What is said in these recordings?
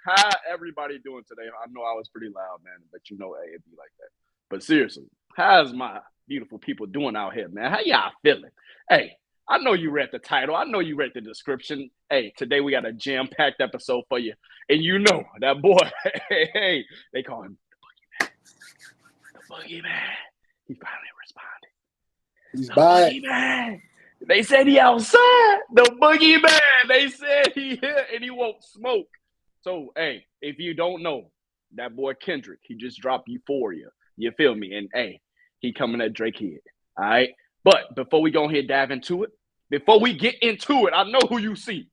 How everybody doing today? I know I was pretty loud, man, but hey, it'd be like that. But seriously, how's my beautiful people doing out here, man? How y'all feeling? Hey, I know you read the title. I know you read the description. Hey, today we got a jam-packed episode for you. And that boy, hey, they call him the boogeyman. He finally responded. He's back. Boogeyman. They said he outside. The boogeyman. They said he here and he won't smoke. So, hey, if you don't know, that boy Kendrick, he just dropped Euphoria. You feel me? And, hey, he coming at Drake Head. All right? But before we go ahead dive into it, before we get into it, I know who you see.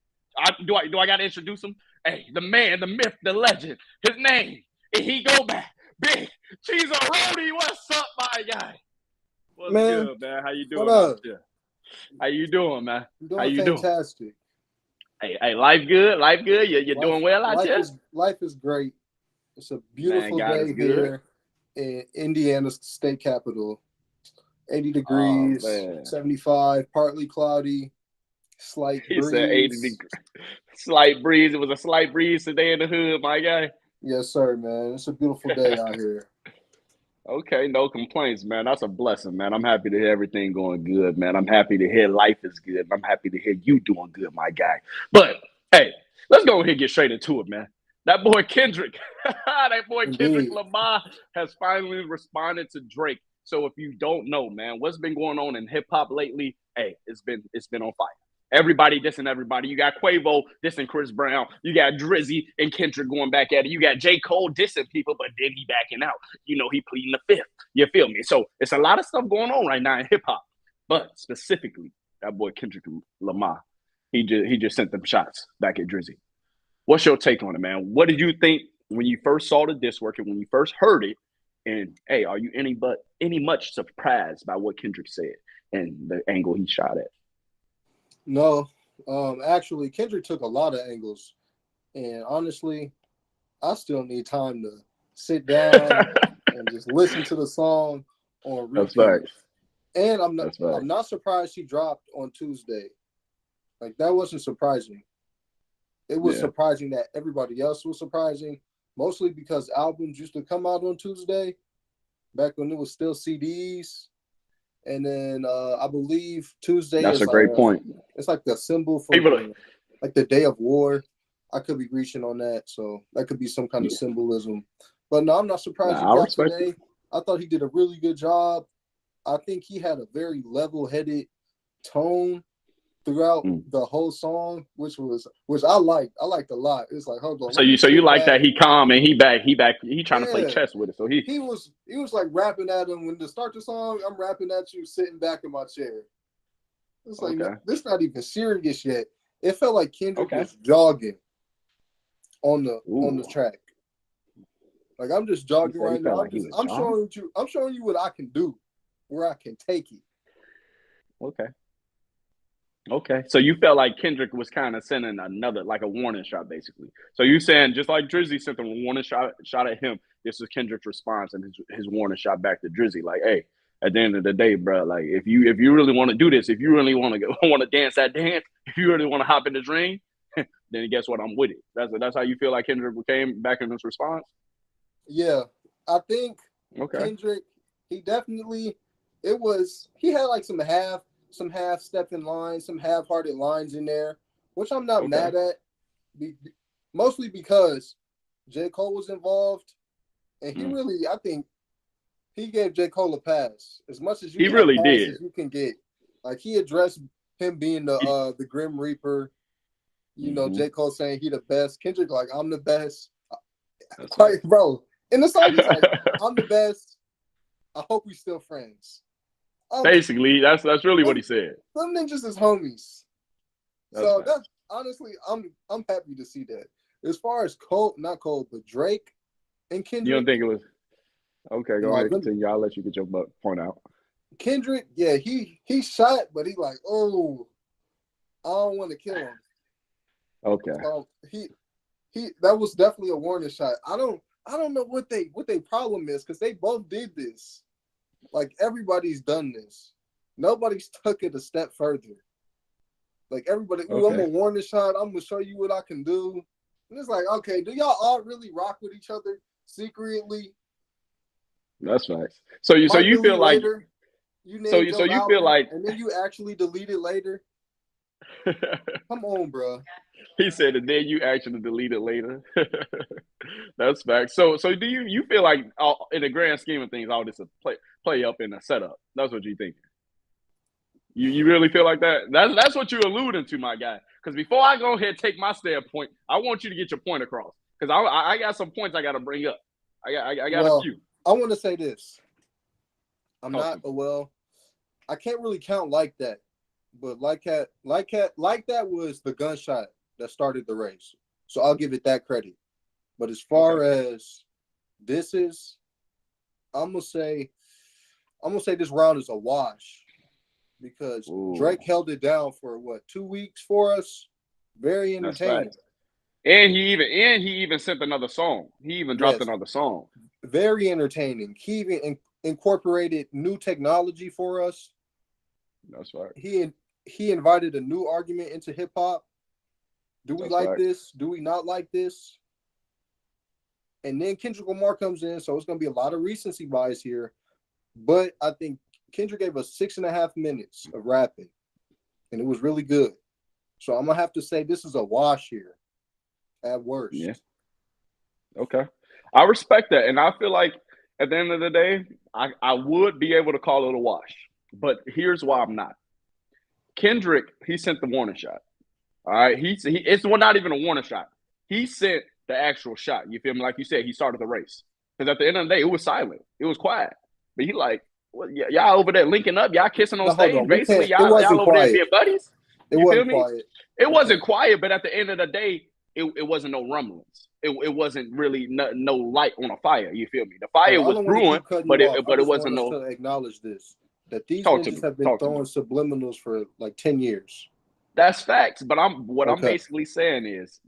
Do I got to introduce him? Hey, the man, the myth, the legend. His name, and he go back. Big Cheese on Roadie. What's up, my guy? What's good, man? How you doing out there? How you doing, man? How you fantastic. Doing? Hey, life good? Life good? You're doing well out there? Life is great. It's a beautiful day here in Indiana state capital. 80 degrees, 75, partly cloudy, slight breeze. He said 80 degrees. Slight breeze. It was a slight breeze today in the hood, my guy. Yes, sir, man. It's a beautiful day out here. Okay, no complaints, man. That's a blessing, man. I'm happy to hear everything going good, man. I'm happy to hear life is good. I'm happy to hear you doing good, my guy. But, hey, let's go ahead and get straight into it, man. That boy Kendrick, Kendrick Lamar has finally responded to Drake. So if you don't know, man, what's been going on in hip-hop lately, hey, it's been on fire. Everybody dissing everybody. You got Quavo dissing Chris Brown. You got Drizzy and Kendrick going back at it. You got J. Cole dissing people, but then he backing out. He pleading the fifth. You feel me? So it's a lot of stuff going on right now in hip-hop. But specifically, that boy Kendrick Lamar, he just sent them shots back at Drizzy. What's your take on it, man? What did you think when you first saw the diss work and when you first heard it? And, hey, are you any much surprised by what Kendrick said and the angle he shot at? No, actually, Kendrick took a lot of angles, and honestly, I still need time to sit down and just listen to the song on repeat. That's right. And I'm not surprised he dropped on Tuesday. Like, that wasn't surprising. It was surprising that everybody else was surprising, mostly because albums used to come out on Tuesday, back when it was still CDs. And then I believe Tuesday That's a great point. It's like the symbol for like the day of war. I could be reaching on that, so that could be some kind of symbolism. But no, I'm not surprised he got today. I thought he did a really good job. I think he had a very level-headed tone throughout the whole song, which I liked. I liked a lot. It's like, hold on. So you like that he calm and he back. He trying to play chess with it. So he was like rapping at him when to start the song. I'm rapping at you sitting back in my chair. It's like this not even serious yet. It felt like Kendrick was jogging on the track. Like, I'm just jogging right now. I'm showing you what I can do, where I can take it. Okay. So you felt like Kendrick was kind of sending a warning shot, basically. So you saying just like Drizzy sent a warning shot at him, this was Kendrick's response and his warning shot back to Drizzy. Like, hey, at the end of the day, bro, like if you really want to do this, if you really want to dance that dance, if you really want to hop in the dream, then guess what? I'm with it. That's how you feel like Kendrick came back in his response? Yeah. I think Kendrick, he definitely he had like some half-stepping lines, some half-hearted lines in there, which I'm not mad at, mostly because J. Cole was involved, and he really, I think, he gave J. Cole a pass as much as you he really did. As you can get. Like, he addressed him being the Grim Reaper. J. Cole saying he the best. Kendrick like, I'm the best. Like, bro, in the song he's like, I'm the best. I hope we still friends. Basically, that's really what he said. Some niggas is homies. That's honestly, I'm happy to see that. As far as not Cole, but Drake and Kendrick. You don't think it was okay? Go ahead, continue. I'll let you get your point out. Kendrick, yeah, he shot, but he like, oh, I don't want to kill him. Okay. He that was definitely a warning shot. I don't know what they problem is, because they both did this. Like, everybody's done this. Nobody's took it a step further. Like, everybody, I'm gonna warn this shot. I'm gonna show you what I can do. And it's like, okay, do y'all all really rock with each other secretly? That's nice. So you feel like later, you so named your you album, feel like and then you actually delete it later. Come on, bro. He said, and then you actually delete it later. That's facts. So do you feel like in the grand scheme of things, all this is play up in a setup? That's what you think. You really feel like that? That's what you're alluding to, my guy. Because before I go ahead and take my standpoint, I want you to get your point across. Because I got some points I got to bring up. I got a few. I want to say this. I can't really count like that, but like that was the gunshot that started the race. So I'll give it that credit. But as far as this is, I'm gonna say this round is a wash because Drake held it down for 2 weeks for us. Very entertaining. And he even sent another song. He even dropped another song. Very entertaining. He even incorporated new technology for us. That's right. He invited a new argument into hip hop. Do we like this? Do we not like this? And then Kendrick Lamar comes in, so it's going to be a lot of recency bias here. But I think Kendrick gave us 6.5 minutes of rapping, and it was really good. So I'm going to have to say this is a wash here at worst. Yeah. Okay. I respect that. And I feel like at the end of the day, I would be able to call it a wash. But here's why I'm not. Kendrick, he sent the warning shot. All right. It's not even a warning shot. He sent the actual shot. You feel me? Like you said, he started the race. Because at the end of the day, it was silent. It was quiet. But he like, well, y'all over there linking up, y'all kissing on stage. Basically, y'all over there being buddies. You feel me? Quiet. It wasn't quiet, but at the end of the day, it wasn't no rumblings. It wasn't really no light on a fire. You feel me? The fire was brewing, but it wasn't no. To acknowledge this, that these niggas have been throwing subliminals for like 10 years. That's facts. But I'm basically saying is,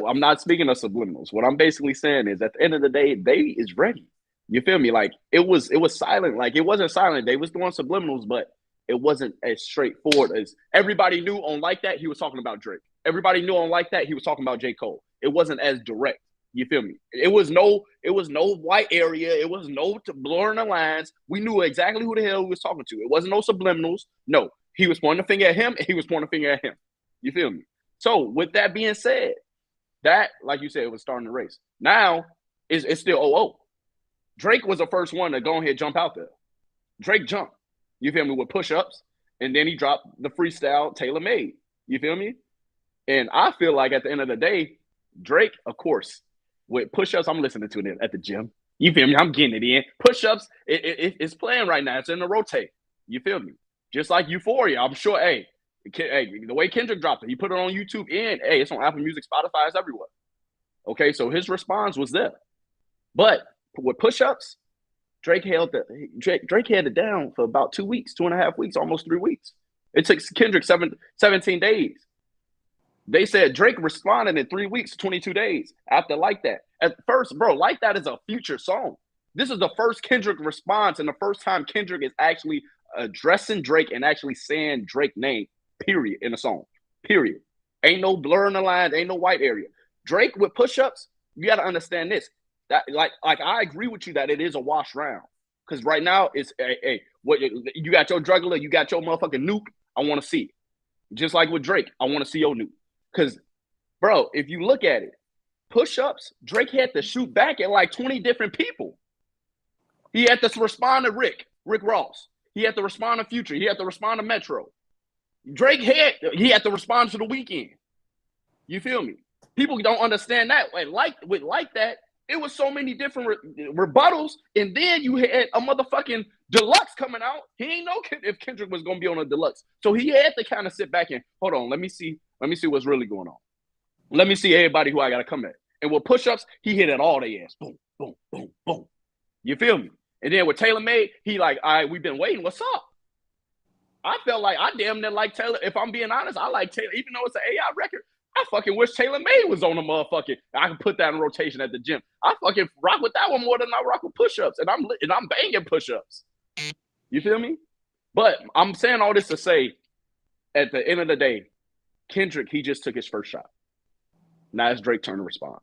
I'm not speaking of subliminals. What I'm basically saying is, at the end of the day, they is ready. You feel me? Like it was silent. Like it wasn't silent. They was doing subliminals, but it wasn't as straightforward as everybody knew on Like That. He was talking about Drake. Everybody knew on Like That. He was talking about J. Cole. It wasn't as direct. You feel me? It was no white area. It was no blurring the lines. We knew exactly who the hell he was talking to. It wasn't no subliminals. No, he was pointing a finger at him, and he was pointing a finger at him. You feel me? So with that being said, that, like you said, it was starting the race. Now it's still 0-0. Drake was the first one to go ahead and jump out there. Drake jumped. You feel me? With push-ups, and then he dropped the freestyle tailor-made. You feel me? And I feel like at the end of the day, Drake, of course, with push-ups, I'm listening to it at the gym. You feel me? I'm getting it in. Push-ups, it's playing right now. It's in the rotate. You feel me? Just like Euphoria. I'm sure, the way Kendrick dropped it, he put it on YouTube and, it's on Apple Music, Spotify, it's everywhere. Okay, so his response was there. But with push-ups, Drake held it down for about 2 weeks, 2.5 weeks, almost 3 weeks. It took Kendrick 17 days. They said Drake responded in 3 weeks, 22 days after Like That. At first, bro, Like That is a future song. This is the first Kendrick response and the first time Kendrick is actually addressing Drake and actually saying Drake's name, period, in a song, period. Ain't no blurring the lines, ain't no white area. Drake with push-ups, you got to understand this. That like I agree with you that it is a wash round. Because right now, it's, what you got your juggler, you got your motherfucking nuke, I want to see it. Just like with Drake, I want to see your nuke. Because, bro, if you look at it, push-ups, Drake had to shoot back at like 20 different people. He had to respond to Rick Ross. He had to respond to Future. He had to respond to Metro. Drake he had to respond to The Weeknd. You feel me? People don't understand that. Like that, it was so many different rebuttals, and then you had a motherfucking deluxe coming out. He ain't know if Kendrick was going to be on a deluxe. So he had to kind of sit back and, hold on, let me see what's really going on. Let me see everybody who I got to come at. And with push-ups, he hit it all their ass. Boom, boom, boom, boom. You feel me? And then with Taylor Made, he like, all right, we've been waiting. What's up? I felt like I damn near like Taylor. If I'm being honest, I like Taylor. Even though it's an AI record, I fucking wish Taylor Made was on the motherfucking. I can put that in rotation at the gym. I fucking rock with that one more than I rock with push-ups. And I'm banging push-ups. You feel me? But I'm saying all this to say, at the end of the day, Kendrick, he just took his first shot. Now it's Drake turn to respond.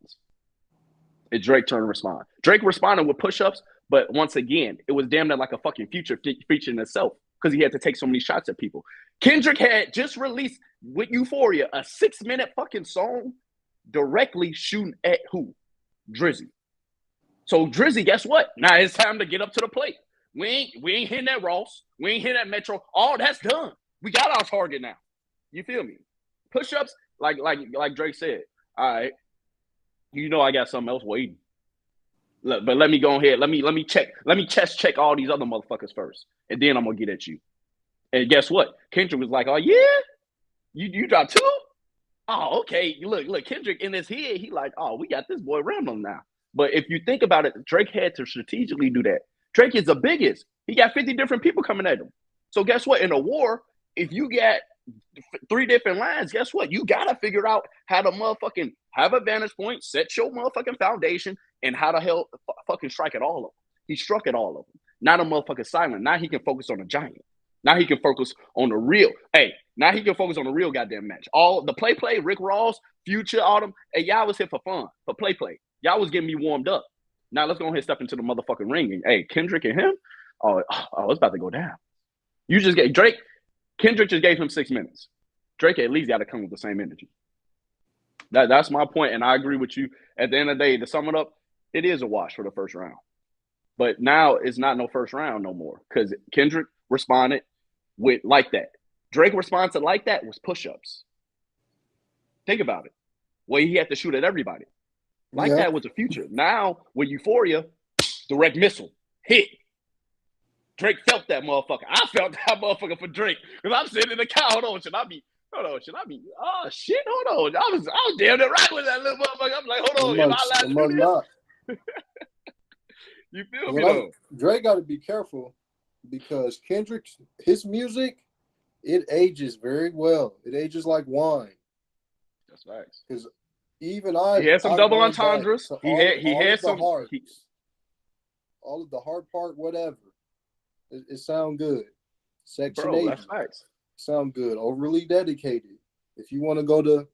It's Drake turn to respond. Drake responded with push-ups, but once again, it was damn near like a fucking feature in itself because he had to take so many shots at people. Kendrick had just released with Euphoria a 6-minute fucking song directly shooting at who? Drizzy. So Drizzy, guess what? Now it's time to get up to the plate. We ain't hitting that Ross. We ain't hitting that Metro. All that's done. We got our target now. You feel me? Push-ups, like Drake said. All right. You know I got something else waiting. Look, but let me go ahead. Let me check. Let me chest check all these other motherfuckers first. And then I'm gonna get at you. And guess what? Kendrick was like, oh yeah? You dropped 2? Oh, okay. Look, Kendrick in his head, he like, oh, we got this boy rambling now. But if you think about it, Drake had to strategically do that. Drake is the biggest. He got 50 different people coming at him. So guess what? In a war, if you got 3 different lines, guess what? You got to figure out how to motherfucking have a vantage point, set your motherfucking foundation, and how the hell fucking strike at all of them. He struck at all of them. Not a motherfucking silent. Now he can focus on the giant. Now he can focus on the real. Hey, now he can focus on the real goddamn match. All the play, Rick Ross, Future, all them. Hey, y'all was here for fun, for play. Y'all was getting me warmed up. Now let's go ahead and step into the motherfucking ring. And, hey, Kendrick and him, it's about to go down. You just get Drake. Kendrick just gave him 6 minutes. Drake at least got to come with the same energy. That's my point, and I agree with you. At the end of the day, to sum it up, it is a wash for the first round. But now it's not no first round no more because Kendrick responded with like that. Drake response to like that was push-ups. Think about it. Well, he had to shoot at everybody. Like that was the future. Now, with Euphoria, direct missile, hit. Drake felt that motherfucker. I felt that motherfucker for Drake. Because I'm sitting in the car. Hold on, should I be? Oh, shit, hold on. I was damn near right with that little motherfucker. I'm like, hold on, am I allowed to do this? You feel me, though? Drake got to be careful because Kendrick's, his music, it ages very well. It ages like wine. That's facts. Because even I... He had some double entendres. He had some... all of the hard part, whatever. It sound good. Section 8. That's facts. Sound good. Overly dedicated. If you want to go to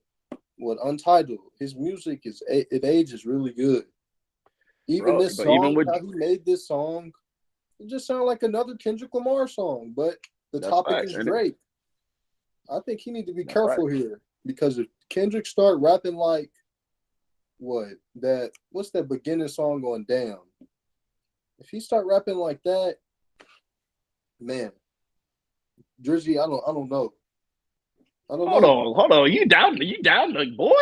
Untitled, his music it ages really good. This song, how he made this song, it just sounded like another Kendrick Lamar song, but the topic is Drake. I think he need to be careful here because if Kendrick start rapping like what's that beginning song on Damn? If he start rapping like that, man, Drizzy, I don't know. Hold on. You down the boy?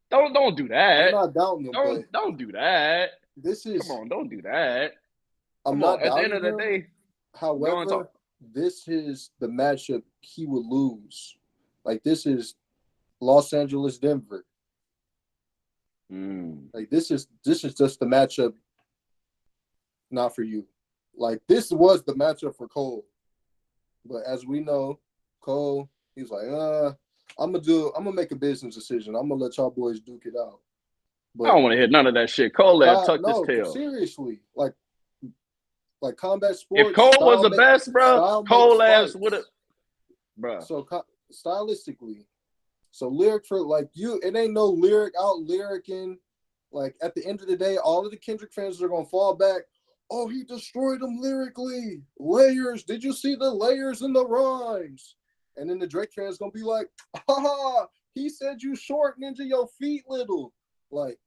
Don't do that. I'm not doubting him. Don't do that. Come on, don't do that. I'm not doubting at the end of the day. However, this is the matchup he would lose. Like this is Los Angeles, Denver. Like this is just the matchup. Not for you. Like this was the matchup for Cole. But as we know, Cole, he's like, I'm gonna make a business decision. I'm gonna let y'all boys duke it out. But I don't want to hear none of that shit. Cole tucked his tail. Seriously, like combat sports. If Cole was the best, bro, Cole ass would have, bro. So stylistically, so lyric for like you, it ain't no lyricing. Like at the end of the day, all of the Kendrick fans are gonna fall back. Oh, he destroyed them lyrically. Layers. Did you see the layers in the rhymes? And then the Drake fans gonna be like, haha, he said you short, ninja, your feet little. Like,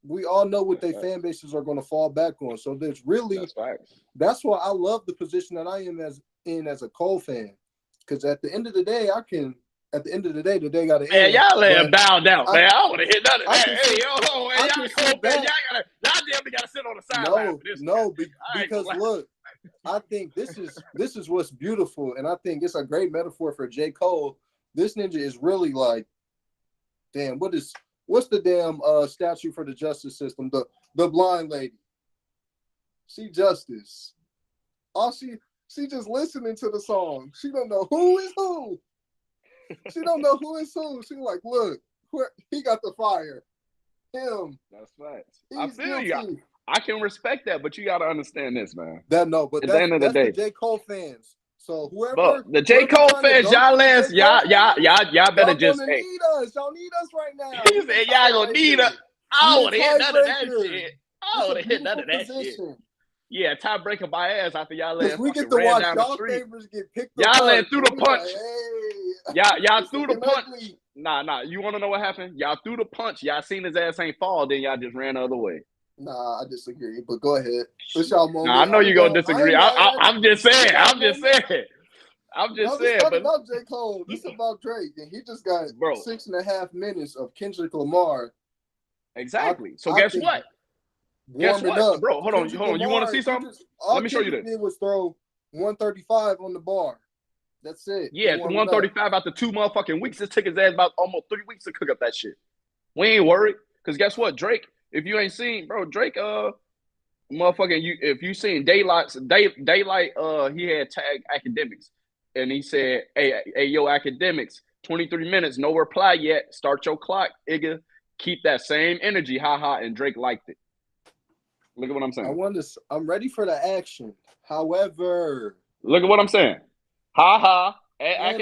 we all know what their fan bases are gonna fall back on. So there's really that's why I love the position that I am as a Cole fan. Because at the end of the day, the day got to end. Man, y'all let him bow down, man. I don't want to hit none of that. Hey, yo, man, y'all Cole fans, y'all definitely got to sit on the sideline for this. Because look, I think this is what's beautiful, and I think it's a great metaphor for J. Cole. This ninja is really like, damn, what's the damn statue for the justice system? The blind lady. She justice. All she just listening to the song. She don't know who is who. She don't know who is who. She like, look, he got the fire. Him. That's right. I feel you. I can respect that, but you got to understand this, man. But at the end of the day, the J. Cole fans. So whoever bro, the J. Cole fans, y'all better just need us. Y'all need us right now. He said y'all gonna need us. I would have hit none of that shit. I would have hit none of that shit. Yeah, tiebreaker by ass after y'all let we get to ran watch down y'all the street. favorites get picked y'all let through the punch. Like, hey. Y'all threw the punch. Nah. You want to know what happened? Y'all threw the punch. Y'all seen his ass ain't fall. Then y'all just ran the other way. Nah, I disagree. But go ahead. It's y'all moment. Nah, I know you're gonna disagree. I'm just saying. I'm just saying. This not about J. Cole. This is about Drake, and he just got 6.5 minutes of Kendrick Lamar. Exactly. Guess what? Up. Bro, hold on. You want to see something? Let me show you this. All Kendrick did was throw 135 on the bar. That's it. Yeah, 135 after 2 motherfucking weeks. It took his ass about almost 3 weeks to cook up that shit. We ain't worried. Because guess what? Drake, if you ain't seen, bro, Drake, motherfucking, if you seen Daylight, he had tagged academics. And he said, hey, yo, academics, 23 minutes, no reply yet. Start your clock, nigga. Keep that same energy, haha. And Drake liked it. Look at what I'm saying. I'm ready for the action. However, look at what I'm saying. Ha. I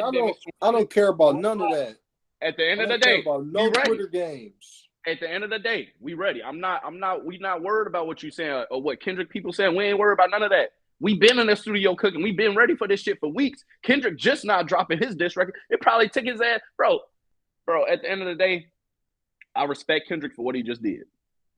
don't care about none of that. At the end of the day, about no Twitter games. At the end of the day, we ready. We not worried about what you saying or what Kendrick people saying. We ain't worried about none of that. We been in the studio cooking. We been ready for this shit for weeks. Kendrick just not dropping his diss record. It probably took his ass, bro. At the end of the day, I respect Kendrick for what he just did.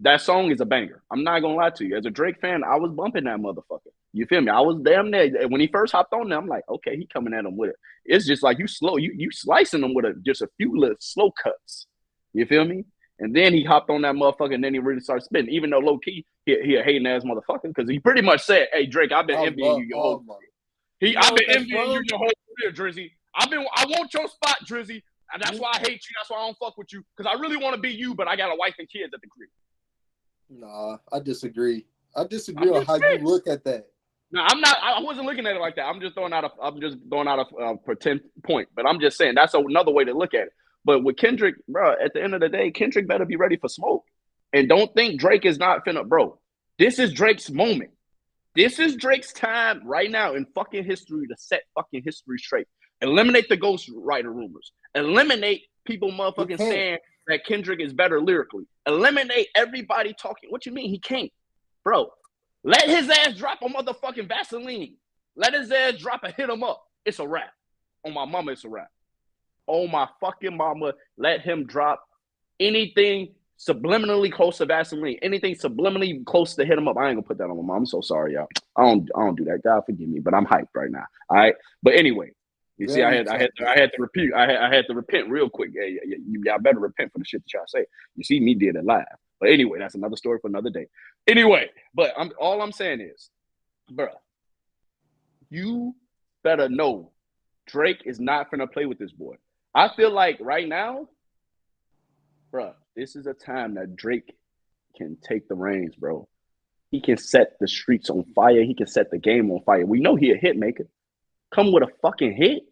That song is a banger. I'm not gonna lie to you. As a Drake fan, I was bumping that motherfucker. You feel me? I was damn there. When he first hopped on there, I'm like, okay, he coming at him with it. It's just like you slicing him with just a few little slow cuts. You feel me? And then he hopped on that motherfucker, and then he really started spitting. Even though low key, he a hating ass motherfucker because he pretty much said, "Hey Drake, I've been envying you your whole career. I've been envying you your whole career, Drizzy. I want your spot, Drizzy. And that's why I hate you. That's why I don't fuck with you because I really want to be you, but I got a wife and kids at the crib." Nah, I disagree. I disagree on how you look at that. No, I'm not. I wasn't looking at it like that. I'm just throwing out a pretend point. But I'm just saying that's another way to look at it. But with Kendrick, bro, at the end of the day, Kendrick better be ready for smoke. And don't think Drake is not finna, bro. This is Drake's moment. This is Drake's time right now in fucking history to set fucking history straight. Eliminate the ghostwriter rumors. Eliminate people motherfucking saying that Kendrick is better lyrically. Eliminate everybody talking. What you mean he can't? Bro, let his ass drop a motherfucking Vaseline. Let his ass drop a hit him up. It's a wrap. On my mama, it's a wrap. Oh my fucking mama, let him drop anything subliminally close to Vaseline. Anything subliminally close to hit him up. I ain't gonna put that on my mom. I'm so sorry, y'all. I don't do that. God forgive me, but I'm hyped right now. All right. But anyway, you see, I had to repeat. I had to repent real quick. Y'all better repent for the shit that y'all say. You see me did it live. But anyway, that's another story for another day. Anyway, but all I'm saying is, bro, you better know Drake is not finna play with this boy. I feel like right now, bro, this is a time that Drake can take the reins, bro. He can set the streets on fire. He can set the game on fire. We know he a hit maker. Come with a fucking hit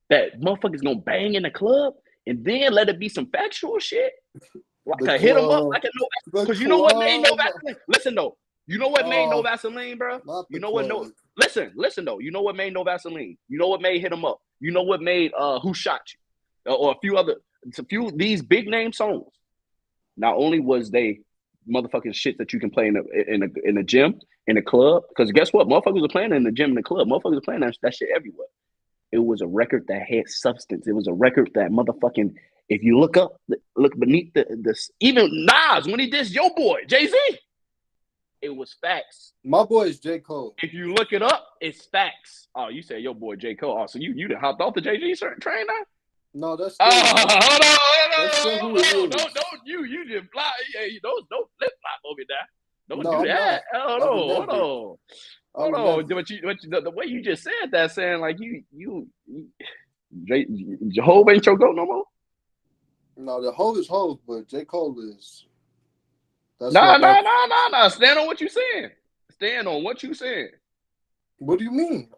that motherfucker's gonna bang in the club and then let it be some factual shit. Like hit him up like a no, because you know what made no Vaseline. Listen though, you know what made no Vaseline, bro. You know what? No, listen though. You know what made no Vaseline. You know what made hit him up. You know what made Who Shot You, or a few these big name songs. Not only was they motherfucking shit that you can play in the gym, in the club, because guess what? Motherfuckers are playing in the gym, in the club. Motherfuckers are playing that shit everywhere. It was a record that had substance. It was a record that motherfucking, if you look beneath the even Nas, when he dissed your boy, Jay-Z, it was facts. My boy is J. Cole. If you look it up, it's facts. Oh, you said your boy J. Cole. Oh, so you done hopped off the Jay-Z train now? No, that's still, hold on. Don't you just fly. Hey, don't flip flop over there. Don't do that. Hold on. But the way you just said that, saying like you Jehovah ain't your goat no more. No, the Hov is Hov, but J. Cole is. No. Stand on what you saying. Stand on what you saying. What do you mean?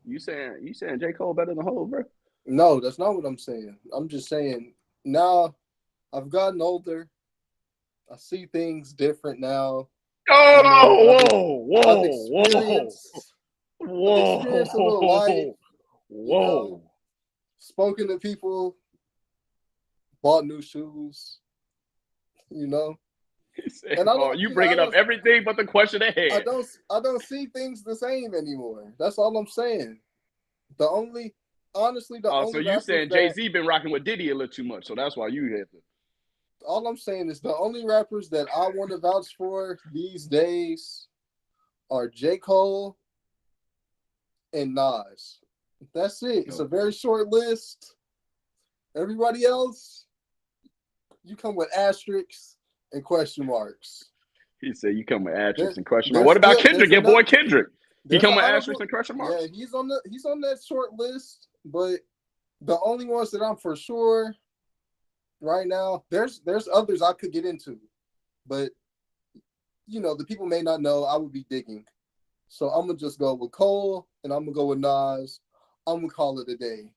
You saying J. Cole better than Hov, bro? No, that's not what I'm saying. I'm just saying now I've gotten older. I see things different now. Oh, whoa. I've experienced a little life. Whoa. Spoken to people, bought new shoes, And you bringing up everything but the question at hand. I don't see things the same anymore. That's all I'm saying. Honestly, so you saying Jay-Z been rocking with Diddy a little too much, so that's why you had to. All I'm saying is the only rappers that I want to vouch for these days are J. Cole and Nas. That's it. It's a very short list. Everybody else, you come with asterisks and question marks. He said you come with asterisks and question marks. What about Kendrick? Your boy Kendrick. He come with asterisks and question marks. Yeah, he's on that short list, but the only ones that I'm for sure right now, there's others I could get into, but the people may not know. I would be digging, so I'm gonna just go with Cole and I'm gonna go with Nas. I'm gonna call it a day.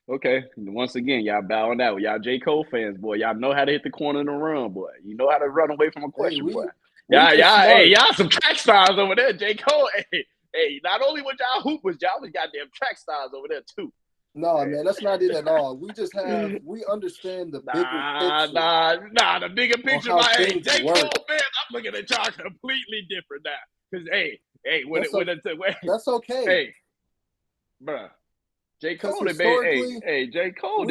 Okay, once again, y'all bowing out. Y'all J. Cole fans, boy. Y'all know how to hit the corner and run, boy. You know how to run away from a question, boy. Y'all some track stars over there, J. Cole. Hey, not only with y'all hoopers, y'all was goddamn track stars over there too. No, man, that's not it at all. We understand the bigger picture. Nah, the bigger picture. J. Cole fans, I'm looking at y'all completely different now. Because, that's okay. Hey, bruh. J. Cole did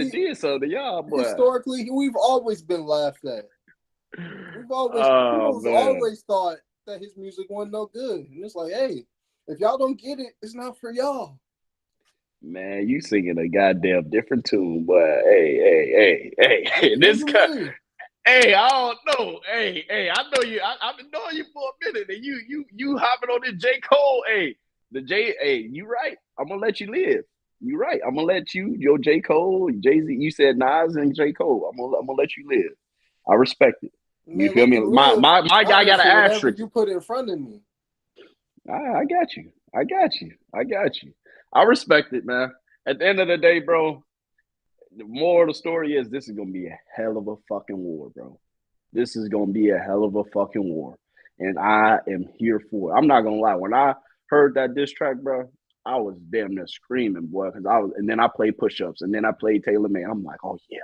did something to y'all, boy. Historically, we've always been laughed at. We've always thought that his music wasn't no good. And it's like, hey, if y'all don't get it, it's not for y'all. Man, you singing a goddamn different tune, boy. Hey. This guy. Hey, I don't know. Hey, I know you. I've been knowing you for a minute, and you hopping on this J. Cole. You right. I'm gonna let you live. You right. I'm gonna let your J. Cole, Jay-Z. You said Nas and J. Cole. I'm gonna let you live. I respect it. You feel me? My guy got an asterisk. You put in front of me. I got you. I respect it, man. At the end of the day, bro, the moral of the story is this is going to be a hell of a fucking war, bro. This is going to be a hell of a fucking war. And I am here for it. I'm not going to lie. When I heard that diss track, bro, I was damn near screaming, boy, and then I played push-ups, and then I played Taylor May. I'm like, oh, yeah,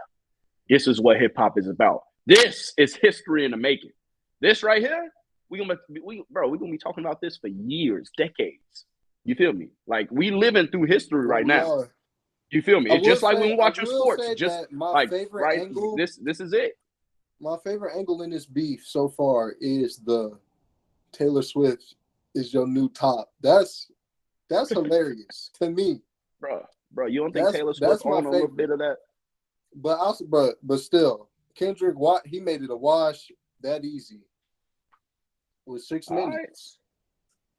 this is what hip-hop is about. This is history in the making. This right here, we're going to be talking about this for years, decades. You feel me? Like, we living through history right now. You feel me? It's just like when we watching sports. Just like right, angle, this is it. My favorite angle in this beef so far is the Taylor Swift is your new top. That's hilarious to me, bro. You don't think Taylor Swift owned a little bit of that? But still, Kendrick, he made it a wash that easy with 6 minutes.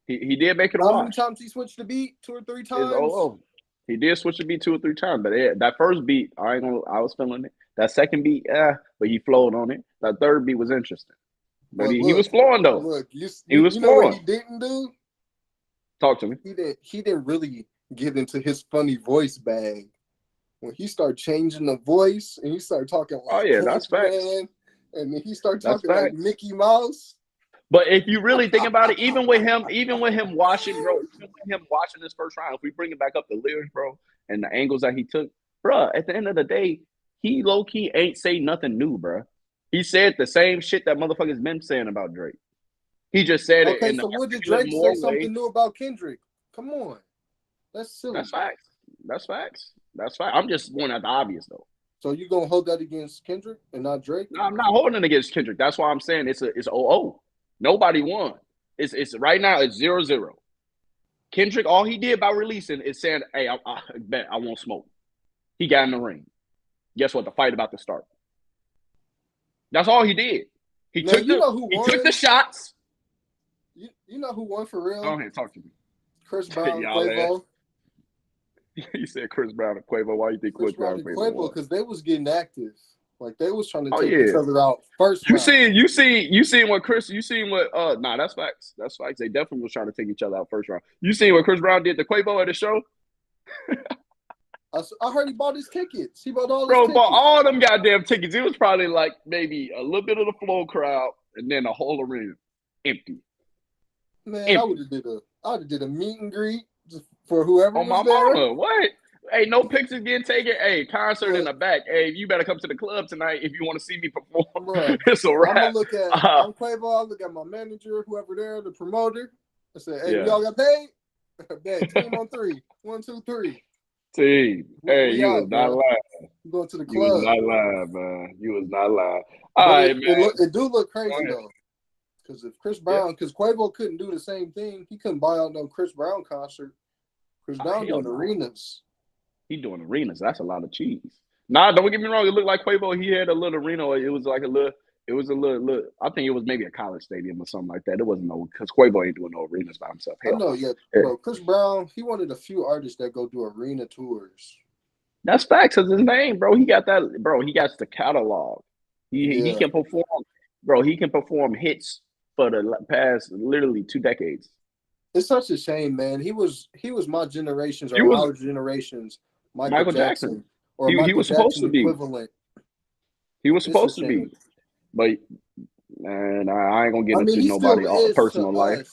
Right. He did make it a wash. How many times he switched the beat? 2 or 3 times. He did switch the beat 2 or 3 times, but that first beat, I was feeling it. That second beat, but he flowed on it. That third beat was interesting, but he was flowing though. Look, he was flowing. Know what he didn't do? Talk to me. He didn't really get into his funny voice bag. When he started changing the voice and he started talking like, that's facts. And then he started talking like Mickey Mouse. But if you really think about it, even with him watching this first round, if we bring it back up the lyrics, bro, and the angles that he took, bro, at the end of the day, he low-key ain't say nothing new, bro. He said the same shit that motherfuckers been saying about Drake. He just said it. Okay, so what did Drake say something new about Kendrick? Come on. That's silly. That's facts. I'm just going at the obvious, though. So you going to hold that against Kendrick and not Drake? No, I'm not holding it against Kendrick. That's why I'm saying it's 0-0. Nobody won. It's right now. It's 0-0. Kendrick, all he did by releasing is saying, "Hey, I bet I won't smoke." He got in the ring. Guess what? The fight about to start. That's all he did. He took the shots. You know who won for real? Go ahead, talk to me. Chris Brown, Quavo. You said Chris Brown and Quavo. Why you think Chris Brown and Quavo? Because they was getting active. Like they was trying to take each other out first. You seen what that's facts. That's facts. They definitely was trying to take each other out first round. You seen what Chris Brown did to Quavo at the show? I heard he bought his tickets. He bought all his tickets. Bro, bought all them goddamn tickets. It was probably like maybe a little bit of the flow crowd and then the whole arena empty. Man, empty. I would have did a meet and greet just for whoever On my was there. mama, what? Hey, no pictures getting taken. Hey, concert in the back. Hey, you better come to the club tonight if you want to see me perform. Bro, It's a wrap. I'm gonna look at I'm Quavo. I look at my manager, whoever there, the promoter. I said, "Hey, we all got paid. Bet, team on 3. 1, 2, 3. Team. Hey, you was not lying. I'm going to the club. You was not lying, man. You was not lying. All right, man. It do look crazy though, because if Chris Brown, because Quavo couldn't do the same thing, he couldn't buy out no Chris Brown concert. Chris Brown doing arenas. He doing arenas. That's a lot of cheese. Nah, don't get me wrong. It looked like Quavo. He had a little arena. It was like a little. It was a little. I think it was maybe a college stadium or something like that. It wasn't no, because Quavo ain't doing no arenas by himself. I know, bro. Chris Brown, he wanted a few artists that go do arena tours. That's facts. Cause his name, bro. He got that, bro. He got the catalog. He can perform, bro. He can perform hits for the past literally 2 decades. It's such a shame, man. He was my generation's or our generation's Michael Jackson. Or he was supposed to be equivalent. He was supposed to be, but man, I ain't gonna get into nobody's personal life.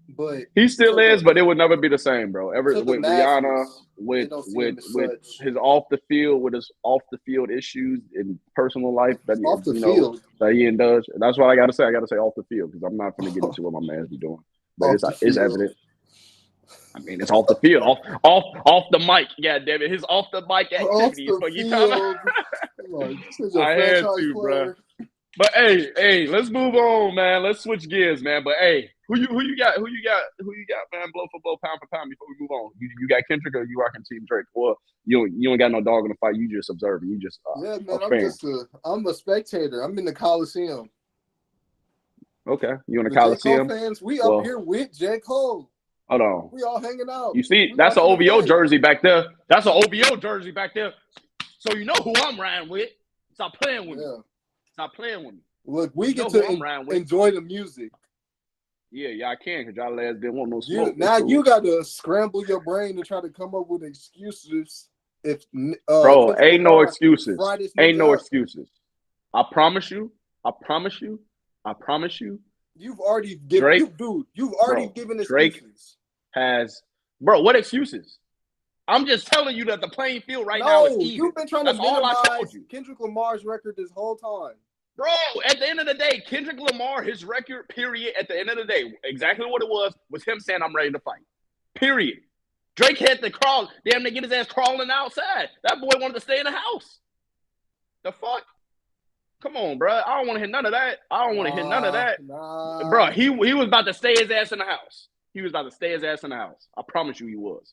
But he still is, but it would never be the same, bro. Ever with Rihanna, with his off the field issues in personal life that that he indulged. That's what I gotta say. I gotta say off the field, because I'm not gonna get into what my man's be doing. But it's evident. I mean, it's off the field, off the mic. God damn it, his off the mic activities. So you talking about? I had to, bro. But hey, let's move on, man. Let's switch gears, man. But hey, who you got, man? Blow for blow, pound for pound. Before we move on, you got Kendrick, or you rocking Team Drake? Or you ain't got no dog in the fight. You just observing. You just man. I'm a spectator. I'm in the Coliseum. Okay, you in the Coliseum? Fans, we up here with J. Cole. Hold on. We all hanging out. You see, that's an OVO jersey back there. That's an OVO jersey back there. So you know who I'm riding with. Stop playing with me. Stop playing with me. Look, we get to enjoy the music. Yeah, I can, because y'all lads didn't want no smoke. Now you got to scramble your brain to try to come up with excuses. Bro, ain't no excuses. Ain't no excuses. I promise you. You've already given Drake, you've already given excuses. Drake has, bro, what excuses? I'm just telling you that the playing field now is even. You've been trying to minimize Kendrick Lamar's record this whole time. Bro, at the end of the day, Kendrick Lamar, his record, period, at the end of the day, exactly what it was him saying, I'm ready to fight. Period. Drake had to crawl, damn near get his ass crawling outside. That boy wanted to stay in the house. The fuck? Come on, bro. I don't want to hear none of that. Nah. Bro, he was about to stay his ass in the house. I promise you he was.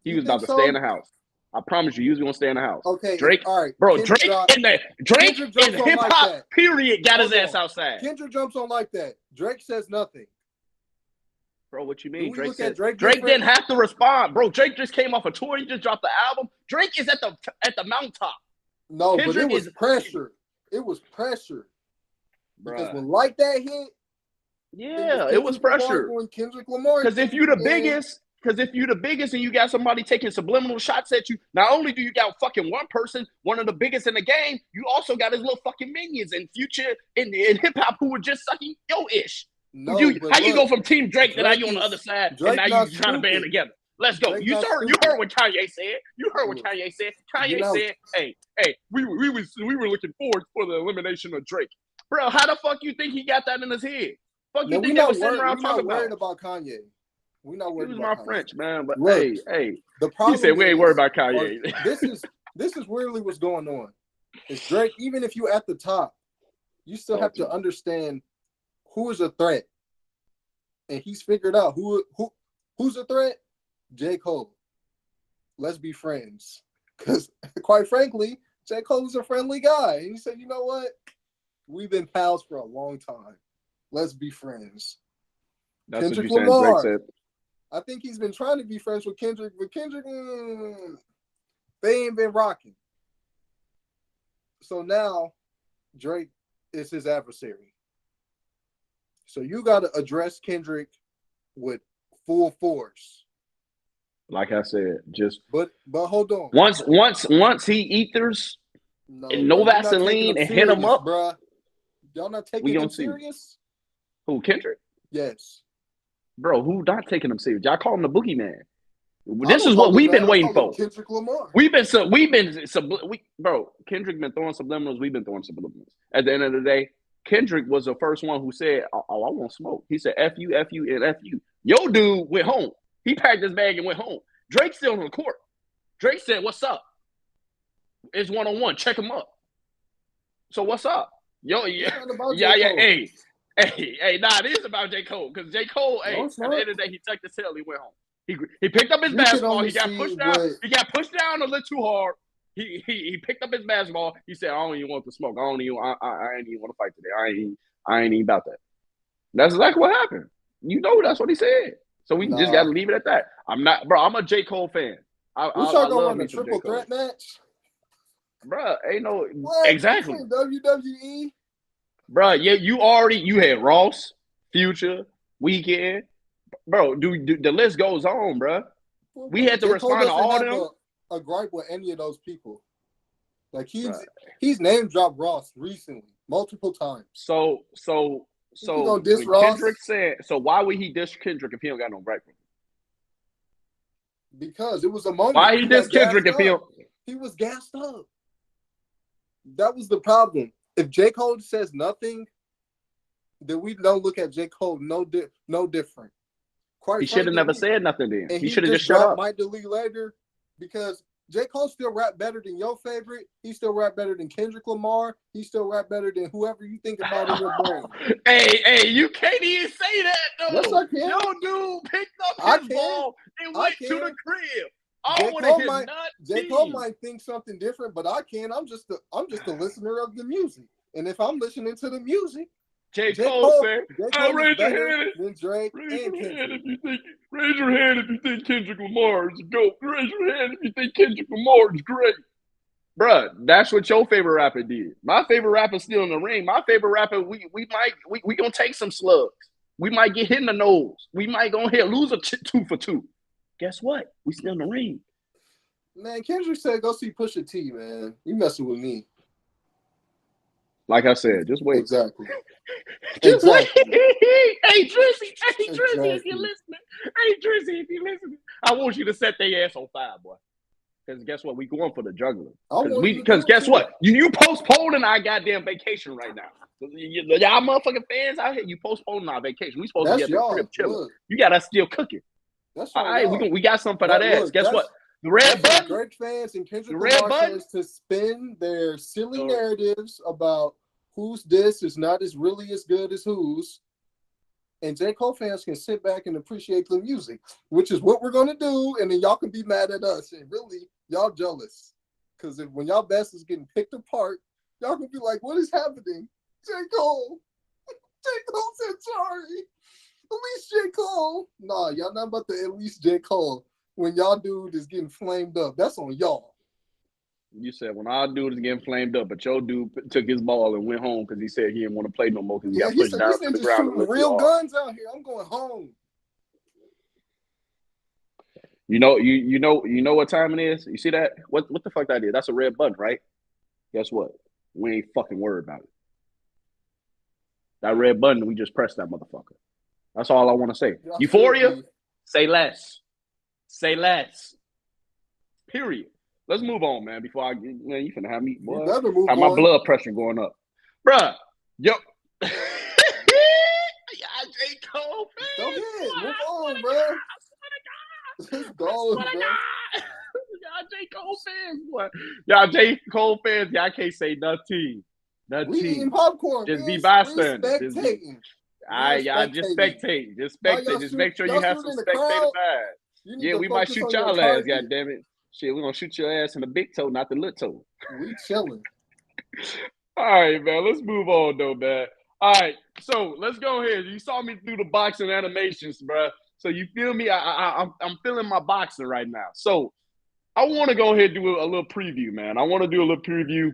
He was about to stay in the house. I promise you he was going to stay in the house. Okay. Drake, all right. Bro, Drake in hip-hop, period, got his ass outside. Kendrick jumps on like that. Drake says nothing. Bro, what you mean? Drake didn't have to respond. Bro, Drake just came off a tour. He just dropped the album. Drake is at the mountaintop. No, Kendrick, but it was pressure. It was pressure. Because when Like That hit, it was pressure. Kendrick Lamar. Because if you're the biggest and you got somebody taking subliminal shots at you, not only do you got fucking one person, one of the biggest in the game, you also got his little fucking minions in Future in hip hop who were just sucking yo ish. No, you go from Team Drake to now you on the other side and now you trying to band together? Let's go. You heard what Kanye said. Kanye said, "Hey, we were looking forward for the elimination of Drake." Bro, how the fuck you think he got that in his head? Fuck you think they was sitting around talking about? We're not worried about Kanye. We're not worried about Kanye. He was my French, man. But look, hey. The problem he said we ain't worried about Kanye. This is really what's going on. It's Drake. Even if you at the top, you still have to understand who is a threat, and he's figured out who's a threat. J. Cole. Let's be friends. Because, quite frankly, J. Cole is a friendly guy. And he said, you know what? We've been pals for a long time. Let's be friends. That's Kendrick what you Lamar. saying, Drake said. I think he's been trying to be friends with Kendrick, but Kendrick, they ain't been rocking. So now, Drake is his adversary. So you got to address Kendrick with full force. Like I said, just but hold on. Once he ethers and no Vaseline and hit him up, bruh. Y'all not taking him serious? Who, Kendrick? Yes. Bro, who not taking him serious? Y'all call him the boogeyman. This is what we've been waiting for. Kendrick Lamar. Bro, Kendrick been throwing subliminals. We've been throwing subliminals. At the end of the day, Kendrick was the first one who said, I want smoke. He said, F you, and F you. Yo, dude went home. He packed his bag and went home. Drake's still on the court. Drake said, what's up? It's one-on-one. Check him up. So what's up? Yo, yeah. Hey, nah, it is about J. Cole. Because J. Cole, at the end of the day, he tucked his tail. He went home. He picked up his basketball. He got pushed down. He got pushed down a little too hard. He picked up his basketball. He said, I don't even want to smoke. I ain't even want to fight today. I ain't even about that. That's exactly what happened. You know that's what he said. So we just got to leave it at that. I'm a J. Cole fan. We start going on a triple threat match? Bro, ain't no what? Exactly. WWE? Bro, yeah, you had Ross, Future, Weekend. Bro, the list goes on, bro. We had to respond to all of them. A gripe with any of those people. Like he's name dropped Ross recently, multiple times. So diss Ross? Kendrick said, so why would he diss Kendrick if he don't got no gripe? Because it was a moment. Why he diss Kendrick if he was gassed up? That was the problem. If J. Cole says nothing, then we don't look at J. Cole no different. He should have never said nothing then. He should have just shut up. Might delete later because J. Cole still rap better than your favorite. He still rap better than Kendrick Lamar. He still rap better than whoever you think about in your brain. Hey, you can't even say that though. Yes, I can. Yo, dude picked up his ball and went to the crib. J. Cole might think something different, but I can't. I'm just a listener of the music. And if I'm listening to the music, J. Cole said, raise your hand. Than Drake raise your hand if you think Kendrick Lamar is a GOAT. Raise your hand if you think Kendrick Lamar is great. Bruh, that's what your favorite rapper did. My favorite rapper's still in the ring. My favorite rapper, we gonna take some slugs. We might get hit in the nose. We might go ahead lose a 2 for 2. Guess what? We still in the ring. Man, Kendrick said go see Pusha T, man. You messing with me. Like I said, just wait. Exactly. Just wait. Hey, Drizzy, if you're listening. Hey, Drizzy, if you're listening. I want you to set their ass on fire, boy. Because guess what? We going for the juggler. Because guess what? You postponing our goddamn vacation right now. Y'all motherfucking fans out here, you postponing our vacation. We supposed to get the crib chilling. You got us still cooking. That's all right. We got something for that ass. Guess what? The red button. Drake fans and Kendrick Lamar fans to spin their silly narratives about whose diss is not as really as good as whose. And J. Cole fans can sit back and appreciate the music, which is what we're going to do. And then y'all can be mad at us. And really, y'all jealous. Because when y'all best is getting picked apart, y'all can be like, what is happening? J. Cole. J. Cole said sorry. At least J. Cole. Nah, y'all not about to at least J. Cole. When y'all dude is getting flamed up, that's on y'all. You said when our dude is getting flamed up, but your dude took his ball and went home because he said he didn't want to play no more because he got pushed down to the ground. Shooting real guns out here. I'm going home. You know what time it is? You see that? What the fuck that is? That's a red button, right? Guess what? We ain't fucking worried about it. That red button, we just pressed that motherfucker. That's all I want to say. Euphoria, say less. Say less. Period. Let's move on, man. Before I get, man, you finna have me, boy. Have my blood pressure going up, bruh. Yo, y'all J. Cole fans. Go ahead, move on, bro. I swear to God. Y'all J. Cole fans, boy. Y'all J. Cole fans, y'all can't say nothing. We eating popcorn. Just be bystanders. Y'all just spectate. Just spectate. Just make sure you have some spectator vibes. Yeah, we might shoot y'all ass, goddammit. Shit, we're going to shoot your ass in the big toe, not the little toe. We chilling. All right, man. Let's move on, though, man. All right. So, let's go ahead. You saw me do the boxing animations, bro. So, you feel me? I'm feeling my boxing right now. So, I want to go ahead and do a little preview, man. I want to do a little preview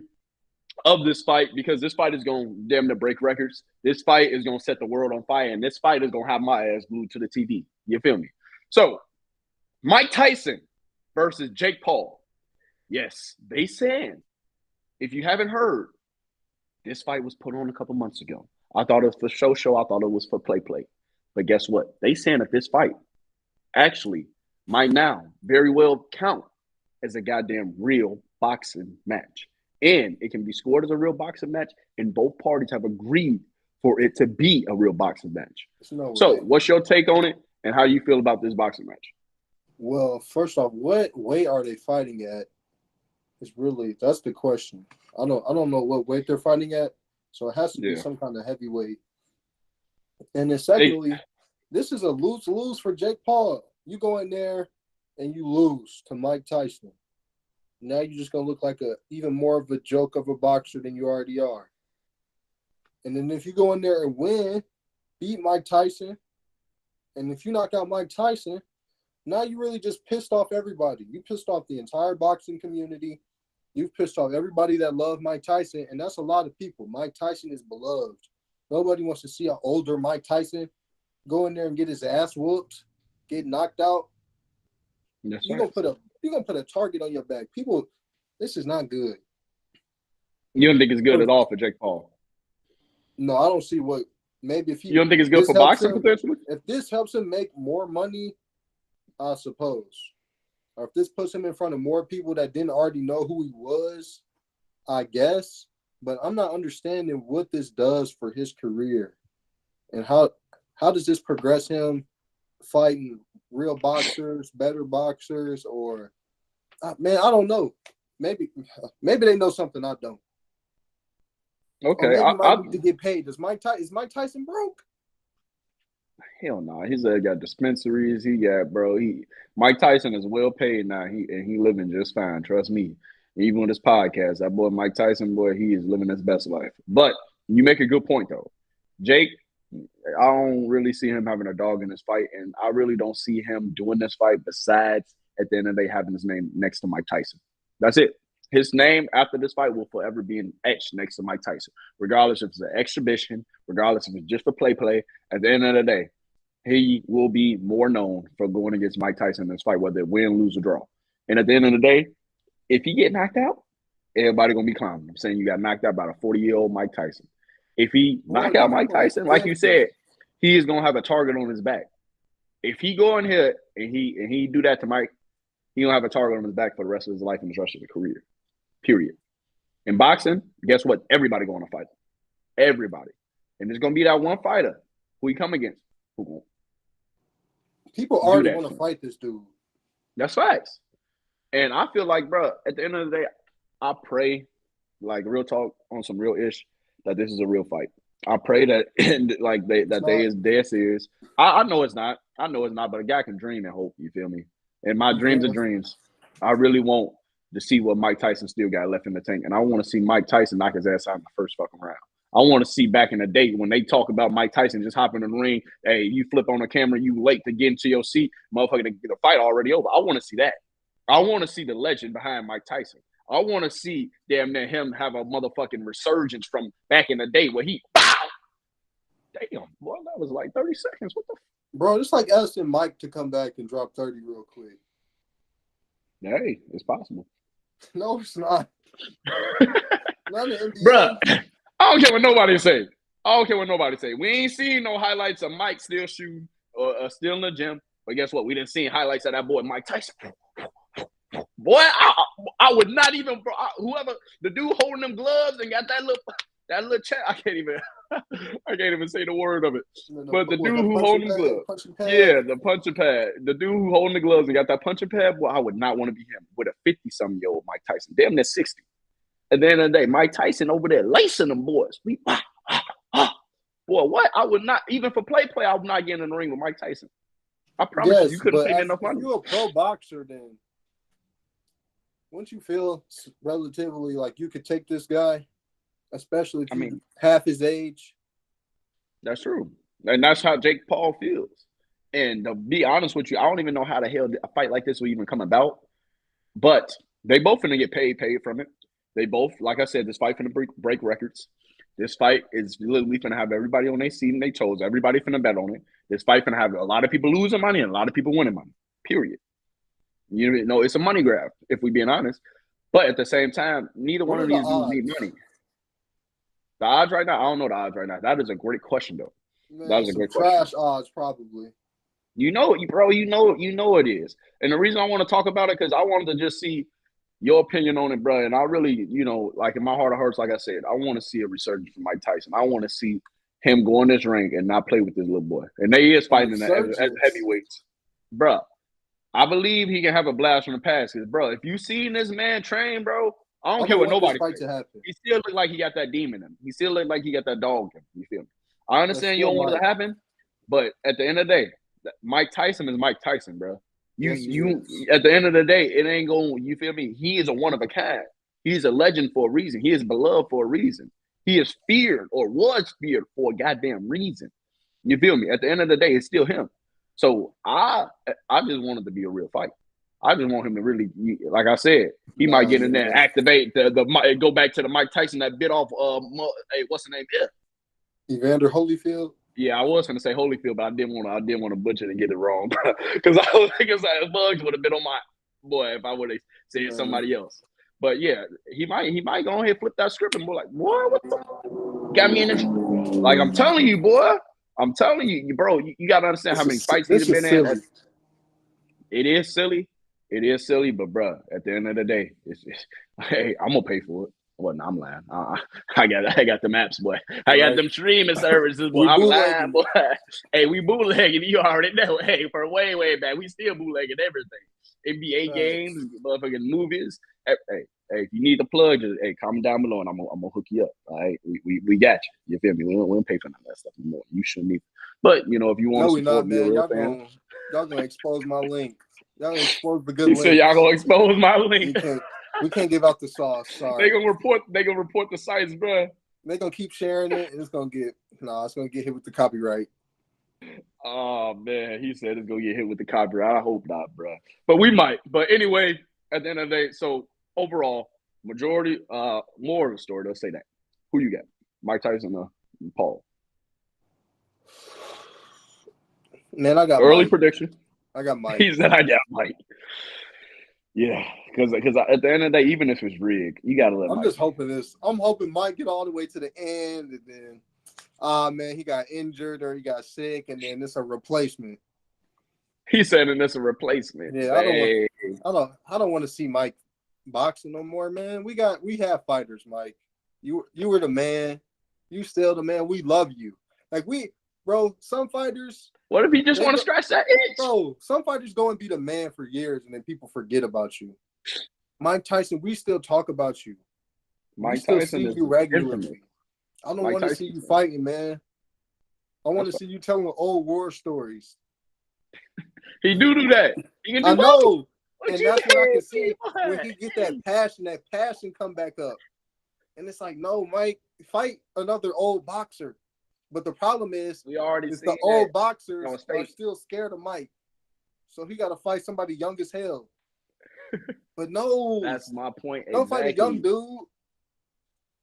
of this fight because this fight is going to damn near break records. This fight is going to set the world on fire, and this fight is going to have my ass glued to the TV. You feel me? So, Mike Tyson versus Jake Paul. Yes, they saying, if you haven't heard, this fight was put on a couple months ago. I thought it was for show. I thought it was for play. But guess what? They saying that this fight actually might now very well count as a goddamn real boxing match. And it can be scored as a real boxing match, and both parties have agreed for it to be a real boxing match. No so, way. what's your take on it, and how you feel about this boxing match? Well, first off, what weight are they fighting at? That's the question. I don't know what weight they're fighting at, so it has to be some kind of heavyweight. And then secondly, this is a lose-lose for Jake Paul. You go in there and you lose to Mike Tyson. Now you're just gonna look like even more of a joke of a boxer than you already are. And then if you go in there and win, beat Mike Tyson, and if you knock out Mike Tyson, now you really just pissed off everybody. You pissed off the entire boxing community. You've pissed off everybody that loved Mike Tyson, and that's a lot of people. Mike Tyson is beloved. Nobody wants to see an older Mike Tyson go in there and get his ass whooped, get knocked out. You're gonna put a target on your back. People, this is not good. You don't think it's good at all for Jake Paul? No, I don't see what. Maybe if you don't think it's good for boxing potentially? If this helps him make more money, I suppose. Or if this puts him in front of more people that didn't already know who he was, I guess. But I'm not understanding what this does for his career, and how does this progress him fighting real boxers, better boxers, or man, I don't know. Maybe they know something I don't. Okay, I need to get paid. Is Mike Tyson broke? Hell no. He's got dispensaries. He got Mike Tyson is well paid now. He living just fine. Trust me. Even with this podcast, that boy Mike Tyson, he is living his best life. But you make a good point though. Jake, I don't really see him having a dog in this fight, and I really don't see him doing this fight besides at the end of the day having his name next to Mike Tyson. That's it. His name after this fight will forever be etched next to Mike Tyson, regardless if it's an exhibition, regardless if it's just for play. At the end of the day, he will be more known for going against Mike Tyson in this fight, whether it win, lose, or draw. And at the end of the day, if he get knocked out, everybody gonna be clowning. I'm saying you got knocked out by a 40-year-old Mike Tyson. If he knock out Mike Tyson, like you said, he is gonna have a target on his back. If he go in here and he do that to Mike, he gonna have a target on his back for the rest of his life and the rest of his career. Period. In boxing, guess what? Everybody going to fight. Everybody. And there's going to be that one fighter who he come against. People already want to fight this dude. That's facts. And I feel like, bro, at the end of the day, I pray, like real talk on some real ish, that this is a real fight. I pray that they is dead serious. I know it's not. But a guy can dream and hope, you feel me? And my dreams are dreams. I really want to see what Mike Tyson still got left in the tank. And I want to see Mike Tyson knock his ass out in the first fucking round. I want to see back in the day when they talk about Mike Tyson just hopping in the ring, hey, you flip on the camera, you late to get into your seat, motherfucker, the fight already over. I want to see that. I want to see the legend behind Mike Tyson. I want to see damn near him have a motherfucking resurgence from back in the day where he, bow! Damn, boy, that was like 30 seconds. What the Bro, it's like asking Mike to come back and drop 30 real quick. Hey, it's possible. No, it's not. Not in NBA. Bruh, I don't care what nobody say. We ain't seen no highlights of Mike still shooting or still in the gym. But guess what? We didn't see highlights of that boy Mike Tyson. Boy, I would not even, bro. Whoever the dude holding them gloves and got that little check, I can't even say the word of it. But the dude who holding the gloves, the punching pad. The dude who holding the gloves and got that punching pad, boy, I would not want to be him with a 50-something-year-old Mike Tyson. Damn, near 60. At the end of the day, Mike Tyson over there lacing them boys. Boy, what? I would not, even for play, I would not get in the ring with Mike Tyson. I promise you couldn't pay enough money. If you're a pro boxer, then wouldn't you feel relatively like you could take this guy, especially if you're half his age? That's true. And that's how Jake Paul feels. And to be honest with you, I don't even know how the hell a fight like this will even come about. But they both going to get paid from it. They both, like I said, this fight finna break records. This fight is literally finna have everybody on their seat and their toes. Everybody finna bet on it. This fight finna have a lot of people losing money and a lot of people winning money. Period. You know, it's a money grab, if we're being honest. But at the same time, neither one of these dudes need money. The odds right now, I don't know the odds right now. That is a great question, though. Man, that is a great question. Trash odds, probably. Bro, you know it is. And the reason I want to talk about it, because I wanted to just see your opinion on it, bro. And I really, like in my heart of hearts, like I said, I want to see a resurgence from Mike Tyson. I want to see him go in this ring and not play with this little boy. And they is fighting as heavyweights. Bro, I believe he can have a blast from the past. Because, bro, if you seen this man train, bro, I don't care what nobody says. He still look like he got that demon in him. He still look like he got that dog in him. You feel me? I understand you don't want it to happen, but at the end of the day, Mike Tyson is Mike Tyson, bro. You at the end of the day, it ain't going. You feel me? He is a one of a kind. He's a legend for a reason. He is beloved for a reason. He is feared or was feared for a goddamn reason. You feel me? At the end of the day, it's still him. So I just want it to be a real fight. I just want him to really, like I said, he might get in there, and activate the go back to the Mike Tyson that bit off. Hey, what's the name? Evander Holyfield. Yeah, I was going to say Holyfield, but I didn't want to butcher it and get it wrong, because I was thinking Bugs would have been on my boy if I would have said somebody else. But yeah, he might go ahead and flip that script and be like, boy, what the got me in this? Like I'm telling you, boy. I'm telling you, bro, you got to understand how many fights he's been in. It is silly. It is silly, but, bro, at the end of the day, hey, I'm going to pay for it. Well, no, I'm lying. I got the maps, boy. I got them streaming services, boy. I'm lying, boy. Hey, we bootlegging. You already know. Hey, for way, way back, we still bootlegging everything. NBA games, motherfucking movies. Hey, if you need the plug, just comment down below, and I'm gonna hook you up. All right, we got you. You feel me? We don't pay for none of that stuff anymore. You shouldn't either. But if you want to support me, y'all gonna expose my link. Y'all gonna expose the good link. So y'all gonna expose my link. We can't give out the sauce. Sorry. They gonna report the sites, bro. They gonna keep sharing it, and it's gonna get hit with the copyright. Oh man, he said it's gonna get hit with the copyright. I hope not, bro. But we might. But anyway, at the end of the day, so overall, majority, more of the story. Let's say that. Who you got? Mike Tyson or Paul? Man, I got early Mike. Prediction. I got Mike. He said I got Mike. Yeah, because at the end of the day, even if it's rigged, you gotta let. I'm just hoping this. I'm hoping Mike get all the way to the end, and then, man, he got injured or he got sick, and then it's a replacement. He said, and it's a replacement. Yeah, I don't want to see Mike boxing no more, man. We have fighters, Mike. You were the man. You still the man. We love you. Bro, some fighters. What if he just want to scratch that itch? Bro, some fighters go and be the man for years, and then people forget about you. Mike Tyson, we still talk about you. Mike we still Tyson see you regularly. I don't want to see you fighting, man. I want to see you telling old war stories. He do that. He can do I know. And that's what I can see when he get that passion come back up. And it's like, no, Mike, fight another old boxer. But the problem is, the old boxers are still scared of Mike. So he got to fight somebody young as hell. But no. That's my point. Don't fight a young dude.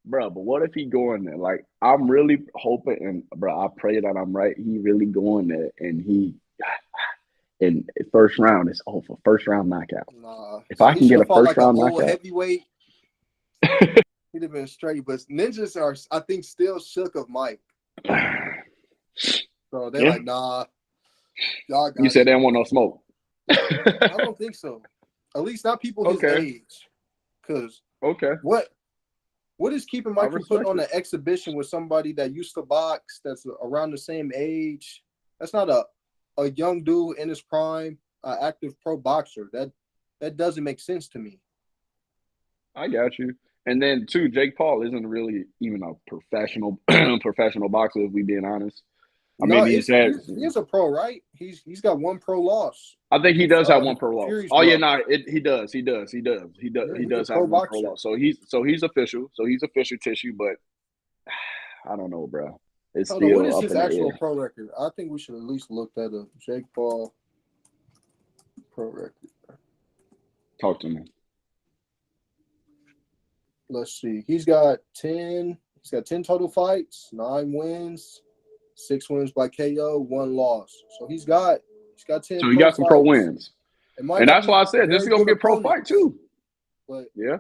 Bro, but what if he going there? Like, I'm really hoping, and, bro, I pray that I'm right. He really going there, and in first round, it's over. First round knockout. Nah. If I can get a first round knockout. Heavyweight, he'd have been straight. But ninjas are, I think, still shook of Mike. So they're like, nah. Y'all got you said they don't want no smoke. I don't think so. At least not people his age. Because what is keeping Mike from putting on an exhibition with somebody that used to box that's around the same age? That's not a young dude in his prime, active pro boxer. That doesn't make sense to me. I got you. And then, too, Jake Paul isn't really even a professional boxer, if we're being honest. He's a pro, right? He's got one pro loss. I think he does have one pro loss. Oh yeah, no, he does. He does have one pro loss. So he's official. So he's official tissue, but I don't know, bro. It's still what is his actual pro record? I think we should at least look that up. Jake Paul pro record. Talk to me. Let's see. He's got 10 total fights, 9 wins, 6 wins by KO, 1 loss. So he's got 10. So he got some pro wins. And that's why I said this is gonna be a pro fight too. But yeah.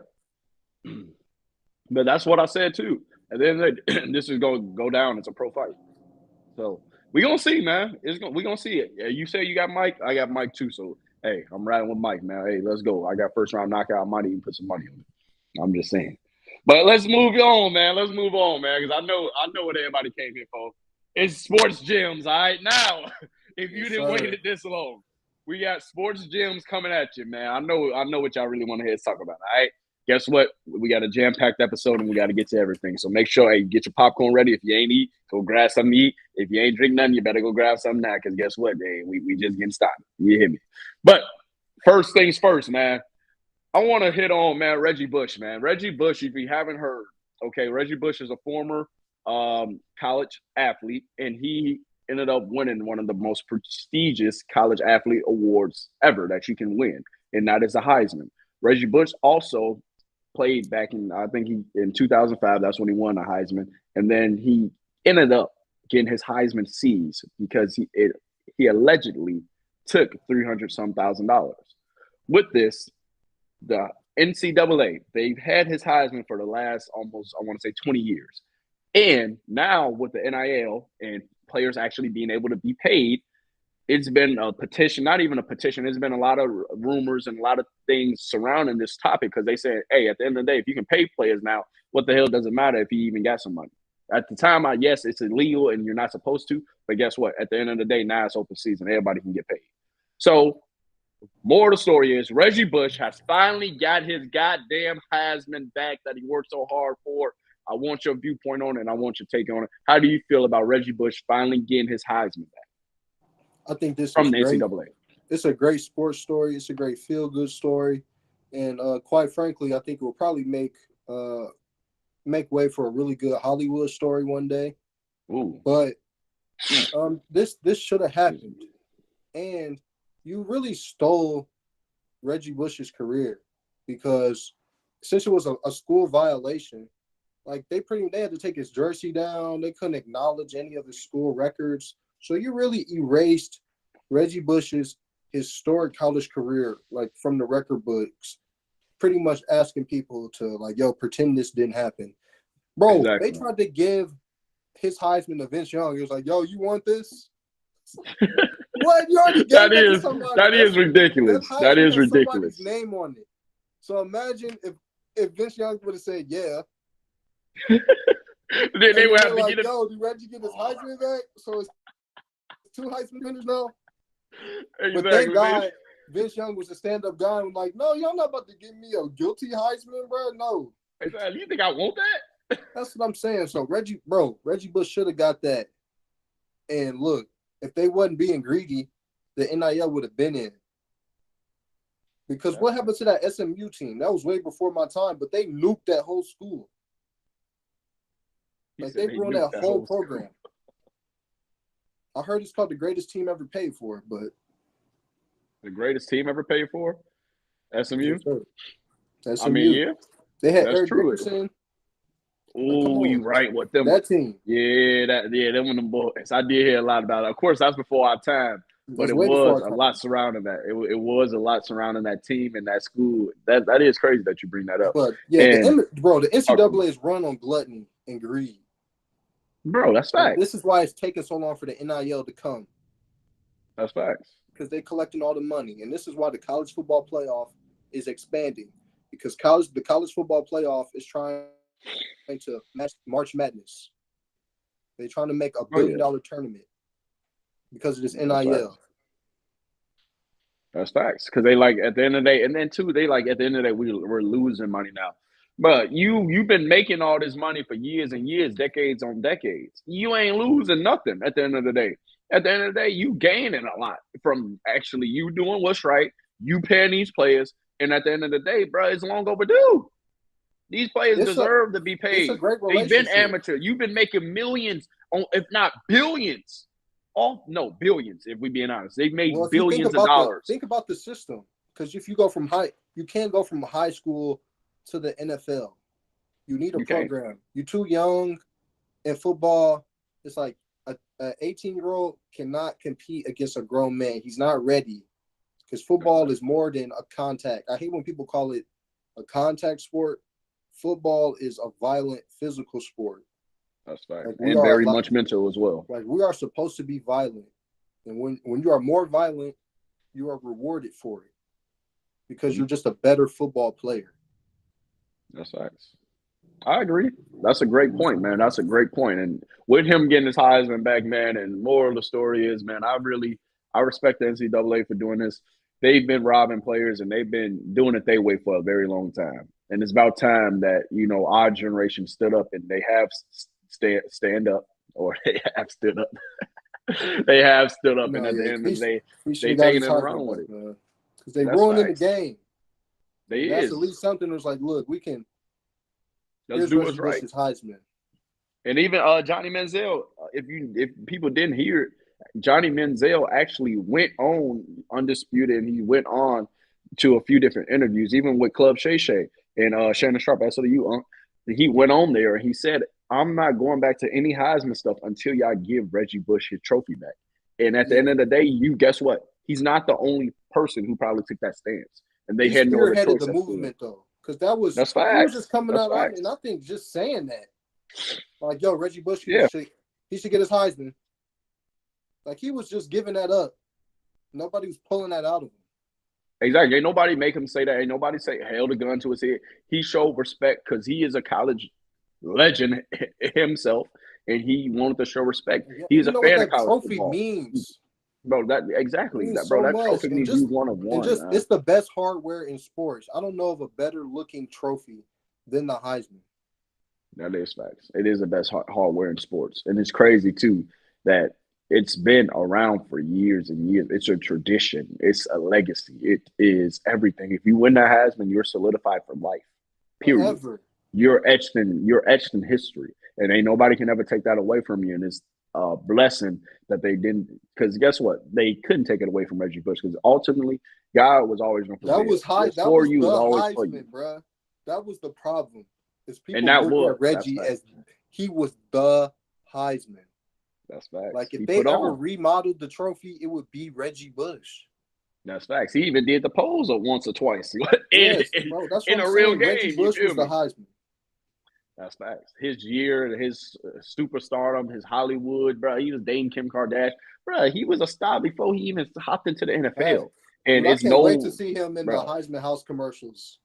But that's what I said too. And then this is gonna go down as a pro fight. So We gonna see, man. We gonna see it. You say you got Mike, I got Mike too. So hey, I'm riding with Mike, man. Hey, let's go. I got first round knockout money. You put some money on it. I'm just saying. But let's move on, man. Let's move on, man. Because I know what everybody came here for. It's sports gyms, all right. Now, if you didn't wait it this long, we got sports gyms coming at you, man. I know what y'all really want to hear us talk about. All right. Guess what? We got a jam-packed episode and we got to get to everything. So make sure, hey, get your popcorn ready. If you ain't eat, go grab something to eat. If you ain't drink nothing, you better go grab something now. Because guess what? Hey, we just getting started. You hear me? But first things first, man. I want to hit on, man, Reggie Bush, man. Reggie Bush, if you haven't heard, okay, Reggie Bush is a former college athlete, and he ended up winning one of the most prestigious college athlete awards ever that you can win, and that is the Heisman. Reggie Bush also played back in, I think in 2005, that's when he won the Heisman, and then he ended up getting his Heisman seized because he allegedly took $300-some thousand. With this, the NCAA, they've had his Heisman for the last almost, I want to say 20 years. And now with the NIL and players actually being able to be paid, it's been a petition, not even a petition. There's been a lot of rumors and a lot of things surrounding this topic because they said, hey, at the end of the day, if you can pay players now, what the hell does it matter if you even got some money? At the time, yes, it's illegal and you're not supposed to. But guess what? At the end of the day, now it's open season. Everybody can get paid. So more of the story is Reggie Bush has finally got his goddamn Heisman back that he worked so hard for. I want your viewpoint on it, and I want your take on it. How do you feel about Reggie Bush finally getting his Heisman back? I think this from is the great. NCAA. It's a great sports story. It's a great feel-good story, and quite frankly, I think it will probably make way for a really good Hollywood story one day. Ooh. But this should have happened, and you really stole Reggie Bush's career because since it was a school violation, like they had to take his jersey down. They couldn't acknowledge any of his school records. So you really erased Reggie Bush's historic college career, like from the record books, pretty much asking people to like, yo, pretend this didn't happen. Bro, exactly. They tried to give his Heisman to Vince Young. He was like, yo, you want this? What? You already gave that to somebody. That is ridiculous. That is ridiculous. Somebody's name on it. So imagine if Vince Young would have said, yeah. then they would have to like, get yo, did Reggie get his Heisman back? So it's 2 Heisman winners now? Exactly. But thank God Vince Young was a stand-up guy and was like, no, y'all not about to give me a guilty Heisman, bro. No. Exactly. You think I want that? That's what I'm saying. So Reggie Bush should have got that. And look, if they wasn't being greedy, the NIL would have been in. Because what happened to that SMU team? That was way before my time, but they nuked that whole school. Like they ruined that whole program. I heard it's called the greatest team ever paid for, but the greatest team ever paid for? SMU? SMU. I mean, yeah. They had Eric Dickerson. Oh, you right with them. That team. Yeah, them one of them boys. I did hear a lot about it. Of course, that's before our time, but it was a lot surrounding that. It was a lot surrounding that team and that school. That is crazy that you bring that up. But yeah, the NCAA is run on gluttony and greed. Bro, that's facts. This is why it's taking so long for the NIL to come. That's facts. Because they're collecting all the money. And this is why the college football playoff is expanding. Because the college football playoff is trying to match March Madness. They're trying to make $1 billion tournament because of this NIL. That's facts. Because they like at the end of the day, and then too, they like at the end of the day, we're losing money now. But you've been making all this money for years and years, decades on decades. You ain't losing nothing at the end of the day. At the end of the day, you gaining a lot from actually you doing what's right, you paying these players, and at the end of the day, bro, it's long overdue. These players deserve to be paid. It's a great They've been amateur. You've been making millions, if not billions. Billions, if we're being honest. They've made billions of dollars. Think about the system. Because if you go from you can't go from high school to the NFL. You need a program. You're too young in football. It's like an 18-year-old cannot compete against a grown man. He's not ready. Because football is more than a contact. I hate when people call it a contact sport. Football is a violent, physical sport. That's fact. Like And very much mental as well. Like we are supposed to be violent. And when you are more violent, you are rewarded for it. Because you're just a better football player. That's facts. I agree. That's a great point, man. That's a great point. And with him getting his Heisman back, man, and moral of the story is, man, I respect the NCAA for doing this. They've been robbing players and they've been doing it their way for a very long time. And it's about time that, our generation stood up and they have stand up, or they have stood up. They have stood up, and at the end of the day, they taking it around with it. Because they ruining the game. That's at least something that's like, look, we can. Let's do what's right. Heisman. And even Johnny Manziel, if people didn't hear it, Johnny Manziel actually went on Undisputed, and he went on to a few different interviews, even with Club Shay Shay and Shannon Sharp, SOU. He went on there and he said, I'm not going back to any Heisman stuff until y'all give Reggie Bush his trophy back. And at the end of the day, guess what? He's not the only person who probably took that stance. And they had no other choice. The movement, though. Because that's facts. He was just coming out, and I think just saying that. Like, yo, Reggie Bush, he should get his Heisman. Like, he was just giving that up. Nobody was pulling that out of him. Exactly. Ain't nobody make him say that. Ain't nobody say held a gun to his head. He showed respect because he is a college legend himself, and he wanted to show respect. He's a fan of college trophy football. Means. Bro, that trophy means you one of one. It's the best hardware in sports. I don't know of a better looking trophy than the Heisman. That is facts. It is the best hardware in sports, and it's crazy too that it's been around for years and years. It's a tradition. It's a legacy. It is everything. If you win that Heisman, you're solidified for life. Period. Forever. You're etched in history, and ain't nobody can ever take that away from you. And it's a blessing that they didn't, because guess what? They couldn't take it away from Reggie Bush, because ultimately God was always going to prevail. That was high. That was the Heisman, bro. That was the problem. Is people look at Reggie as he was the Heisman. That's facts. Like if they ever remodeled the trophy, it would be Reggie Bush. That's facts. He even did the pose once or twice in a real game. Reggie Bush was the Heisman. That's facts. His year, his superstardom, his Hollywood, bro. He was dating Kim Kardashian, bro. He was a star before he even hopped into the NFL. And I can't wait to see him in the Heisman House commercials.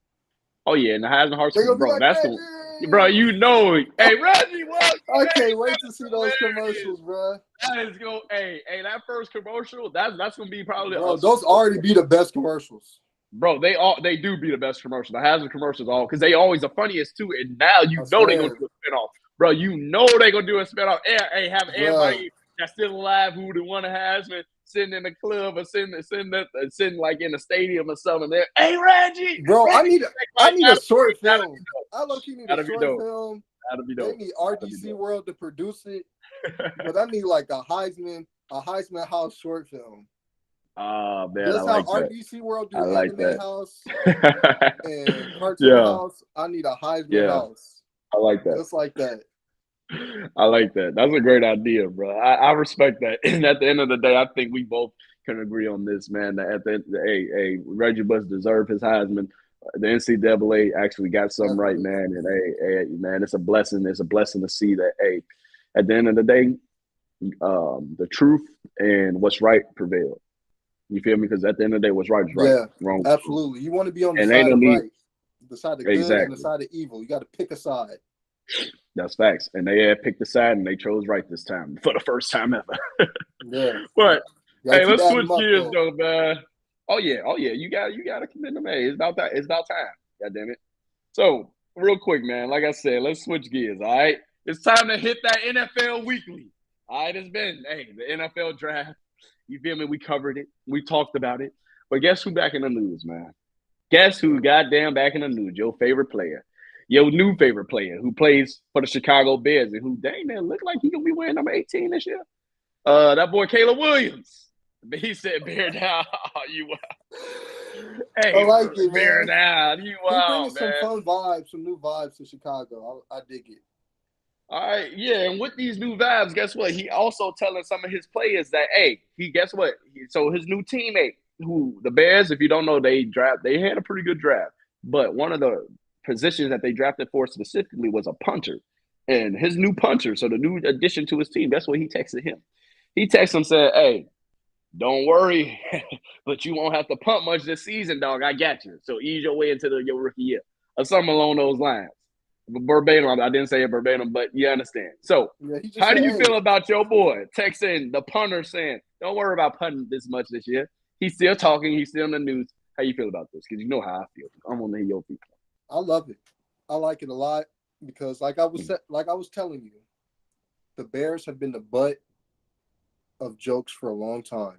Oh yeah, in the Heisman House, bro. That's the, bro. You know it. Hey, Reggie, what? I can't wait to see those commercials, bro. That is go. Hey, that first commercial, that's gonna be probably. Bro, those already be the best commercials. Bro, they do be the best commercials. The Heisman commercials all, because they always the funniest too. And now they're gonna do a spinoff, bro. You know they're gonna do a spinoff. Hey, have everybody that's still alive who would want a Heisman sitting in the club or sitting like in the stadium or something. There, hey Reggie, bro, Reggie, I need a short film. I low-key need a short film. That'll be dope. They need RDC World to produce it, but I need like a Heisman House short film. Oh man, that's how RDC World do Anime House and Cartoon House. I need a Heisman House. I like that. Just like that. I like that. That's a great idea, bro. I respect that. And at the end of the day, I think we both can agree on this, man. That at the end, Reggie Bush deserved his Heisman. The NCAA actually got something right, man. And man, it's a blessing. It's a blessing to see that. At the end of the day, the truth and what's right prevailed. You feel me? Because at the end of the day, what's right is right. Yeah, wrong. Absolutely. You want to be on the side of right, the side of good and the side of evil. You got to pick a side. That's facts. And they had picked the side and they chose right this time for the first time ever. Yeah. But hey, let's switch gears though, man. Oh yeah. You gotta commend them. Hey, it's about that. It's about time. God damn it. So real quick, man. Like I said, let's switch gears. All right. It's time to hit that NFL weekly. All right. It's been the NFL draft. You feel me? We covered it. We talked about it. But guess who back in the news, man? Guess who goddamn back in the news? Your favorite player. Your new favorite player who plays for the Chicago Bears and who, dang, man, look like he going to be wearing number 18 this year. That boy, Caleb Williams. He said, bear down. You wild. Hey, I like it, bear down. You wild, man. Some fun vibes, some new vibes to Chicago. I dig it. All right, yeah, and with these new vibes, guess what? He also telling some of his players that, guess what? So his new teammate, who the Bears, if you don't know, they had a pretty good draft. But one of the positions that they drafted for specifically was a punter. And his new punter, so the new addition to his team, that's what he texted him. He texted him, said, "Hey, don't worry, but you won't have to punt much this season, dog. I got you. So ease your way into your rookie year." Or something along those lines. Verbatim, I didn't say it verbatim, but you understand. So how do you feel about your boy texting the punter saying, "Don't worry about punting this much this year"? He's still talking. He's still in the news. How you feel about this? Because you know how I feel. I want to hear your feedback. I love it. I like it a lot because, like I was telling you, the Bears have been the butt of jokes for a long time.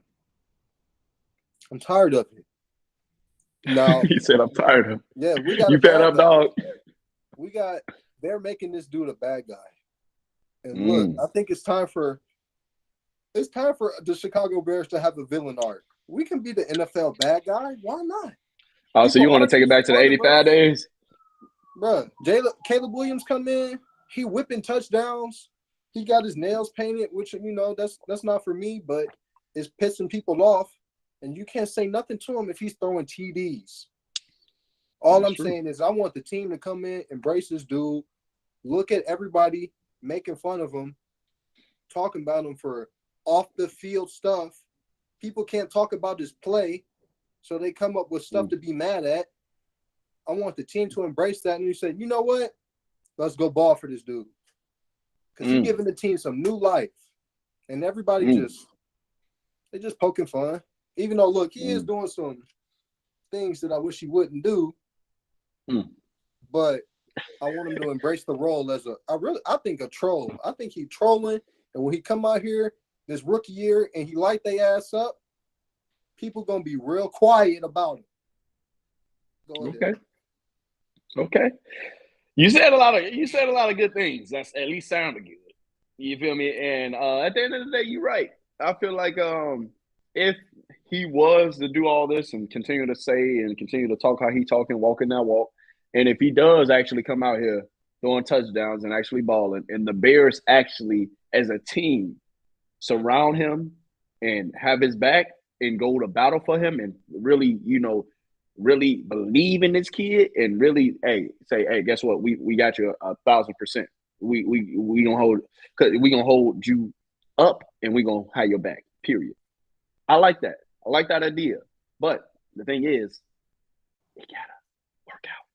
I'm tired of it. Now he said, "I'm tired of it." Yeah, we got you fed up, dog. They're making this dude a bad guy. And look, I think it's time for the Chicago Bears to have a villain arc. We can be the NFL bad guy. Why not? Oh, so you want to take it back to the 85 days? Bro, Caleb Williams come in. He whipping touchdowns. He got his nails painted, which, that's not for me, but it's pissing people off. And you can't say nothing to him if he's throwing TDs. All I'm saying is I want the team to come in, embrace this dude, look at everybody making fun of him, talking about him for off-the-field stuff. People can't talk about his play, so they come up with stuff to be mad at. I want the team to embrace that, and you say, you know what? Let's go ball for this dude. Because he's giving the team some new life. And everybody they're just poking fun. Even though, look, he is doing some things that I wish he wouldn't do. But I want him to embrace the role as I think a troll. I think he's trolling. And when he come out here this rookie year and he light their ass up, people going to be real quiet about it. Go ahead. Okay. You said a lot of good things. That's at least sounded good. You feel me? And at the end of the day, you're right. I feel like if he was to do all this and continue to say and continue to talk how he talking, walking that walk, and if he does actually come out here throwing touchdowns and actually balling, and the Bears actually, as a team, surround him and have his back and go to battle for him and really, really believe in this kid and really, say, hey, guess what? We got you 1,000%. We gonna hold you up and we gonna have your back. Period. I like that. I like that idea. But the thing is, he gotta work out.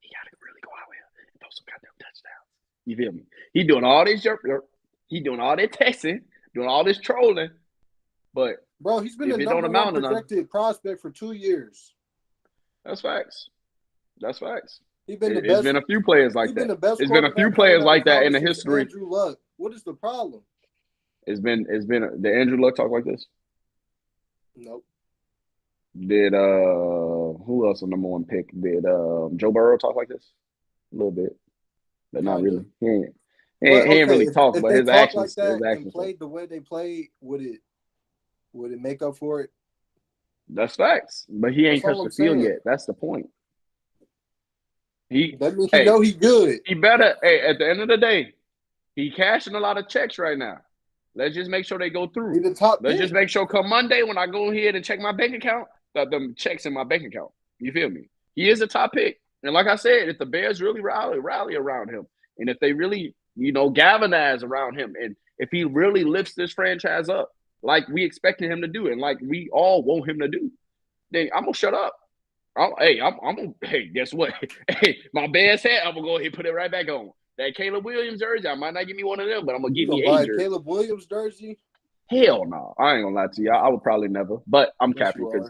He gotta really go out here and throw some goddamn touchdowns. You feel me? He doing all this he doing all that texting, doing all this trolling. But bro, he's been a number one projected prospect for 2 years. That's facts. He's been There's been a few players like that. There's been a few players like that in the history. Andrew Luck. What is the problem? Did Andrew Luck talk like this? Nope. Did who else the number one pick? Did Joe Burrow talk like this? A little bit, but not really. He ain't really talk, but his actions. Like that and played the way they played, would it make up for it? That's facts. But he ain't touched the field yet. That's the point. That means he know he good. He better. Hey, at the end of the day, he cashing a lot of checks right now. Let's just make sure they go through. Let's just make sure come Monday when I go ahead and check my bank account, that them checks in my bank account. You feel me? He is a top pick. And like I said, if the Bears really rally around him, and if they really, galvanize around him, and if he really lifts this franchise up like we expected him to do, and like we all want him to do, then I'm gonna shut up. Guess what? Hey, my Bears hat, I'm gonna go ahead and put it right back on. That Caleb Williams jersey, I might not give me one of them, but I'm gonna give me a jersey. Caleb Williams jersey? Hell no, I ain't gonna lie to you. I would probably never, but I'm capping because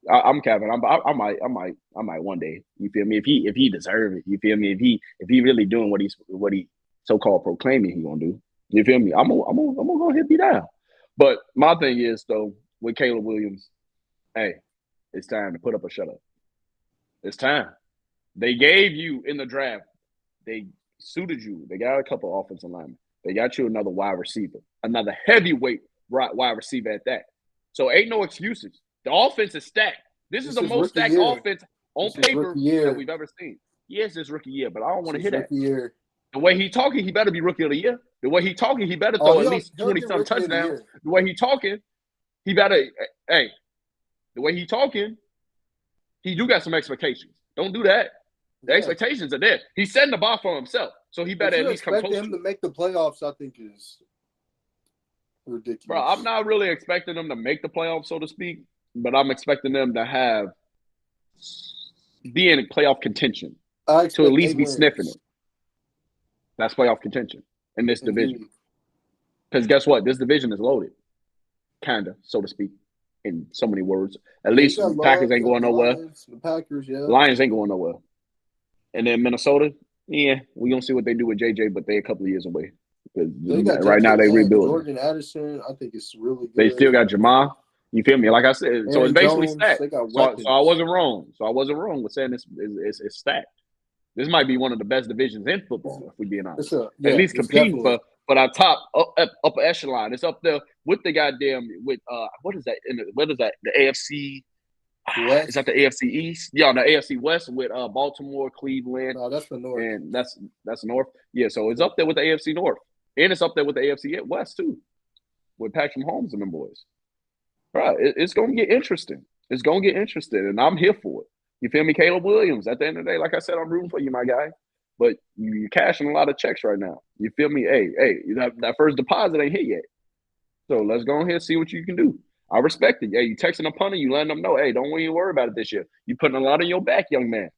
I'm capping. I might one day. You feel me? If he deserves it, you feel me? If he really doing what he so-called proclaiming he gonna do, you feel me? I'm gonna go ahead and be down. But my thing is though with Caleb Williams, hey, it's time to put up or shut up. It's time. They gave you in the draft. They suited you. They got a couple of offensive linemen. They got you another wide receiver, another heavyweight wide receiver at that. So ain't no excuses. The offense is stacked. This is the most stacked offense on paper that we've ever seen. Yes, it's rookie year, but I don't want to hear that. Year. The way he talking, he better be rookie of the year. The way he talking, he better throw at least 20-some touchdowns. The way he talking, he better – hey, the way he talking, he do got some expectations. Don't do that. The expectations are there. He's setting the bar for himself. So he But better at you least come expect close him to to make the playoffs, I think, is ridiculous. Bro, I'm not really expecting them to make the playoffs, so to speak, but I'm expecting them to be in playoff contention I to at expect 8 least be sniffing wins. it. That's playoff contention in this division. Indeed. Because guess what? This division is loaded, kind of, so to speak, in so many words. At Yeah, you least got Packers Love, ain't you got going the nowhere. Lions, the Packers, yeah. Lions ain't going nowhere. And then Minnesota, yeah, we gonna see what they do with JJ, but they a couple of years away. Because They got right now JJ they and rebuilding. Jordan Addison. I think it's really good. They still got Jamal. You feel me? Like I said, so it's Aaron basically Jones, stacked. they got So weapons. I wasn't wrong. So I wasn't wrong with saying it's stacked. This might be one of the best divisions in football, if we're being honest. At least competing for our top upper echelon. It's up there with the goddamn what is that? What is that? The AFC West? Is that the AFC East? Yeah, the AFC West with Baltimore, Cleveland. No, that's the North. And that's North. Yeah, so it's up there with the AFC North. And it's up there with the AFC West too. With Patrick Mahomes and them boys. Bro, it's gonna get interesting. It's gonna get interesting, and I'm here for it. You feel me? Caleb Williams, at the end of the day, like I said, I'm rooting for you, my guy. But you're cashing a lot of checks right now. You feel me? Hey, that first deposit ain't hit yet. So let's go ahead and see what you can do. I respect it. Yeah, you texting a punter, you letting them know, hey, don't even worry about it this year. You putting a lot on your back, young man.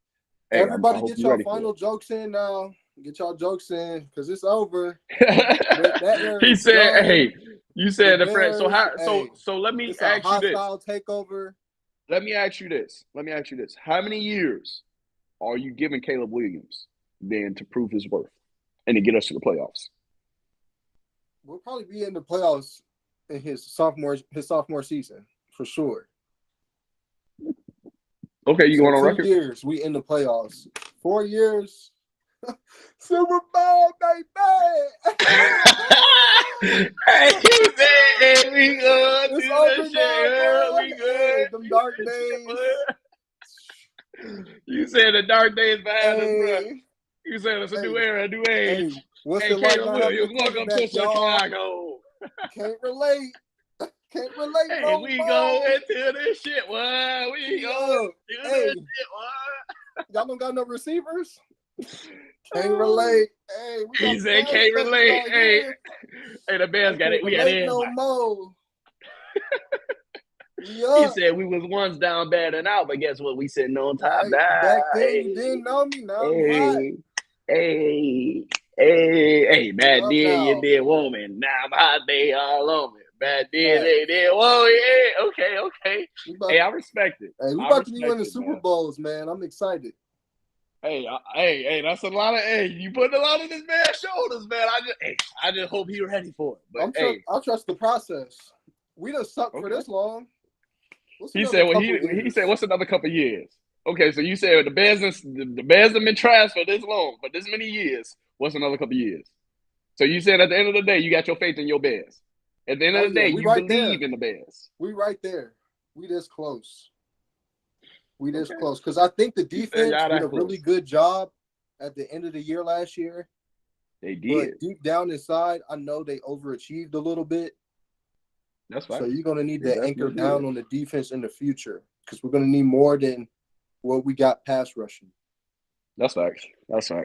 Hey, Everybody get your final jokes in now. Get y'all jokes in because it's over. He said, done. Hey, you said the friend. So let me ask you this. Hostile takeover. Let me ask you this. How many years are you giving Caleb Williams then to prove his worth and to get us to the playoffs? We'll probably be in the playoffs in his sophomore season for sure. Okay, you going on record? 2 years, we in the playoffs. 4 years, Super Bowl, baby. Hey, we go it's to over the now, we good. Them dark days. You said the dark days behind us, bro. You said it's a new era, a new age. What's it like? Welcome to Chicago. Can't relate. Can't relate. Hey, we go into this shit, what? We go into this shit, what? Y'all don't got no receivers? Can't relate. Hey, he said can't relate. Hey, the Bears got it. We got it. No more. He said we was once down bad and out, but guess what? We sitting on top now. Back then you didn't know me. Now hey, bad then you did woman. Now my day all on me. Bad then they did. Whoa, yeah, okay. Hey, I respect it. Hey, we about to be winning Super Bowls, man. I'm excited. Hey, that's a lot of you putting a lot on this man's shoulders, man. I just hope he's ready for it. But I trust the process. We done sucked for this long. He said what's another couple years? Okay, so you said the Bears have been trash for this long, but this many years. What's another couple years? So you said at the end of the day, you got your faith in your Bears. At the end of the day, you believe in the Bears. We right there. We this close. We this close. Because I think the defense did a really good job at the end of the year last year. They did. But deep down inside, I know they overachieved a little bit. That's right. So you're going to need to anchor down on the defense in the future because we're going to need more than what we got pass rushing. That's facts. So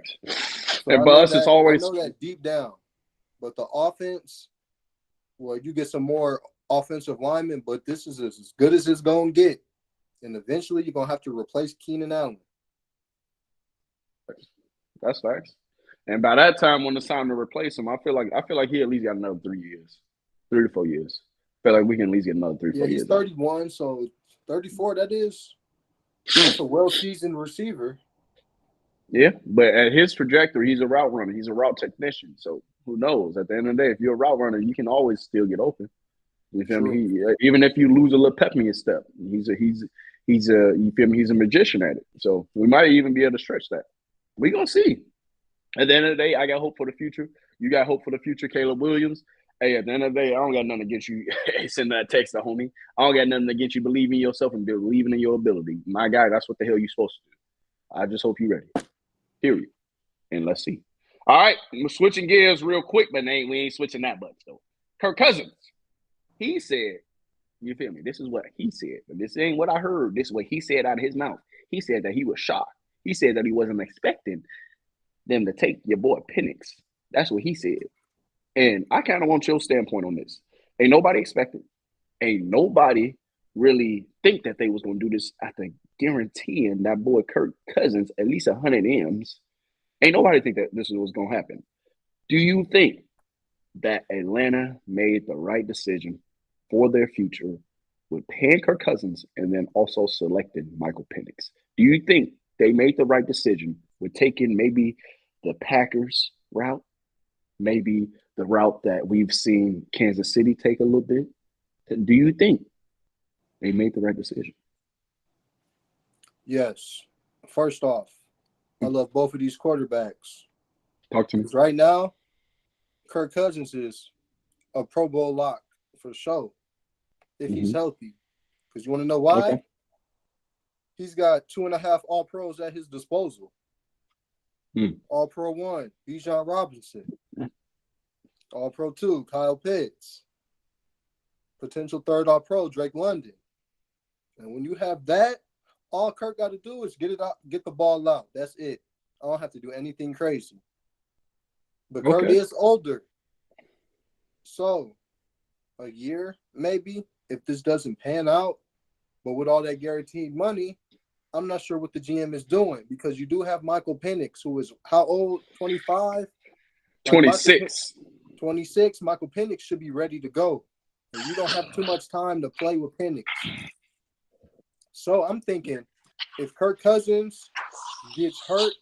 and but us, it's always – I know that deep down. But the offense, well, you get some more offensive linemen, but this is as good as it's going to get. And eventually you're going to have to replace Keenan Allen. That's facts. And by that time, when it's time to replace him, I feel like he at least got another 3 years, 3 to 4 years. I feel like we can at least get another 3 4 years. Yeah, he's 31, so 34, that's a well-seasoned receiver. Yeah, but at his trajectory, he's a route runner. He's a route technician. So who knows? At the end of the day, if you're a route runner, you can always still get open. You feel me? Even if you lose a little pep in your step, you feel me? He's a magician at it. So we might even be able to stretch that. We're gonna see. At the end of the day, I got hope for the future. You got hope for the future, Caleb Williams. Hey, at the end of the day, I don't got nothing against you. Send that text to homie. I don't got nothing against you believing in yourself and believing in your ability. My guy, that's what the hell you're supposed to do. I just hope you're ready. Period. And let's see. All right, I'm switching gears real quick, but we ain't switching that much though. Kirk Cousins. He said, you feel me? This is what he said. But this ain't what I heard. This is what he said out of his mouth. He said that he was shocked. He said that he wasn't expecting them to take your boy Penix. That's what he said. And I kind of want your standpoint on this. Ain't nobody expected. Ain't nobody really think that they was going to do this after guaranteeing that boy Kirk Cousins at least 100 M's. Ain't nobody think that this was going to happen. Do you think that Atlanta made the right decision for their future with paying Kirk Cousins and then also selecting Micheal Penix? Do you think they made the right decision with taking maybe the Packers route, maybe the route that we've seen Kansas City take a little bit? Do you think they made the right decision? Yes. First off, I love both of these quarterbacks. Talk to me. Right now, Kirk Cousins is a Pro Bowl lock for sure if he's healthy. Because you want to know why? Okay. He's got 2.5 All-Pros at his disposal. All-Pro 1, Bijan Robinson. All-Pro 2, Kyle Pitts. Potential third All-Pro, Drake London. And when you have that, all Kirk got to do is get it out, get the ball out. That's it. I don't have to do anything crazy. But Kirk is older. So, a year, maybe, if this doesn't pan out, but with all that guaranteed money, I'm not sure what the GM is doing because you do have Micheal Penix, who is how old? 25? 26. 26. Micheal Penix should be ready to go. And you don't have too much time to play with Penix. So I'm thinking if Kirk Cousins gets hurt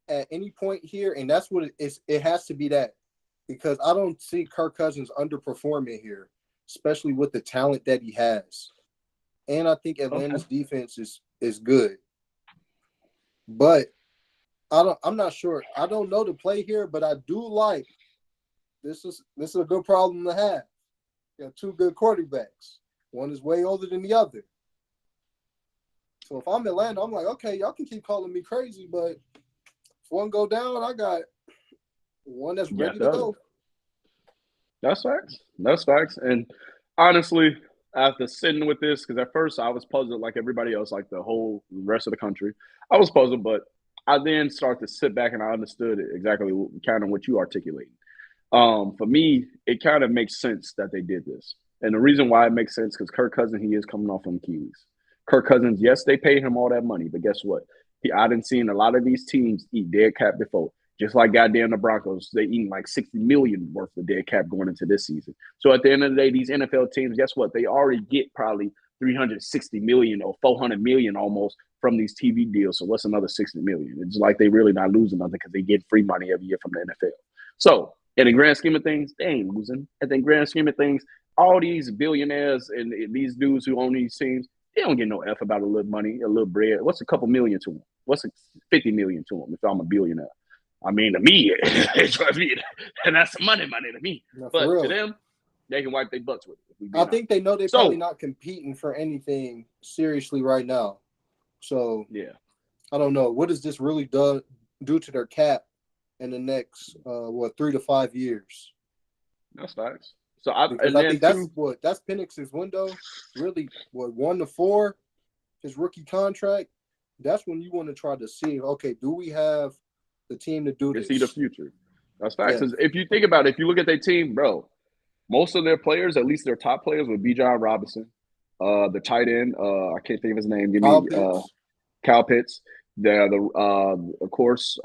at any point here, and that's what it is, it has to be that. Because I don't see Kirk Cousins underperforming here, especially with the talent that he has. And I think Atlanta's defense is good. But I'm not sure. I don't know the play here, but I do like this is a good problem to have. You have two good quarterbacks. One is way older than the other. So if I'm Atlanta, I'm like, okay, y'all can keep calling me crazy, but if one go down, I got one that's ready to go. That's facts. That's facts. And honestly, after sitting with this, because at first I was puzzled like everybody else, like the whole rest of the country. I was puzzled, but I then started to sit back and I understood it exactly kind of what you articulated. For me, it kind of makes sense that they did this. And the reason why it makes sense because Kirk Cousins, he is coming off from Kiwis. Kirk Cousins, yes, they paid him all that money, but guess what? I done seen a lot of these teams eat dead cap before. Just like goddamn the Broncos, they eating like $60 million worth of dead cap going into this season. So at the end of the day, these NFL teams, guess what? They already get probably $360 million or $400 million almost from these TV deals. So what's another $60 million? It's like they really not losing nothing because they get free money every year from the NFL. So in the grand scheme of things, they ain't losing. At the grand scheme of things, all these billionaires and these dudes who own these teams, they don't get no F about a little money, a little bread. What's a couple million to them? What's $50 million to them if I'm a billionaire? I mean, to me, and that's money to me. No, but to them, they can wipe their butts with it. I think they know they're probably not competing for anything seriously right now. So, yeah, I don't know. What does this really do to their cap in the next, 3 to 5 years? That's facts. So I think that's Penix's window. Really, 1 to 4, his rookie contract. That's when you want to try to see, okay, do we have the team to do this? See the future. That's facts. Yeah. If you think about it, if you look at their team, bro, most of their players, at least their top players, would be Bijan Robinson, the tight end. I can't think of his name. Give me Kyle Pitts. Of course,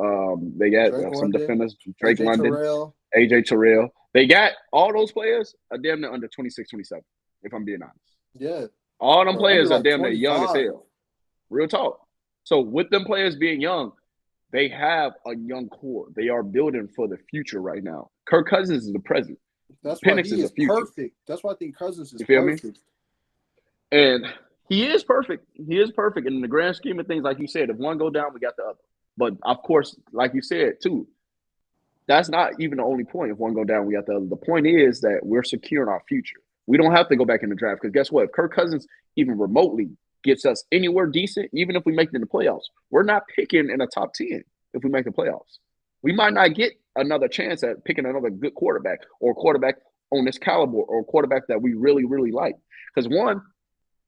they got some defenders, Drake London, AJ Terrell. They got all those players are damn near under 26, 27, if I'm being honest. Yeah. All them players are damn near young as hell. Real talk. So with them players being young, they have a young core. They are building for the future right now. Kirk Cousins is the present. That's why he is perfect. That's why I think Cousins is perfect. Me? And he is perfect. He is perfect. And in the grand scheme of things, like you said, if one go down, we got the other. But, of course, like you said, too, that's not even the only point. If one go down, we got the other. The point is that we're securing our future. We don't have to go back in the draft because guess what? If Kirk Cousins even remotely gets us anywhere decent, even if we make it in the playoffs, we're not picking in the top 10 if we make the playoffs. We might not get another chance at picking another good quarterback or a quarterback on this caliber or a quarterback that we really, really like. Because one,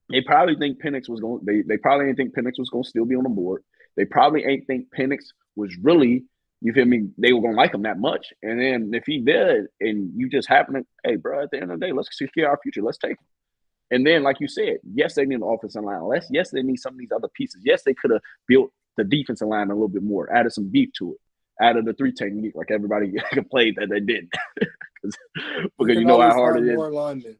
they probably think Penix was going. They probably didn't think Penix was going to still be on the board. They probably ain't think Penix was really You feel me? They were gonna like him that much. And then if he did, and you just happen to, hey, bro, at the end of the day, let's secure our future. Let's take him. And then, like you said, yes, they need an offensive line. Yes, they need some of these other pieces. Yes, they could have built the defensive line a little bit more, added some beef to it, added the 3 technique like everybody complained that they didn't. because you know how hard it is. More linemen.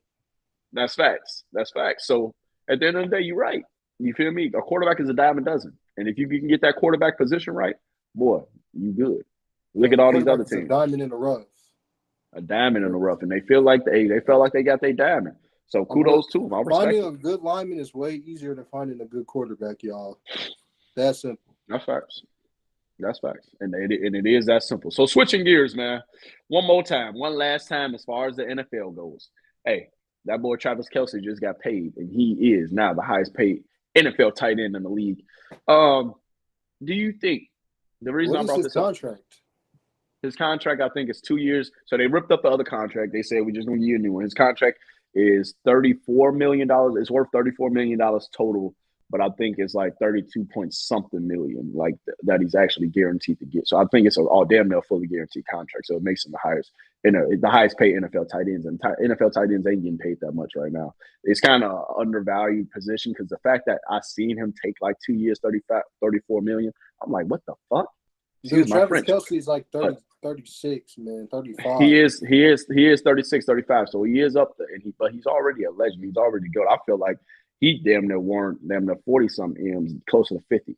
That's facts. That's facts. So at the end of the day, you're right. You feel me? A quarterback is a dime a dozen. And if you can get that quarterback position right, boy, you good. Look at all these other teams. A diamond in the rough. A diamond in the rough. And they feel like they felt like they got their diamond. So kudos to them. Finding a good lineman is way easier than finding a good quarterback, y'all. That's simple. That's facts. That's facts. And it is that simple. So switching gears, man. One last time as far as the NFL goes. Hey, that boy Travis Kelce just got paid, and he is now the highest paid NFL tight end in the league. Do you think the reason I brought this up? His contract, I think, is 2 years. So they ripped up the other contract. They said, we just going to give you a new one. His contract is $34 million. It's worth $34 million total, but I think it's like 32 point something million, like that he's actually guaranteed to get. So I think it's all damn near fully guaranteed contract. So it makes him the highest paid NFL tight ends. And NFL tight ends ain't getting paid that much right now. It's kind of undervalued position because the fact that I seen him take like 2 years, 34 million, I'm like, what the fuck? Dude, Travis Kelce is like 36, man, 35. He is 36, 35. So he is up there, but he's already a legend. He's already good. I feel like he damn near 40-something M's, closer to 50,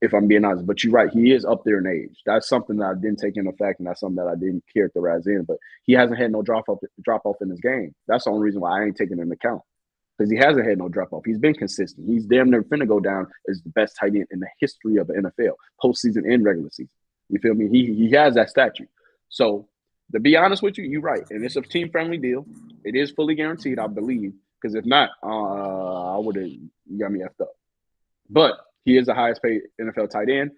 if I'm being honest. But you're right, he is up there in age. That's something that I didn't take into effect, and that's something that I didn't characterize in. But he hasn't had no drop off in his game. That's the only reason why I ain't taking into account. Because he hasn't had no drop off. He's been consistent. He's damn near finna go down as the best tight end in the history of the NFL, postseason and regular season. You feel me? He has that statue. So to be honest with you, you're right. And it's a team-friendly deal. It is fully guaranteed, I believe. Because if not, I would have got me effed up. But he is the highest paid NFL tight end.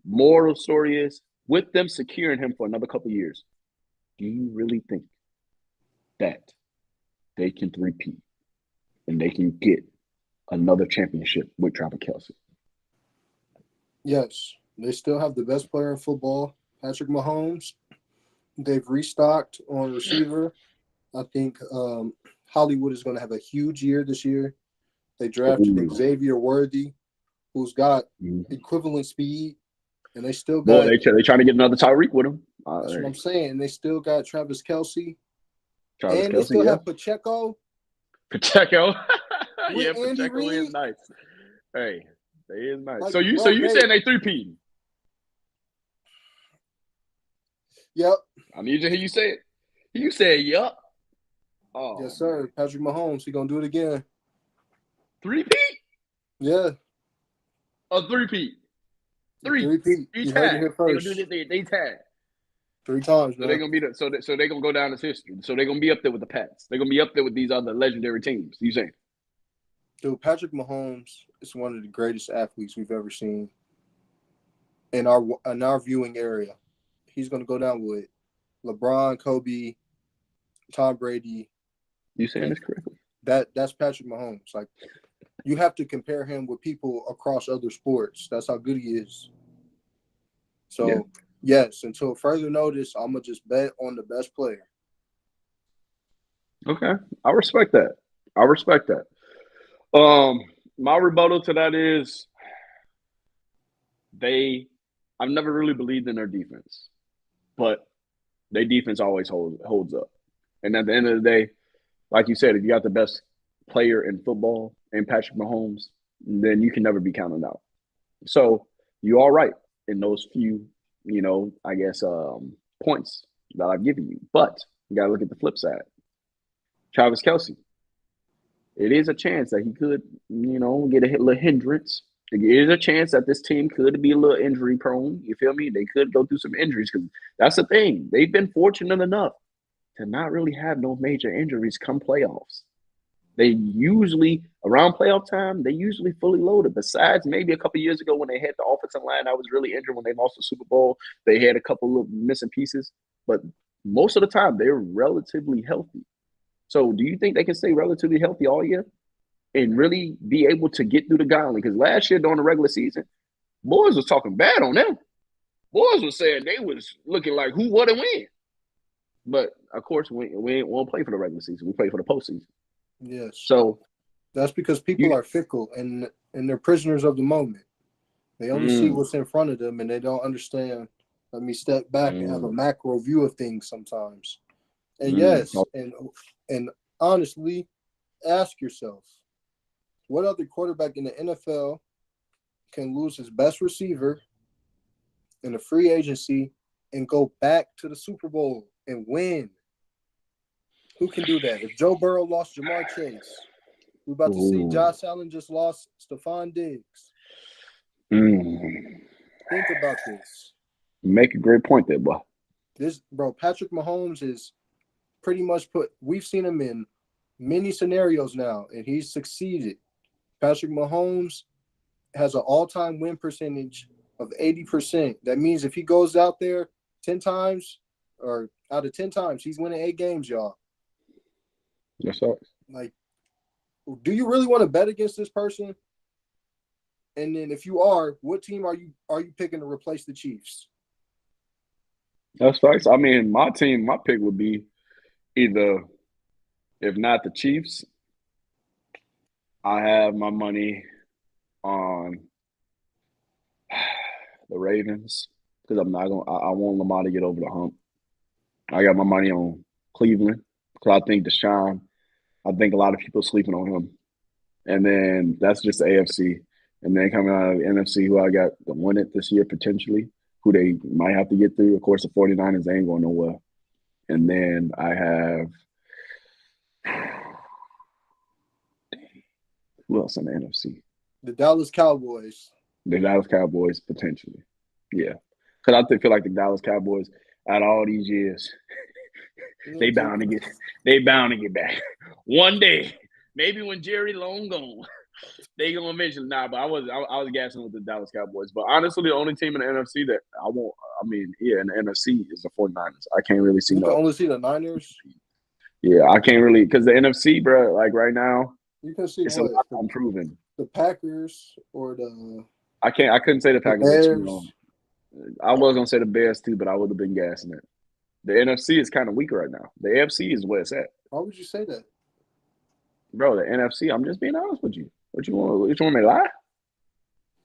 Moral story is, with them securing him for another couple of years, do you really think that they can repeat and they can get another championship with Travis Kelce? Yes. They still have the best player in football, Patrick Mahomes. They've restocked on receiver. I think Hollywood is going to have a huge year this year. They drafted Xavier Worthy, who's got equivalent speed, and they still got. Boy, they're trying to get another Tyreek with him. That's what I'm saying. And they still got Travis Kelce. They still have Pacheco. Pacheco. Yeah, Pacheco is nice. Hey, they is nice. Like, so you saying they 3-peating? Yep. I need to hear you say it. You said, yep. Oh, yes, sir. Patrick Mahomes, he gonna do it again. 3-peat? Yeah. A 3-peat. 3-peat. You heard it here first. They tag 3 times. So they're gonna be so they're gonna go down as history. So they're gonna be up there with the Pats. They're gonna be up there with these other legendary teams. You saying? Dude, Patrick Mahomes is one of the greatest athletes we've ever seen in our viewing area. He's going to go down with LeBron, Kobe, Tom Brady. You saying this correctly? That's Patrick Mahomes. Like, you have to compare him with people across other sports. That's how good he is. So, yes, until further notice, I'm going to just bet on the best player. Okay. I respect that. My rebuttal to that is I've never really believed in their defense. But their defense always holds up. And at the end of the day, like you said, if you got the best player in football and Patrick Mahomes, then you can never be counted out. So you're all right in those few, I guess, points that I've given you. But you got to look at the flip side. Travis Kelce. It is a chance that he could, get a little hindrance. There is a chance that this team could be a little injury prone. You feel me? They could go through some injuries because that's the thing. They've been fortunate enough to not really have no major injuries come playoffs. They usually, around playoff time, they usually fully loaded. Besides maybe a couple years ago when they had the offensive line that was really injured when they lost the Super Bowl, they had a couple of missing pieces. But most of the time, they're relatively healthy. So do you think they can stay relatively healthy all year and really be able to get through the gauntlet? Because last year during the regular season, boys was talking bad on them. boys were saying they was looking like who would have win. But of course, we won't play for the regular season. We play for the postseason. Yes. So that's because people are fickle and they're prisoners of the moment. They only see what's in front of them, and they don't understand. Let me step back and have a macro view of things sometimes. And yes, and honestly, ask yourself, what other quarterback in the NFL can lose his best receiver in a free agency and go back to the Super Bowl and win? Who can do that? If Joe Burrow lost Jamar Chase, we're about to see Josh Allen just lost Stephon Diggs. Think about this. Make a great point there, boy. Patrick Mahomes is pretty much we've seen him in many scenarios now, and he's succeeded. Patrick Mahomes has an all-time win percentage of 80%. That means if he goes out there 10 times, or out of 10 times, he's winning 8 games, y'all. Yes, sir. Like, do you really want to bet against this person? And then if you are, what team are you picking to replace the Chiefs? That's facts. I mean, my pick would be either, if not the Chiefs, I have my money on the Ravens because I want Lamar to get over the hump. I got my money on Cleveland because I think Deshaun. I think a lot of people are sleeping on him. And then that's just the AFC. And then coming out of the NFC, who I got to win it this year potentially, who they might have to get through. Of course, the 49ers, they ain't going nowhere. And then I have who else in the NFC? The Dallas Cowboys. The Dallas Cowboys, potentially. Yeah. Because I feel like the Dallas Cowboys, out of all these years, they bound to get back. One day, maybe when Jerry long gone, they gonna mention but I was gassing with the Dallas Cowboys. But honestly, the only team in the NFC that in the NFC is the 49ers. I can't really see You can only see the Niners? Yeah, I can't really, because the NFC, bro, like right now, you can see it's a lot improving. The Packers or the I couldn't say the Packers. I was gonna say the Bears too, but I would have been gassing it. The NFC is kind of weak right now. The AFC is where it's at. Why would you say that? Bro, the NFC, I'm just being honest with you. What you want me to lie?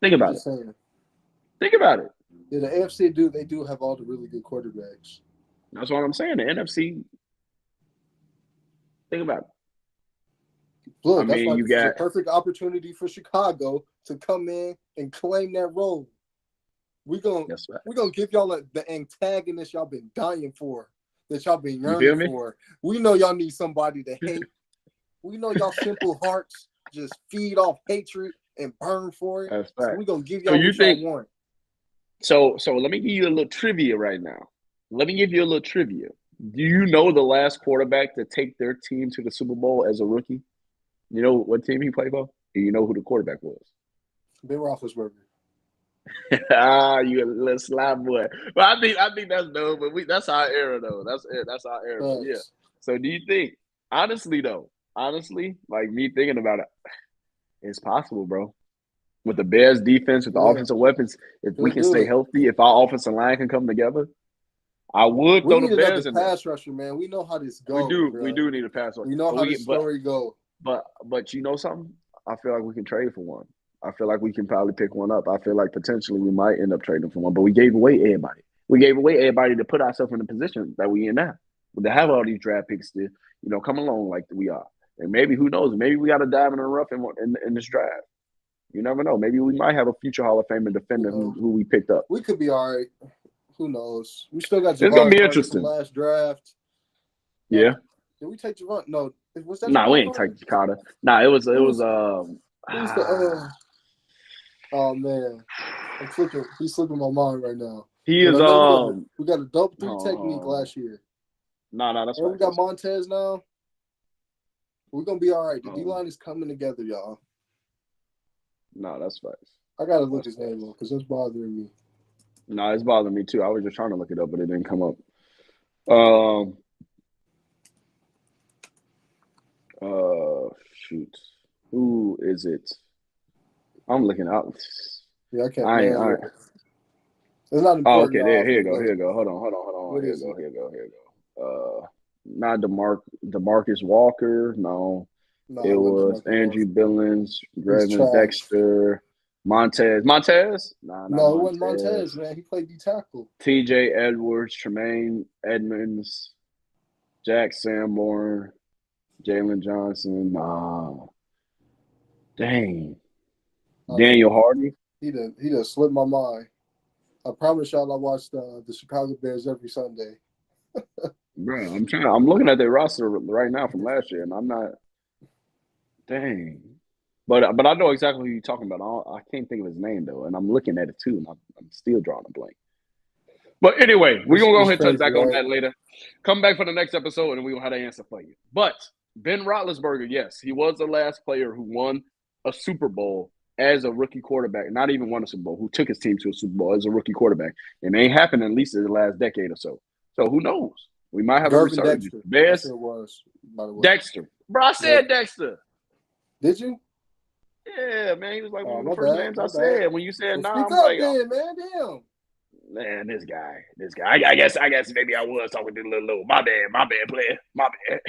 Think about it. Think about it. Yeah, the AFC they do have all the really good quarterbacks. That's what I'm saying. The NFC, think about it. Look, that's why this is a perfect opportunity for Chicago to come in and claim that role. We're gonna give y'all the antagonist y'all been dying for, that y'all been yearning for. We know y'all need somebody to hate. We know y'all simple hearts just feed off hatred and burn for it. That's right. So we're gonna give y'all what y'all want. So let me give you a little trivia right now. Let me give you a little trivia. Do you know the last quarterback to take their team to the Super Bowl as a rookie? You know what team he played for? Do you know who the quarterback was? Ben Roethlisberger. You a little slime boy. But I think that's dope. But that's our era, though. That's our era. But yeah. So do you think, honestly, like me thinking about it, it's possible, bro. With the Bears defense, with the offensive weapons, if we can stay healthy, if our offensive line can come together, I would throw the Bears in pass rusher, man. We know how this goes. We do need a pass rusher. We know how this story goes. But you know something? I feel like we can trade for one. I feel like we can probably pick one up. I feel like potentially we might end up trading for one. But we gave away everybody. We gave away everybody to put ourselves in the position that we in now. To have all these draft picks to, come along like we are. And maybe, who knows, maybe we got a diamond in the rough in this draft. You never know. Maybe we might have a future Hall of Famer defender who we picked up. We could be all right. Who knows? We still got Javon. It's going to be interesting. Last draft. Yeah. Did we take Javon? No. Was that we ain't take Jakarta. It was oh man. He's slipping my mind right now. He is we got a dope 3 technique last year. That's right. We got Montez now. We're gonna be all right. The D-line is coming together, y'all. No, that's facts. I gotta look his name up because it's bothering me. No, it's bothering me too. I was just trying to look it up, but it didn't come up. Shoot. Who is it? I'm looking out. Yeah, I can't. It's not Oh, important, okay. There, here you go. but Here you go. Hold on. what Here you is go. it? Here you go. Here you go. Not Demarcus Walker. No, No, it it wasn't was Demarcus Andrew Walker. Billings, He's Grevin trash. Dexter, Montez. Montez? Nah, not No, it wasn't Montez, Montez. man. He played D tackle. T.J. Edwards, Tremaine Edmonds, Jack Sanborn, Jalen Johnson. Nah, dang. I Daniel mean, Hardy. he done slipped my mind. I promise y'all I watched the Chicago Bears every Sunday. Bro, I'm looking at their roster right now from last year, and I'm not. Dang. But I know exactly who you're talking about. I can't think of his name though, and I'm looking at it too, and I'm still drawing a blank. But anyway, we're gonna go It's ahead and touch crazy, back on right? that later. Come back for the next episode, and we're gonna have an answer for you. But Ben Roethlisberger, yes, he was the last player who won a Super Bowl as a rookie quarterback. Not even won a Super Bowl, who took his team to a Super Bowl as a rookie quarterback. It ain't happened at least in the last decade or so. So who knows? We might have a Gervin resurgence. Dexter. That's Bears, who it was, by the way. Dexter. Bro, I Yep. said Dexter. Did you? Yeah, man, he was like one of the My first bad. names I My bad. said. When you said Well, nah, speak I'm up like, oh, then, man. Damn. man, this guy. I guess maybe I was talking to little. My bad, player. My bad.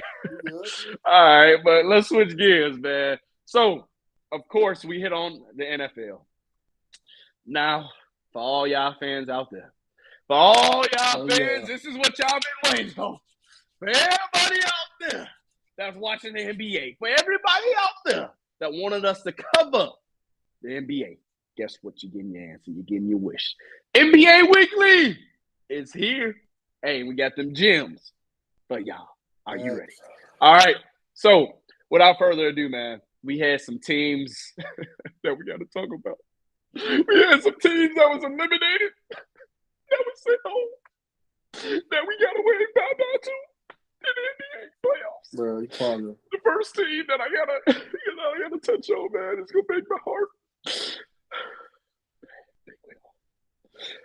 All right, but let's switch gears, man. So, of course, we hit on the NFL. Now, for all y'all fans out there, this is what y'all been waiting for. For everybody out there that's watching the NBA, for everybody out there that wanted us to cover the NBA, guess what? You're getting your answer. You're getting your wish. NBA Weekly is here. Hey, we got them gems. But y'all, are you ready? All right. So, without further ado, man, we had some teams that we got to talk about. We had some teams that was eliminated, that was sent home, that we got to win and bow down to in the NBA playoffs. Bro, you calling The first team that I gotta touch on, man, it's gonna break my heart.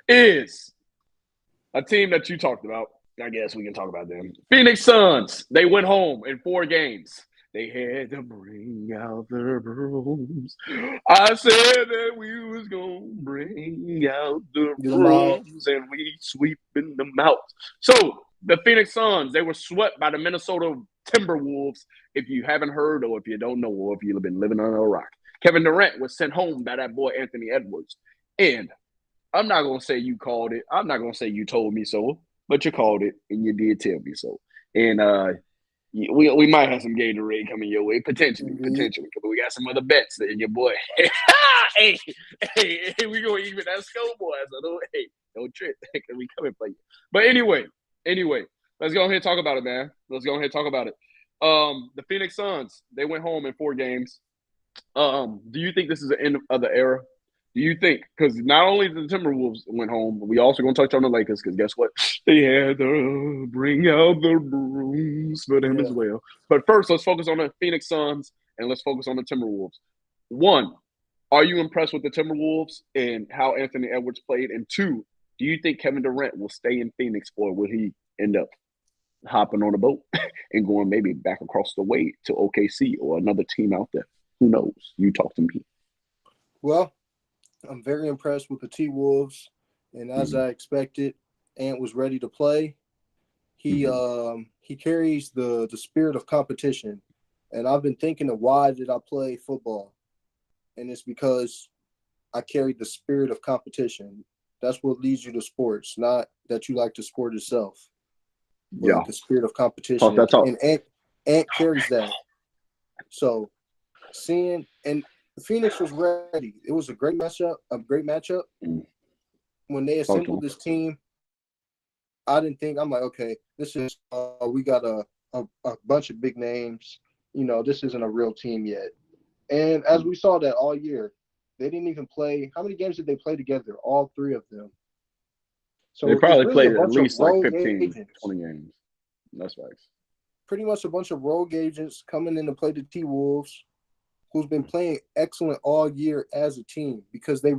Is a team that you talked about. I guess we can talk about them. Phoenix Suns. They went home in 4 games. They had to bring out the brooms. I said that we was gonna bring out the brooms and we sweeping them out. So the Phoenix Suns, they were swept by the Minnesota Timberwolves. If you haven't heard, or if you don't know, or if you've been living under a rock, Kevin Durant was sent home by that boy Anthony Edwards. And I'm not going to say you called it. I'm not going to say you told me so, but you called it and you did tell me so. And we might have some Gatorade coming your way, potentially. But we got some other bets in your boy. hey, we going to even that Schoolboy. So don't trip. We coming for you. But anyway, let's go ahead and talk about it, man. The Phoenix Suns, they went home in 4 games. Do you think this is the end of the era? Do you think, because not only the Timberwolves went home, but we also going to touch on the Lakers, because guess what? They had to bring out the brooms for them as well. But first, let's focus on the Phoenix Suns, and let's focus on the Timberwolves. 1, are you impressed with the Timberwolves and how Anthony Edwards played? And 2, do you think Kevin Durant will stay in Phoenix, or will he end up hopping on a boat and going maybe back across the way to OKC or another team out there? Who knows? You talk to me. Well, I'm very impressed with the T-Wolves, and as I expected, Ant was ready to play. He carries the spirit of competition, and I've been thinking of why did I play football, and it's because I carried the spirit of competition. That's what leads you to sports, not that you like the sport itself, but the spirit of competition. And Ant carries that. So and Phoenix was ready. It was a great matchup. When they assembled this team, I didn't think, I'm like, okay, this is we got a bunch of big names. This isn't a real team yet. And as we saw that all year, they didn't even play. How many games did they play together? All 3 of them. So they probably really played at least like 15, 20 games. That's right. Pretty much a bunch of rogue agents coming in to play the T-Wolves, who's been playing excellent all year as a team, because they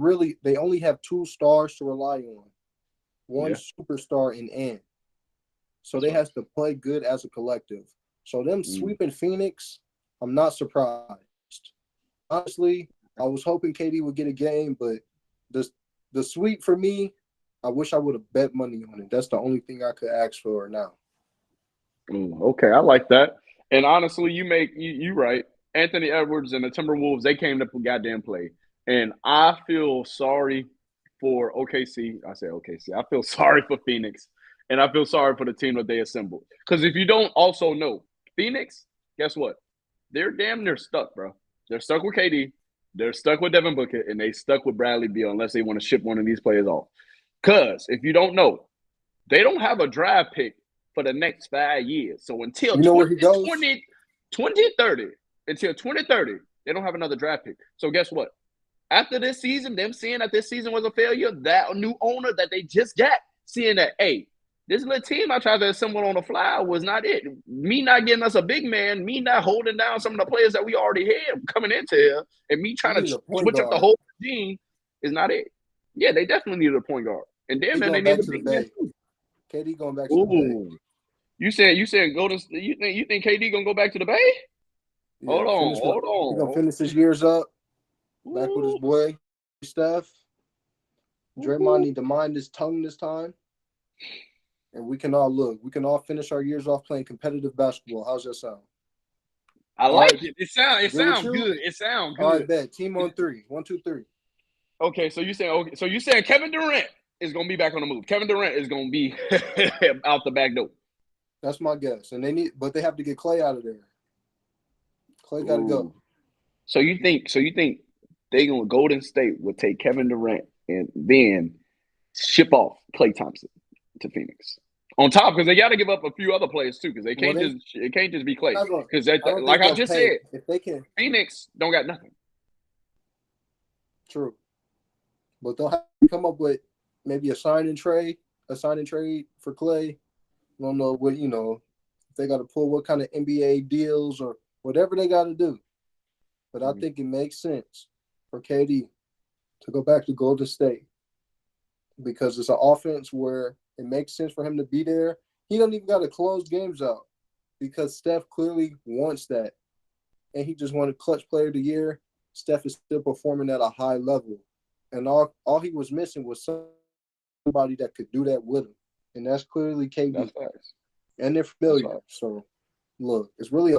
only have 2 stars to rely on. One superstar in Ant. So they have to play good as a collective. So them sweeping Phoenix, I'm not surprised. Honestly, I was hoping KD would get a game, but the sweep for me I wish I would have bet money on it. That's the only thing I could ask for now. Okay, I like that. And honestly, you right. Anthony Edwards and the Timberwolves, they came to goddamn play. And I feel sorry for OKC. I say OKC. I feel sorry for Phoenix. And I feel sorry for the team that they assembled. Because if you don't also know, Phoenix, guess what? They're damn near stuck, bro. They're stuck with KD. They're stuck with Devin Booker. And they stuck with Bradley Beal unless they want to ship one of these players off. Because if you don't know, they don't have a draft pick for the next 5 years. So until 2030, until 2030, they don't have another draft pick. So guess what? After this season, them seeing that this season was a failure, that new owner that they just got, seeing that, hey, this little team I tried to assemble on the fly was not it. Me not getting us a big man, me not holding down some of the players that we already had coming into here, and me trying to switch up the whole regime is not it. Yeah, they definitely needed a point guard. And damn, man, they need a big man too. KD going back to the Bay. You said Golden. You think KD gonna go back to the Bay? Yeah, hold on. He's gonna finish his years up. Back with his boy Steph. Draymond need to mind his tongue this time. And we can all finish our years off playing competitive basketball. How's that sound? I like it. It sounds good. It sounds good. All right, bet. Team on 3. 1, 2, 3. Okay, so you saying Kevin Durant is gonna be back on the move. Kevin Durant is gonna be out the back door. That's my guess. And they have to get Clay out of there. Clay gotta go. So you think they gonna Golden State will take Kevin Durant and then ship off Klay Thompson to Phoenix? On top, because they got to give up a few other players too, because it can't just be Klay. Because like I just said, if they can, Phoenix don't got nothing. True, but they'll have to come up with maybe a sign and trade for Klay. I don't know what if they got to pull what kind of NBA deals or whatever they got to do. But I think it makes sense for KD to go back to Golden State because it's an offense where it makes sense for him to be there. He don't even got to close games out because Steph clearly wants that. And he just won a clutch player of the year. Steph is still performing at a high level. And all he was missing was somebody that could do that with him. And that's clearly KD. That's nice. And they're familiar. So, look, it's really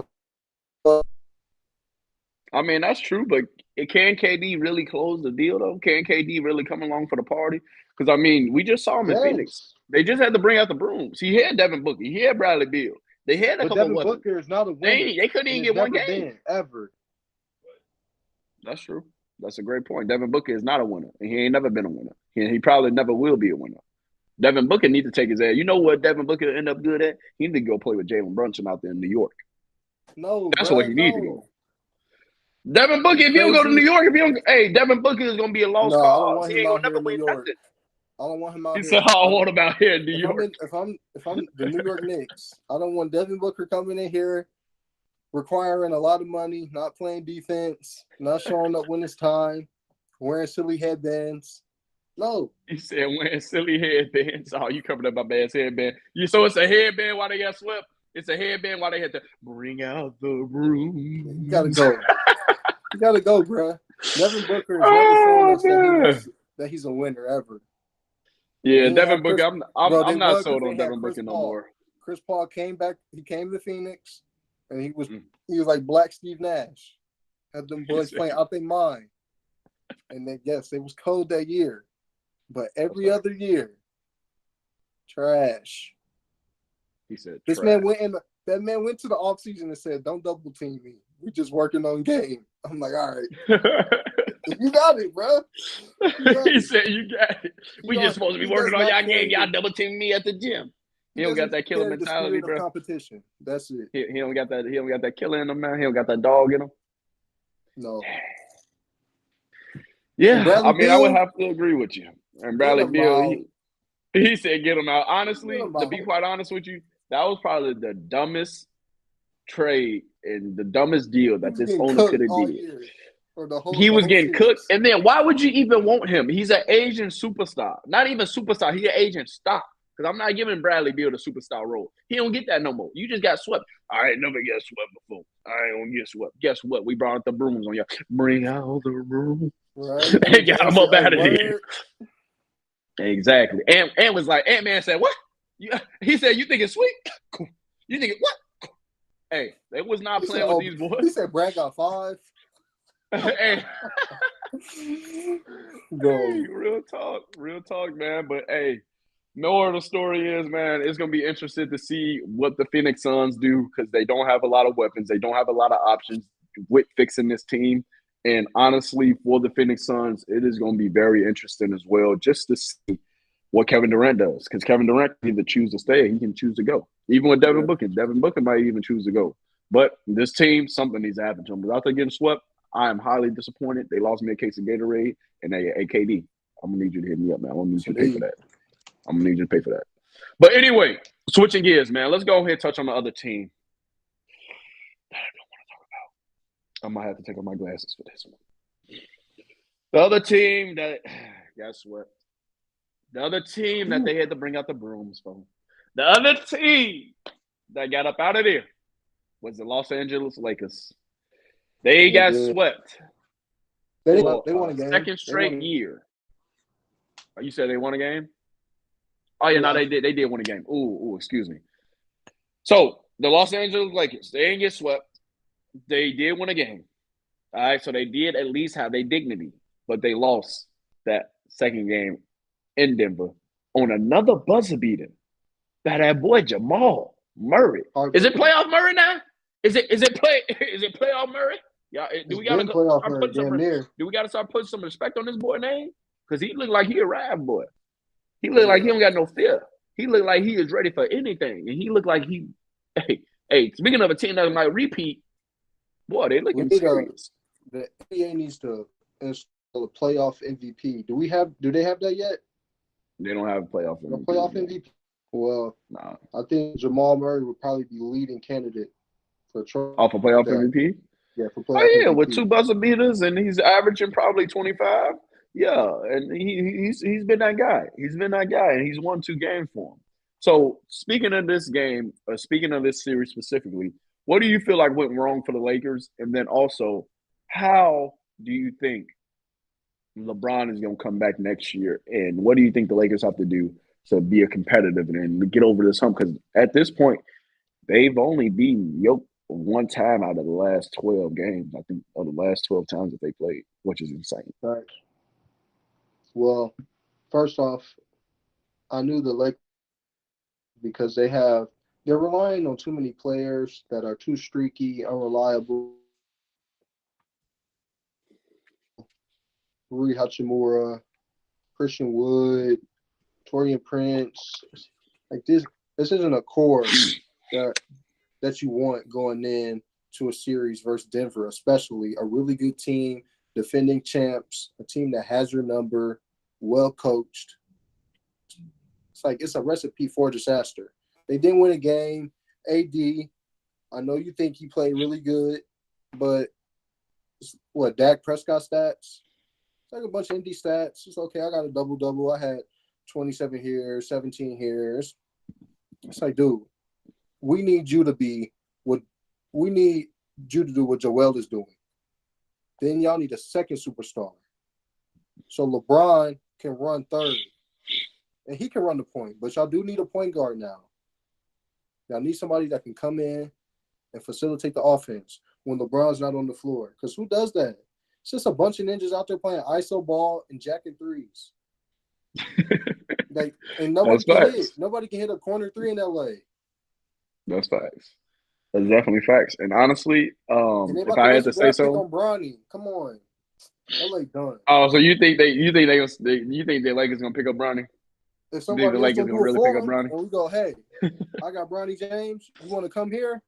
I mean, that's true, but can KD really close the deal, though? Can KD really come along for the party? Because, I mean, we just saw him in Phoenix. They just had to bring out the brooms. He had Devin Booker. He had Bradley Beal. They had a couple Devin Booker is not a winner. They couldn't even get one game. Ever. That's true. That's a great point. Devin Booker is not a winner, and he ain't never been a winner. He probably never will be a winner. Devin Booker needs to take his ass. You know what Devin Booker end up good at? He need to go play with Jalen Brunson out there in New York. That's where he needs to go. Devin Booker, if you don't go to New York, Devin Booker is going to be a lost cause. He ain't going to never win nothing. I don't want him out here. He said, I want him out here in New York. If I'm the New York Knicks, I don't want Devin Booker coming in here requiring a lot of money, not playing defense, not showing up when it's time, wearing silly headbands. No. He said wearing silly headbands. Oh, you covered up my man's headband. So it's a headband while they got swept? It's a headband while they had to bring out the room. You got to go. You got to go, bro. Devin Booker is never shown that he's a winner ever. Yeah, Devin Booker. I'm not sold on Devin Booker no more. Chris Paul came back. He came to Phoenix, and he was like Black Steve Nash. Had them boys playing out their mind. And then, yes, it was cold that year. But every other year, trash. He said that man went to the offseason and said, don't double team me. We're just working on game. I'm like, all right. You got it, bro. He said, you got it. We just supposed to be working on y'all game. Y'all double team me at the gym. He don't got that killer mentality, bro. Competition. That's it. He don't got that. He don't got that killer in him, man. He don't got that dog in him. No. Yeah, I mean, I would have to agree with you. And Bradley Beal, he said, get him out. Honestly, to be quite honest with you, that was probably the dumbest trade and the dumbest deal that this owner could have did. He was getting cooked. And then why would you even want him? He's an Asian superstar. Not even superstar. He's an Asian star. Because I'm not giving Bradley Beal the superstar role. He don't get that no more. You just got swept. I ain't never get swept before. I ain't gonna get swept. Guess what? We brought the brooms on you. Bring out the broom. Right. They got him up out of here. Exactly. And was like, Ant-Man said, what? He said, you think it's sweet? You think it what? Hey, they was not playing with these boys. He said Brad got 5. Hey. Hey, real talk, man. But hey, more of the story is, man, it's gonna be interesting to see what the Phoenix Suns do because they don't have a lot of weapons, they don't have a lot of options with fixing this team. And honestly, for the Phoenix Suns, it is going to be very interesting as well, just to see what Kevin Durant does. Because Kevin Durant can either choose to stay or he can choose to go. Even with Devin Booker, Devin Booker might even choose to go. But this team, something needs to happen to them. Without them getting swept, I am highly disappointed. They lost me a case of Gatorade, and they AKD. I'm gonna need you to hit me up, man. I'm gonna need you to pay for that. I'm gonna need you to pay for that. But anyway, switching gears, man. Let's go ahead and touch on the other team that I don't want to talk about. I might have to take off my glasses for this one. The other team that, guess what? The other team that they had to bring out the brooms from. The other team that got up out of there was the Los Angeles Lakers. They got swept. They won a game. Second straight year. Oh, you said they won a game? Oh, yeah, no, they did. They did win a game. Ooh, excuse me. So, the Los Angeles Lakers, they didn't get swept. They did win a game. All right, so they did at least have their dignity, but they lost that second game in Denver on another buzzer beater. That boy Jamal Murray. Is it playoff Murray now? Is it playoff Murray? Yeah, do we gotta start putting some respect on this boy name? Because he looked like he a rap boy. He looked like he don't got no fear. He looked like he is ready for anything. And he looked like he hey, speaking of a team that might repeat, boy, they looking serious. The NBA needs to install a playoff MVP. Do they have that yet? They don't have a playoff MVP. A playoff MVP? Well, nah. I think Jamal Murray would probably be leading candidate for off a playoff MVP. Yeah, for playoff MVP. With 2 buzzer beaters and he's averaging probably 25. Yeah, and he's been that guy. He's been that guy, and he's won 2 games for him. So speaking of this game, speaking of this series specifically, what do you feel like went wrong for the Lakers? And then also, how do you think LeBron is going to come back next year? And what do you think the Lakers have to do to be a competitive and get over this hump? Because at this point, they've only beaten Yoke one time out of the last 12 games, I think, or the last 12 times that they played, which is insane. Right. Well, first off, I knew the Lakers because they're relying on too many players that are too streaky, unreliable. Rui Hachimura, Christian Wood, Torian Prince. Like this isn't a core that you want going in to a series versus Denver, especially a really good team, defending champs, a team that has your number, well coached. It's a recipe for disaster. They didn't win a game. AD, I know you think he played really good, but Dak Prescott stats? It's like a bunch of indie stats. It's okay. I got a double-double. I had 27 here, 17 here. It's like, dude, we need you to do what Joel is doing. Then y'all need a second superstar. So LeBron can run third. And he can run the point. But y'all do need a point guard now. Y'all need somebody that can come in and facilitate the offense when LeBron's not on the floor. Because who does that? It's just a bunch of ninjas out there playing iso ball and jacking threes. And nobody can hit. Nobody can hit a corner 3 in LA. That's facts. That's definitely facts. And honestly, if I had to say so, on Bronny. Come on, LA done. Oh, so you think the Lakers gonna pick up Bronny? If somebody the Lakers gonna really pick up Bronny, and we go, hey, I got Bronny James. You want to come here?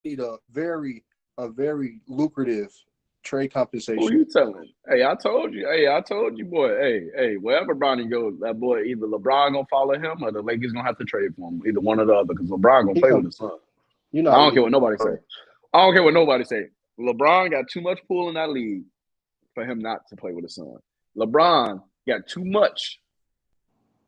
Need a very lucrative trade compensation. Who you telling? Hey, I told you, boy. Hey, wherever Bronny goes, that boy either LeBron gonna follow him or the Lakers gonna have to trade for him. Either one or the other, because LeBron gonna play with his son. I don't care what nobody say. LeBron got too much pull in that league for him not to play with his son. LeBron got too much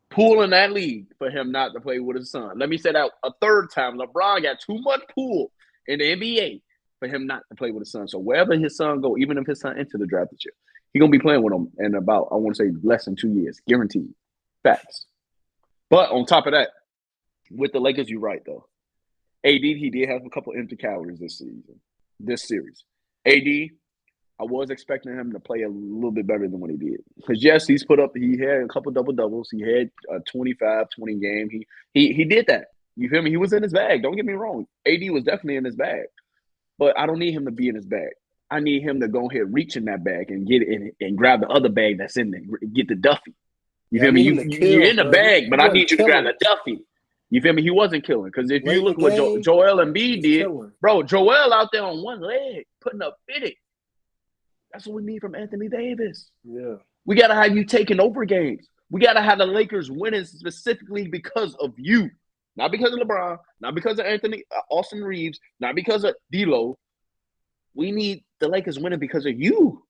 pull in that league for him not to play with his son. Let me say that a third time. LeBron got too much pull in the NBA for him not to play with his son. So wherever his son go, even if his son enter the draft this year, He's going to be playing with them in about, I want to say, less than 2 years. Guaranteed. Facts. But on top of that, with the Lakers, you're right, though. AD, he did have a couple empty calories this series. AD, I was expecting him to play a little bit better than what he did. Because, yes, he had a couple double-doubles. He had a 25-20 game. He did that. You feel me? He was in his bag. Don't get me wrong. AD was definitely in his bag. But I don't need him to be in his bag. I need him to go ahead, reach in that bag and get it and grab the other bag that's in there. Get the Duffy. You feel me? You're in the bag, but I need you to grab the Duffy. You feel me? He wasn't killing. Because if you look at what Joel Embiid did, bro, Joel out there on one leg, putting up 50. That's what we need from Anthony Davis. Yeah. We got to have you taking over games. We got to have the Lakers winning specifically because of you. Not because of LeBron, not because of Austin Reeves, not because of D'Lo. We need the Lakers winning because of you.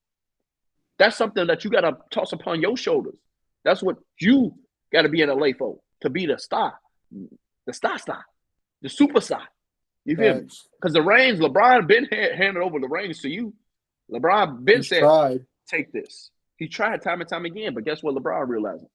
That's something that you got to toss upon your shoulders. That's what you got to be in LA for, to be the star, the star, the superstar. You feel me? Because the reins, LeBron been handed over the reins to you. LeBron been said, take this. He tried time and time again, but guess what LeBron realized?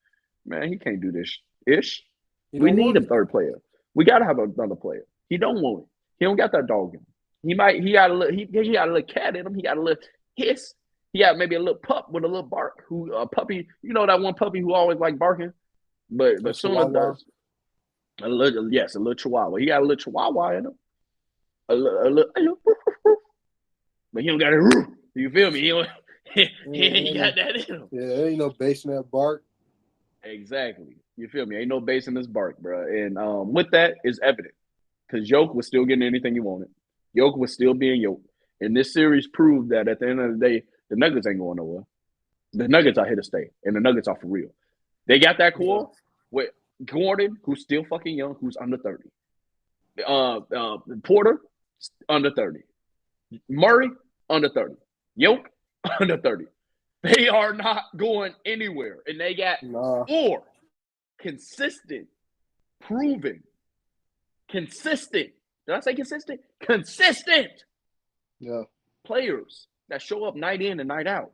Man, he can't do this ish. We need a third player. We got to have another player. He don't want it. He don't got that dog in him. He got a little cat in him. He got a little hiss. He got maybe a little pup with a little bark. A puppy, you know that one puppy who always like barking, but soon as does a little chihuahua. He got a little chihuahua in him. A little, but he don't got it. You feel me? He got that in him. Yeah, there ain't no bass in that bark. Exactly. You feel me? Ain't no bass in this bark, bro. And with that is evident because Yoke was still getting anything he wanted. Yoke was still being Yoke. And this series proved that at the end of the day, the Nuggets ain't going nowhere. The Nuggets are here to stay, and the Nuggets are for real. They got that core with Gordon, who's still fucking young, who's under 30. Porter, under 30. Murray, under 30. Yoke, under 30. They are not going anywhere. And they got 4 consistent, proven, consistent. Did I say consistent? Consistent players that show up night in and night out.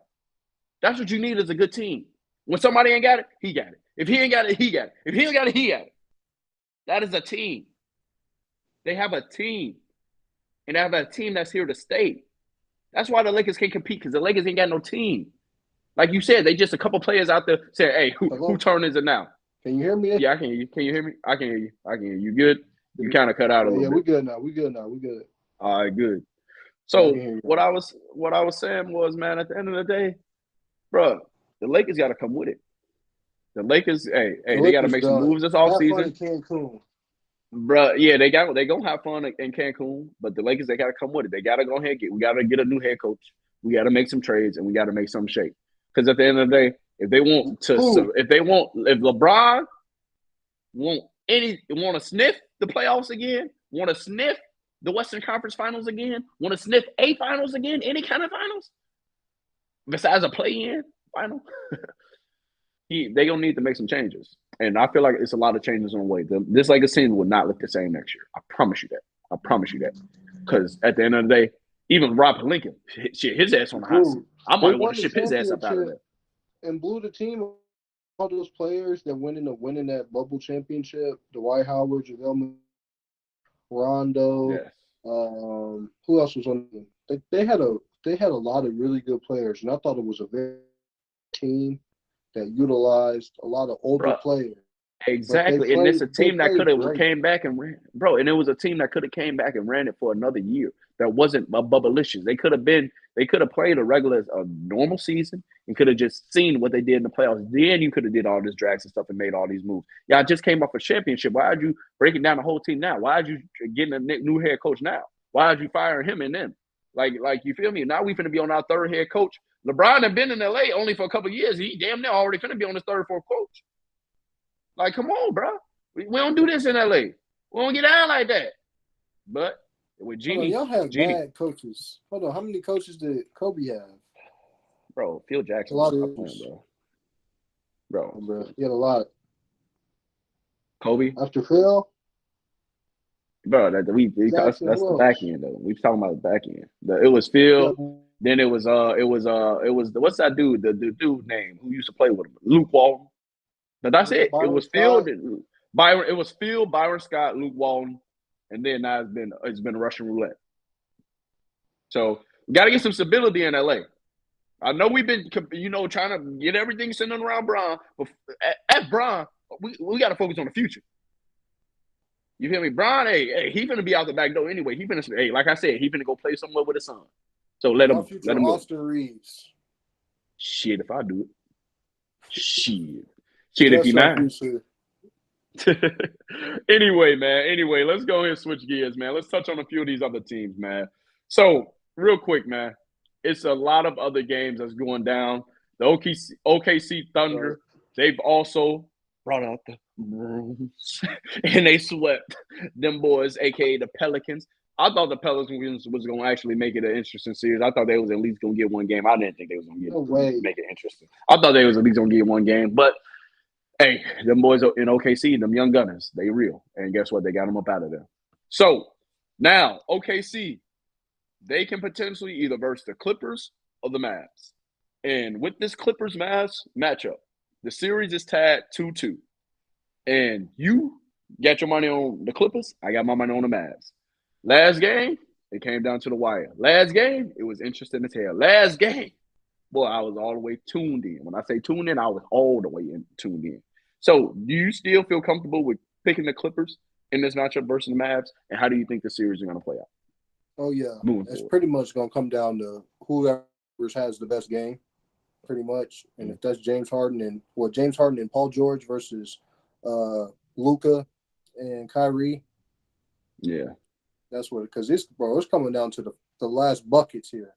That's what you need as a good team. When somebody ain't got it, he got it. If he ain't got it, he got it. If he ain't got it, he got it. That is a team. They have a team. And they have a team that's here to stay. That's why the Lakers can't compete, because the Lakers ain't got no team. Like you said, they just a couple players out there saying, hey, who turn is it now? Can you hear me? Yeah, I can hear you. Can you hear me? I can hear you. I can hear you. You good? You kind of cut out a little bit. Yeah, we good now. We good. All right, good. So what I was saying was, man, at the end of the day, bro, the Lakers got to come with it. The Lakers, they got to make some moves this offseason. Cancun. Bro, yeah, they gonna have fun in Cancun, but the Lakers, they got to come with it. They got to go ahead we got to get a new head coach. We got to make some trades, and we got to make some shape. Because at the end of the day, if LeBron want to sniff the playoffs again, want to sniff the Western Conference Finals again, want to sniff a finals again, any kind of finals, besides a play-in final, they gonna need to make some changes. And I feel like it's a lot of changes on the way. This Lakers team will not look the same next year. I promise you that. Because at the end of the day, even Rob Lincoln, his ass on the hot seat. I might want to ship his ass up out of there. And blew the team, all those players that went into winning that bubble championship, Dwight Howard, JaVale, Rondo, who else was on the team? They had a lot of really good players, and I thought it was a very team that utilized a lot of older players. Exactly, and it's a team that could have came back and ran, bro. And it was a team that could have came back and ran it for another year. That wasn't a bubblicious. They could have played a normal season and could have just seen what they did in the playoffs. Then you could have did all this drags and stuff and made all these moves. Yeah, I just came off a championship. Why are you breaking down the whole team now? Why are you getting a new head coach now? Why are you firing him and them? Like you feel me? Now we finna be on our third head coach. LeBron had been in LA only for a couple of years. He damn near already finna be on his third, fourth coach. Like, come on, bro. We don't do this in LA. We don't get out like that. But with Genie, y'all have bad coaches. Hold on, how many coaches did Kobe have? Bro, Phil Jackson. A lot of bro. He had a lot. Kobe after Phil. Bro, that's the back end though. We talking about the back end. It was Phil, Then it was what's that dude? The dude name who used to play with him, Luke Walton. But that's it. It was Field, Byron. It was Field, Byron Scott, Luke Walton, and then now it's been Russian roulette. So we got to get some stability in LA. I know we've been, trying to get everything centered around Bron, but at Bron, we got to focus on the future. You feel me? Bron, hey, he finna be out the back door anyway. Like I said, he finna go play somewhere with his son. So let him go. Austin Reeves. Shit, if I do it. Shit, if you mind. Anyway, let's go ahead and switch gears, man. Let's touch on a few of these other teams, man. So, real quick, man, it's a lot of other games that's going down. The OKC Thunder, they've also brought out the brooms, and they swept them boys, a.k.a. the Pelicans. I thought the Pelicans was going to actually make it an interesting series. I thought they was at least going to get one game. I didn't think they was going to make it interesting. I thought they was at least going to get one game. But, hey, them boys in OKC, them young gunners, they real. And guess what? They got them up out of there. So, now, OKC, they can potentially either verse the Clippers or the Mavs. And with this Clippers-Mavs matchup, the series is tied 2-2. And you got your money on the Clippers. I got my money on the Mavs. Last game, it came down to the wire. Last game, it was interesting as hell. Last game, boy, I was all the way tuned in. When I say tuned in, I was all the way tuned in. So, do you still feel comfortable with picking the Clippers in this matchup versus the Mavs? And how do you think the series is going to play out? Oh, yeah. It's pretty much going to come down to whoever has the best game, pretty much. And if that's James Harden and Paul George versus Luka and Kyrie. Yeah. That's what, because it's coming down to the last buckets here.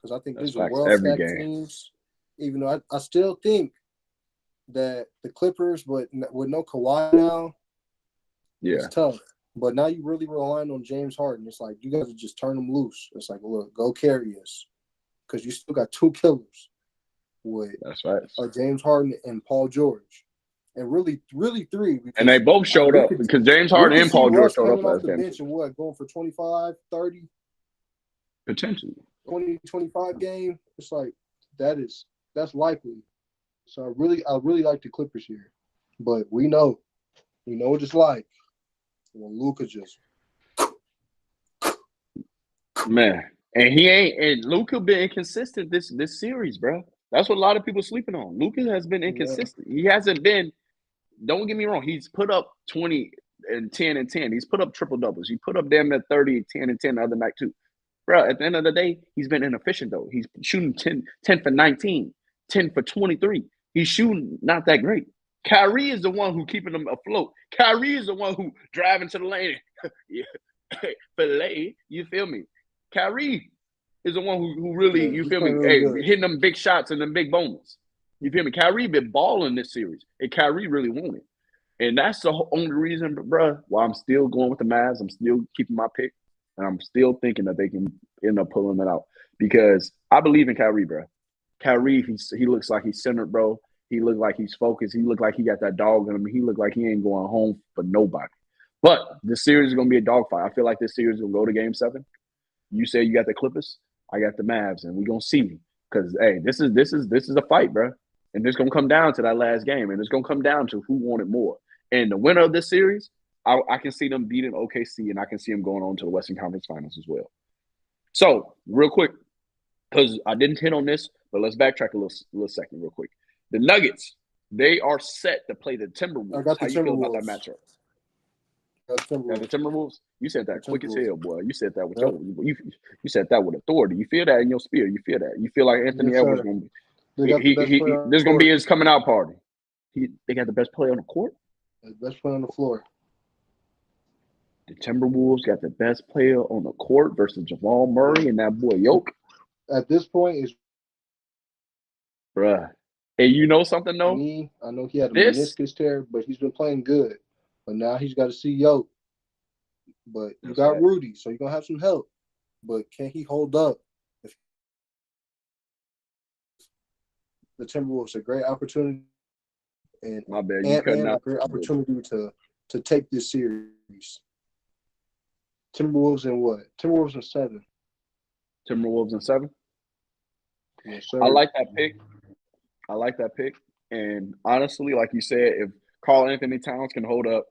Because I think these are well-stacked teams. Even though I still think that the Clippers, but with no Kawhi now, it's tough. But now you really relying on James Harden. It's like you got to just turn them loose. It's like, look, go carry us, because you still got two killers with James Harden and Paul George. And really three. And they both showed up because James Harden and Paul George showed up last game. Bench and going for 25, 30? Potentially. 20, 25 game. It's like that's likely. So I really like the Clippers here. But we know what it's like when Luka just man. And Luka been inconsistent this series, bro. That's what a lot of people are sleeping on. Luka has been inconsistent. Yeah. He hasn't been. Don't get me wrong. He's put up 20 and 10 and 10. He's put up triple doubles. He put up damn near 30, 10 and 10 the other night too. Bro, at the end of the day, he's been inefficient though. He's shooting 10 for 19, 10 for 23. He's shooting not that great. Kyrie is the one who keeping them afloat. Kyrie is the one who driving to the lane. Filet, you feel me? Kyrie is the one who really, you feel me? Hey, hitting them big shots and them big moments. You feel me? Kyrie been balling this series, and Kyrie really won it. And that's the only reason, bro, why I'm still going with the Mavs. I'm still keeping my pick, and I'm still thinking that they can end up pulling it out because I believe in Kyrie, bro. Kyrie, he looks like he's centered, bro. He looks like he's focused. He looks like he got that dog in him. He looks like he ain't going home for nobody. But this series is going to be a dogfight. I feel like this series will go to Game 7. You say you got the Clippers, I got the Mavs, and we're going to see. Because, hey, this is a fight, bro. And it's going to come down to that last game. And it's going to come down to who wanted more. And the winner of this series, I can see them beating OKC, and I can see them going on to the Western Conference Finals as well. So, real quick, because I didn't hit on this, but let's backtrack a little second real quick. The Nuggets, they are set to play the Timberwolves. How you feel about that matchup? The Timberwolves? You said that quick as hell, boy. You said that with you said that with authority. You feel that in your spirit. You feel that. You feel like Anthony Edwards going to be. This going to be his coming out party. They got the best player on the court? The best player on the floor. The Timberwolves got the best player on the court versus Jamal Murray and that boy Yoke. At this point, it's bruh. And you know something though? I know he had a meniscus tear, but he's been playing good. But now he's got to see Yoke. But you got Rudy, so you're gonna have some help. But can he hold up? The Timberwolves a great opportunity, and my bad, you cutting out. A great opportunity to take this series. Timberwolves in what? Timberwolves in 7. Timberwolves in 7? Yes, sir. I like that pick. I like that pick. And honestly, like you said, if Carl Anthony Towns can hold up,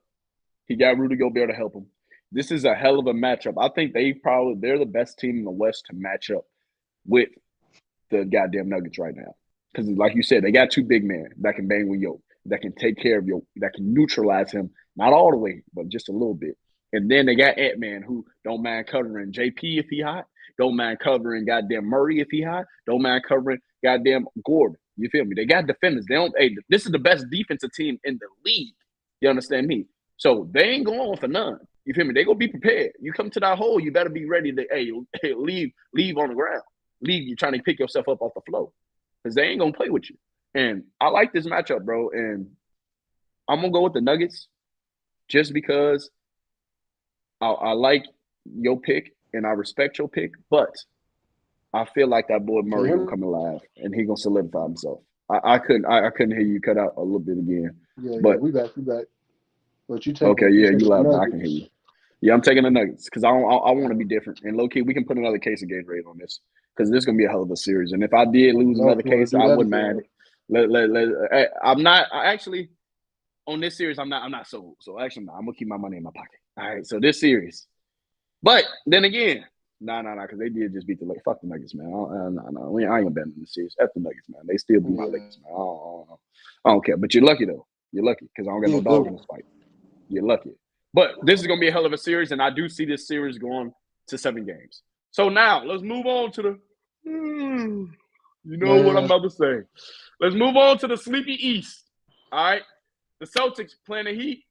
he got Rudy Gobert to help him. This is a hell of a matchup. I think they're the best team in the West to match up with the goddamn Nuggets right now. Because like you said, they got two big men that can bang with Yo, that can take care of Yo, that can neutralize him, not all the way, but just a little bit. And then they got Ant-Man who don't mind covering JP if he hot, don't mind covering goddamn Murray if he hot, don't mind covering goddamn Gordon. You feel me? They got defenders. They don't. Hey, this is the best defensive team in the league. You understand me? So they ain't going for none. You feel me? They gonna be prepared. You come to that hole, you better be ready to leave on the ground. Leave you trying to pick yourself up off the floor. Because they ain't gonna play with you. And I like this matchup, bro. And I'm gonna go with the Nuggets just because I like your pick and I respect your pick, but I feel like that boy Murray gonna come alive and he gonna solidify himself. I couldn't hear you cut out a little bit again. Yeah, we back. But you take okay, you loud. I can hear you. Yeah, I'm taking the Nuggets because I want to be different. And low key, we can put another case of Gatorade on this because this is gonna be a hell of a series. And if I did lose another case, I wouldn't mind it. I'm not actually on this series. I'm not sold. So actually, I'm gonna keep my money in my pocket. All right. So this series, but then again, because they did just beat the Lakers. Fuck the Nuggets, man. I ain't betting in the series. F the Nuggets, man. They still beat my Lakers, man. I don't care. But you're lucky though. You're lucky because I don't got no dog in this fight. You're lucky. But this is going to be a hell of a series, and I do see this series going to 7 games. So now, let's move on to the what I'm about to say. Let's move on to the Sleepy East. All right? The Celtics playing the Heat.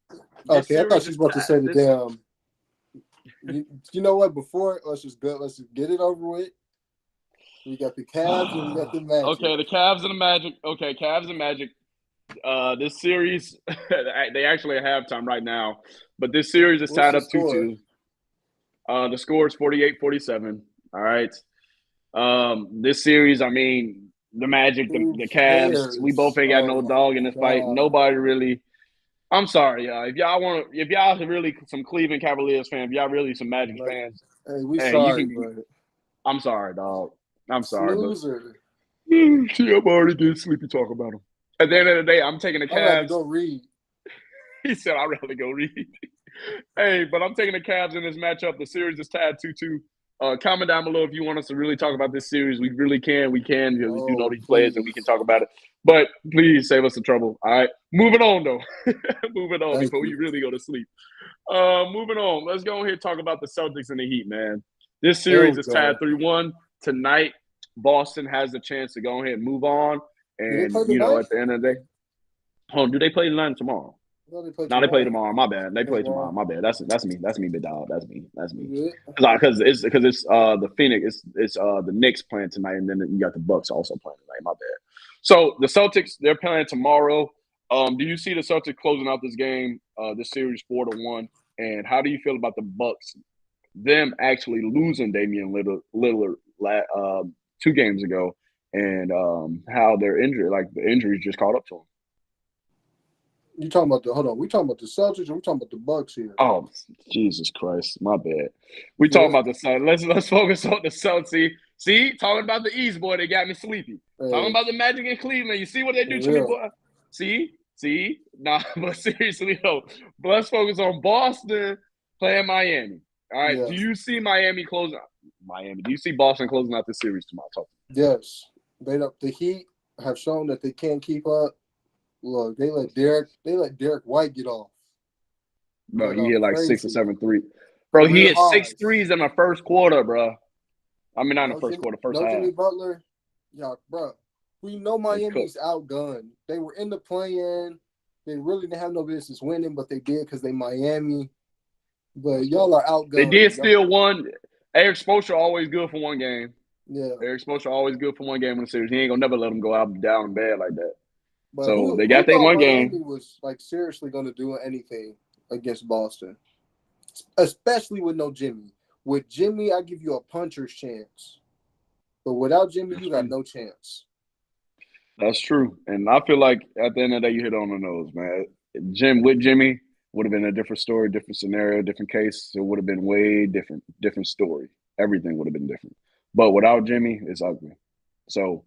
Okay, I thought she was about to say the damn. You know what? Before, let's just get it over with. We got the Cavs and we got the Magic. Okay, the Cavs and the Magic. Okay, Cavs and Magic. This series, they actually at halftime right now, but this series is tied up 2-2. The score is 48-47. All right. This series, I mean, the Magic, the Cavs, we both ain't got no dog in this fight. Nobody really. I'm sorry, y'all. If y'all really some Cleveland Cavaliers fans, if y'all really some Magic fans, sorry, I'm sorry, dog. I'm sorry, Snoozer. But I'm already getting sleepy talking about them. At the end of the day, I'm taking the Cavs. I'd rather go read. He said, I'd rather go read. Hey, but I'm taking the Cavs in this matchup. The series is tied 2-2. Comment down below if you want us to really talk about this series. We really can. We can because we do know these players and we can talk about it. But please save us the trouble. All right. Moving on, though. Moving on before we really go to sleep. Moving on. Let's go ahead and talk about the Celtics and the Heat, man. This series is tied 3-1. Tonight, Boston has the chance to go ahead and move on. And, at the end of the day, do they play tonight and tomorrow? No, they play tomorrow. My bad. They play tomorrow. My bad. That's me. That's me, big dog. That's me. Yeah. Because it's the Phoenix. It's the Knicks playing tonight, and then you got the Bucks also playing tonight. My bad. So the Celtics, they're playing tomorrow. Do you see the Celtics closing out this game, this series 4-1? And how do you feel about the Bucks, them actually losing Damian Lillard 2 games ago, and how they're injured, like the injuries just caught up to them? We talking about the Celtics or we talking about the Bucks here? Oh, Jesus Christ. My bad. We talking about the Celtics. Let's focus on the Celtics. See, talking about the East, boy, they got me sleepy. Talking about the Magic in Cleveland. You see what they do to me, boy? See? Nah, but seriously, though. But let's focus on Boston playing Miami. All right. Yeah. Do you see Miami closing out? Do you see Boston closing out this series tomorrow? Yes. The Heat have shown that they can't keep up. Look, they let Derek White get off. Bro, he hit like 6 or 7 threes. Bro, he hit 6 threes in the first quarter, bro. I mean, not in the first quarter, first half. Jimmy Butler, bro. We know Miami's outgunned. They were in the play-in. They really didn't have no business winning, but they did because they Miami. But y'all are outgunned. They did still won. Eric Spoelstra always good for one game. Yeah. Eric Spoelstra always good for one game in the series. He ain't gonna never let them go out down bad like that. But so they got their one game. Miami was seriously going to do anything against Boston, especially with no Jimmy. With Jimmy, I give you a puncher's chance, but without Jimmy, you got no chance. That's true, and I feel like at the end of the day, you hit on the nose, man. With Jimmy would have been a different story, different scenario, different case. It would have been way different story. Everything would have been different. But without Jimmy, it's ugly. So,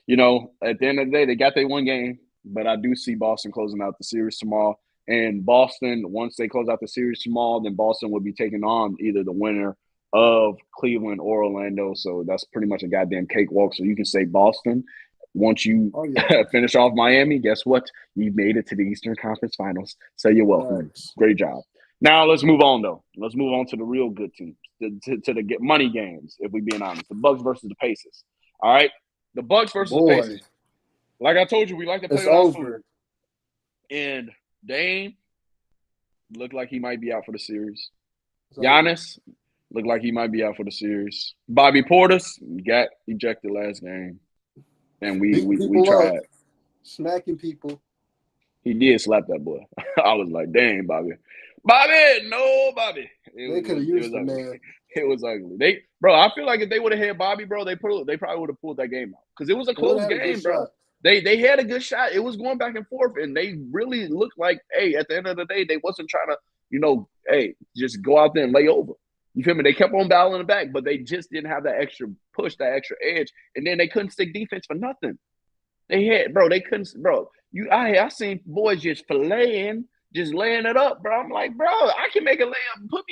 at the end of the day, they got their one game, but I do see Boston closing out the series tomorrow. And Boston, once they close out the series tomorrow, then Boston will be taking on either the winner of Cleveland or Orlando. So that's pretty much a goddamn cakewalk. So you can say Boston. Once you finish off Miami, guess what? You made it to the Eastern Conference Finals. So you're welcome. Nice. Great job. Now let's move on, though. Let's move on to the real good teams, to the money games, if we're being honest. The Bucks versus the Pacers. All right? The Bucks versus the Pacers. Like I told you, we like to play with food. And Dame looked like he might be out for the series. Giannis looked like he might be out for the series. Bobby Portis got ejected last game. And we tried. Smacking people. He did slap that boy. I was like, dang, Bobby. Bobby. They could have used the man. It was ugly. I feel like if they would have had Bobby, bro, they probably would have pulled that game out. Because it was a close game, bro. They had a good shot. It was going back and forth, and they really looked like, hey, at the end of the day, they wasn't trying to, just go out there and lay over. You feel me? They kept on battling it back, but they just didn't have that extra push, that extra edge, and then they couldn't stick defense for nothing. They couldn't, bro. I seen boys just filleting, just laying it up, bro. I'm like, bro, I can make a layup. Put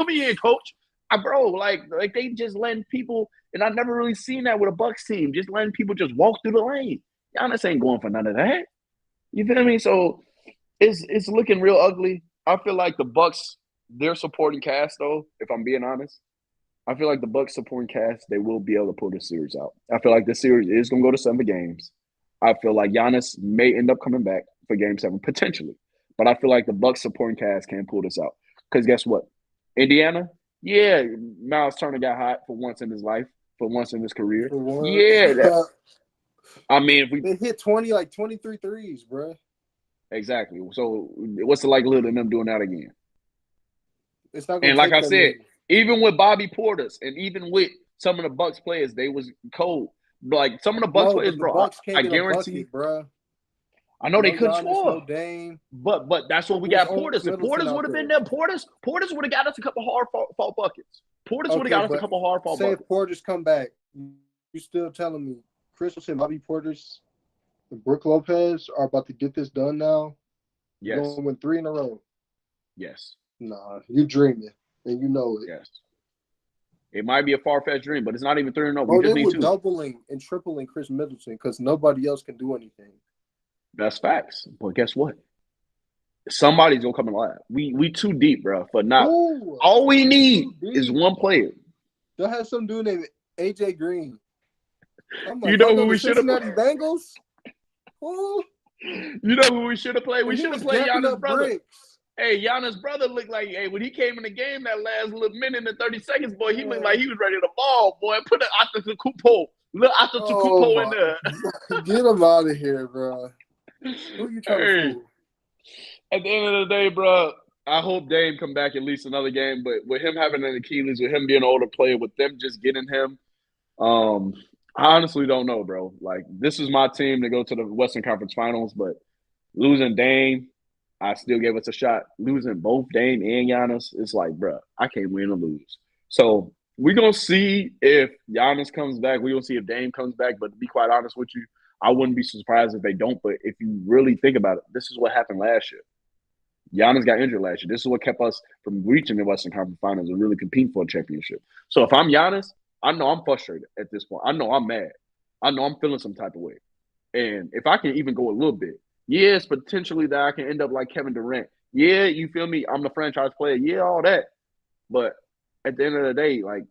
me in, coach. Bro, like they just letting people, and I never really seen that with a Bucks team, just letting people just walk through the lane. Giannis ain't going for none of that. You feel me? So it's looking real ugly. I feel like the Bucks, their supporting cast, though, if I'm being honest, I feel like the Bucks supporting cast, they will be able to pull this series out. I feel like this series is going to go to 7 games. I feel like Giannis may end up coming back for Game 7, potentially. But I feel like the Bucks supporting cast can pull this out. Because guess what? Indiana, yeah, Miles Turner got hot for once in his life, for once in his career. Yeah. If they hit 23 threes, bro. Exactly. So what's the likelihood of them doing that again? It's not. And like I said, even with Bobby Portis and even with some of the Bucks players, they was cold. Like some of the Bucks players, bro, I guarantee, bro. I know they couldn't score. No Dame. But that's what we got Portis. If Portis would have been there, Portis would have got us a couple hard fall buckets. Portis would have got us a couple hard fall buckets. Say if Portis come back, you still telling me Christensen, Bobby Portis, and Brook Lopez are about to get this done now? Yes. You're going to win 3 in a row? Yes. Nah, you're dreaming, and you know it. Yes. It might be a far-fetched dream, but it's not even 3 in a row. Bro, they were doubling and tripling Chris Middleton because nobody else can do anything. That's facts. But guess what? Somebody's going to come alive. We too deep, bro, for not. Ooh, all we need is one player. They'll have some dude named AJ Green. I'm like, you know who we should have played? Bengals? Ooh. You know who we should have played? We should have played Giannis' brother. Bricks. Hey, Giannis' brother looked like, when he came in the game that last little minute and 30 seconds, boy, he looked like he was ready to ball, boy. Put an Atatukupo in there. Get him out of here, bro. Who you trying to fool? At the end of the day, bro, I hope Dame come back at least another game. But with him having an Achilles, with him being an older player, with them just getting him, I honestly don't know, bro. Like, this is my team to go to the Western Conference Finals, but losing Dame, I still gave us a shot. Losing both Dame and Giannis, it's like, bro, I can't win or lose. So we're going to see if Giannis comes back. We're going to see if Dame comes back. But to be quite honest with you, I wouldn't be surprised if they don't. But if you really think about it, this is what happened last year. Giannis got injured last year. This is what kept us from reaching the Western Conference Finals and really competing for a championship. So if I'm Giannis, I know I'm frustrated at this point. I know I'm mad. I know I'm feeling some type of way. And if I can even go a little bit, yes, potentially that I can end up like Kevin Durant. Yeah, you feel me? I'm the franchise player. Yeah, all that. But at the end of the day, like,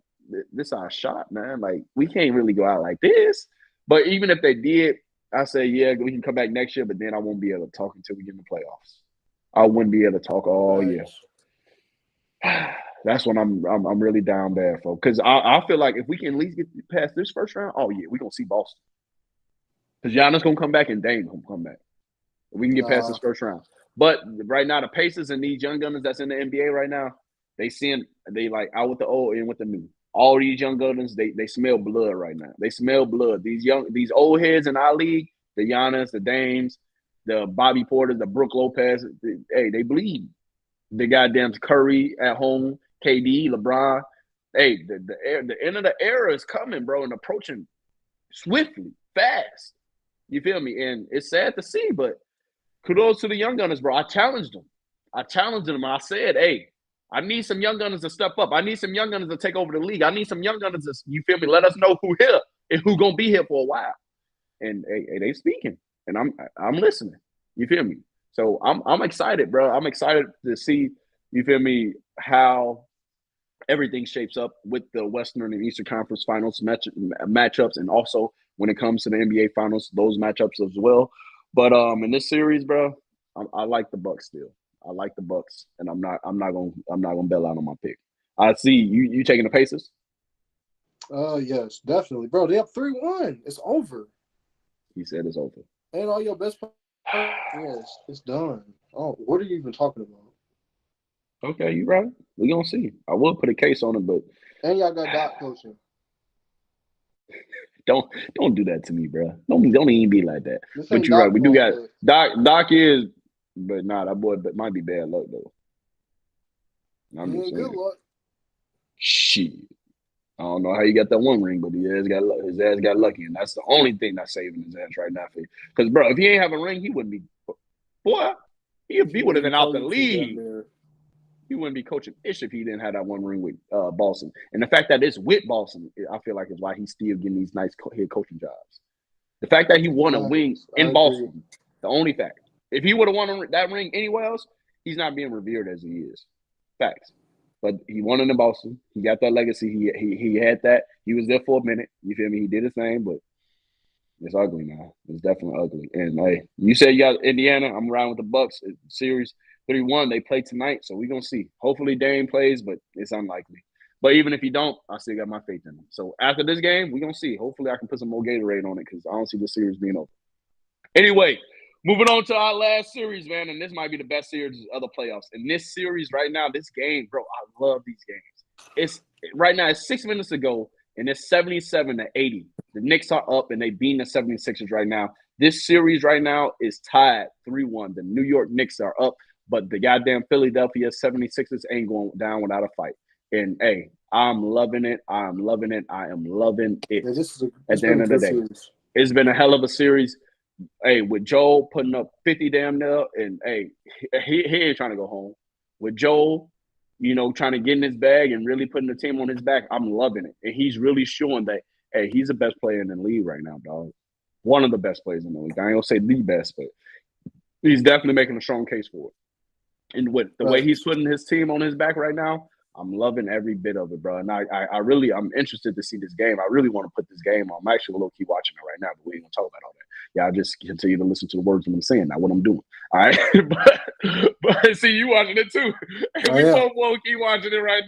this is our shot, man. Like, we can't really go out like this. But even if they did, I say, yeah, we can come back next year, but then I won't be able to talk until we get in the playoffs. I wouldn't be able to talk all year. That's when I'm really down bad for. Because I feel like if we can at least get past this first round, oh, yeah, we're going to see Boston. Because Giannis going to come back and Dame going to come back. We can get past this first round. But right now, the Pacers and these young gunners that's in the NBA right now, they like out with the old and with the new. All these young gunners, they smell blood right now. They smell blood. These old heads in our league, the Giannis, the Dames, the Bobby Porters, the Brook Lopez, they bleed. The goddamn Curry at home, KD, LeBron. Hey, the end of the era is coming, bro, and approaching. swiftly, fast. You feel me? And it's sad to see, but kudos to the young gunners, bro. I challenged them. And I said, hey, I need some young gunners to step up. I need some young gunners to take over the league. I need some young gunners to, you feel me, let us know who here and who gonna be here for a while. And they speaking, and I'm listening. You feel me? So I'm excited, bro. I'm excited to see, you feel me, how everything shapes up with the Western and Eastern Conference Finals matchups, and also when it comes to the NBA Finals, those matchups as well. But in this series, bro, I like the Bucks still. I like the Bucks, and I'm not gonna bail out on my pick. I see you taking the Pacers. Yes, definitely, bro. They up 3-1. It's over. He said it's over. And all your best players. Yes, it's done. Oh, what are you even talking about? Okay, you right. We gonna see. I will put a case on it, but and y'all got Doc coaching. Don't do that to me, bro. Don't even be like that. But you're right. We do got Doc is, but nah, that boy might be bad luck though. I'm just saying. Good luck. Shit. I don't know how he got that one ring, but his ass got lucky, and that's the only thing that's saving his ass right now. Because, bro, if he ain't have a ring, he wouldn't be. Boy, he would have been out the league. He wouldn't be coaching ish if he didn't have that one ring with Boston. And the fact that it's with Boston, I feel like is why he's still getting these nice head coaching jobs. The fact that he won a ring in Boston, the only fact. If he would have won that ring anywhere else, he's not being revered as he is. Facts. But he won it in Boston. He got that legacy. He had that. He was there for a minute. You feel me? He did his thing, but it's ugly now. It's definitely ugly. And hey, you said you got Indiana. I'm around with the Bucks. Series 3-1. They play tonight, so we're gonna see. Hopefully Dame plays, but it's unlikely. But even if he don't, I still got my faith in him. So after this game, we're gonna see. Hopefully I can put some more Gatorade on it because I don't see the series being over. Anyway, moving on to our last series, man, and this might be the best series of the playoffs. In this series right now, this game, bro, I love these games. It's right now, it's 6 minutes ago, and it's 77-80. The Knicks are up, and they beating the 76ers right now. This series right now is tied 3-1. The New York Knicks are up, but the goddamn Philadelphia 76ers ain't going down without a fight. And, hey, I'm loving it. I'm loving it. I am loving it. Yeah, at the end of the day. Series. It's been a hell of a series. Hey, with Joel putting up 50 damn near, and hey, he ain't trying to go home. With Joel, you know, trying to get in his bag and really putting the team on his back, I'm loving it. And he's really showing that, hey, he's the best player in the league right now, dog. One of the best players in the league. I ain't gonna say the best, but he's definitely making a strong case for it. And with the way he's putting his team on his back right now, I'm loving every bit of it, bro. And I'm interested to see this game. I really want to put this game on. I'm actually low-key watching it right now, but we ain't gonna talk about all that. Yeah, I just continue to listen to the words I'm saying, not what I'm doing. All right. but see, you watching it too. We both low-key watching it right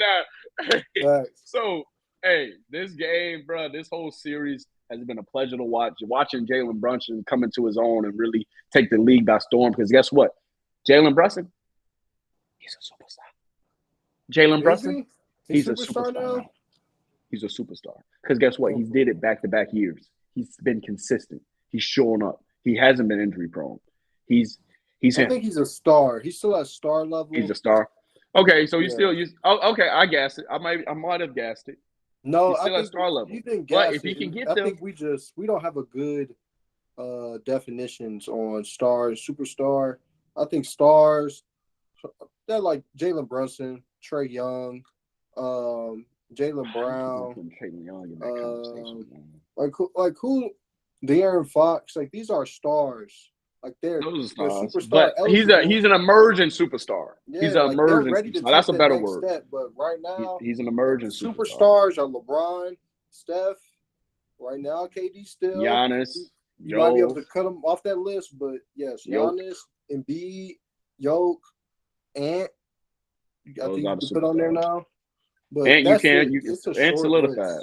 now. So, hey, this game, bro, this whole series has been a pleasure to watch. Watching Jalen Brunson come into his own and really take the league by storm. Because guess what? Jalen Brunson, he's a superstar. Jalen Brunson, he's a superstar now. He's a superstar. Because guess what? He did it back-to-back years. He's been consistent. He's showing up. He hasn't been injury prone. I think he's a star. He's still at star level. He's a star. Okay, so you still use. Oh, okay, I gassed it. I might have gassed it. No, he's still at star level. You didn't but if he can get them, I think we don't have a good definitions on stars, superstar. I think stars. They're like Jalen Brunson, Trae Young, Jaylen Brown, like who, De'Aaron Fox, like these are stars. Like they're stars. But he's an emerging superstar. Yeah, he's an emerging superstar. That's a better word. Step, but right now he's an emerging superstars are LeBron, Steph. Right now, KD still. Giannis. You might be able to cut them off that list, but yes, Giannis, Embiid, Jokic, Ant. I think you can put on there now. But Ant, Ant solidified.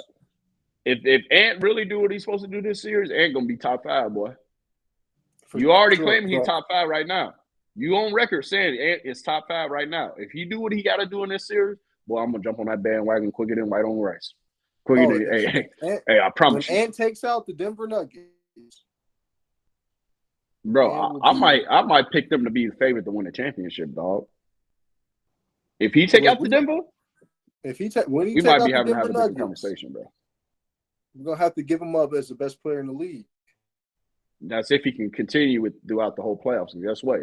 If Ant really do what he's supposed to do this series, Ant gonna be top 5, boy. You already claiming he's top 5 right now. You on record saying Ant is top 5 right now. If he do what he got to do in this series, boy, I'm gonna jump on that bandwagon quicker than white on rice. Hey, I promise you. Ant takes out the Denver Nuggets, bro. I might pick them to be the favorite to win the championship, dog. If he take out the Denver, we might be having a different conversation, bro. we're gonna have to give him up as the best player in the league. That's if he can continue with throughout the whole playoffs. And guess what?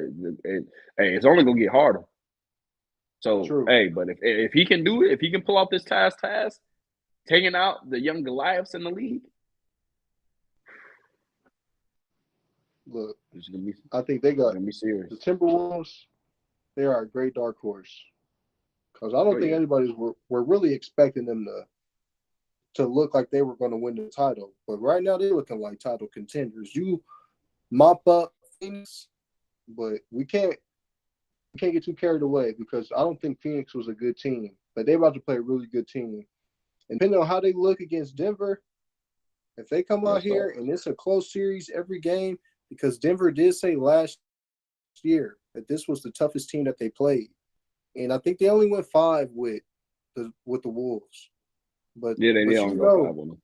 It's only gonna get harder. So True. hey, but if he can do it, if he can pull off this task, taking out the young Goliaths in the league. Look, I think they got be serious. The Timberwolves. They are a great dark horse because I don't think anybody's were really expecting them to look like they were going to win the title. But right now they're looking like title contenders. You mop up Phoenix, but we can't get too carried away because I don't think Phoenix was a good team. But they're about to play a really good team. And depending on how they look against Denver, if they come out here and it's a close series every game, because Denver did say last year that this was the toughest team that they played. And I think they only went 5 with the Wolves. But yeah, they only go 5 on them.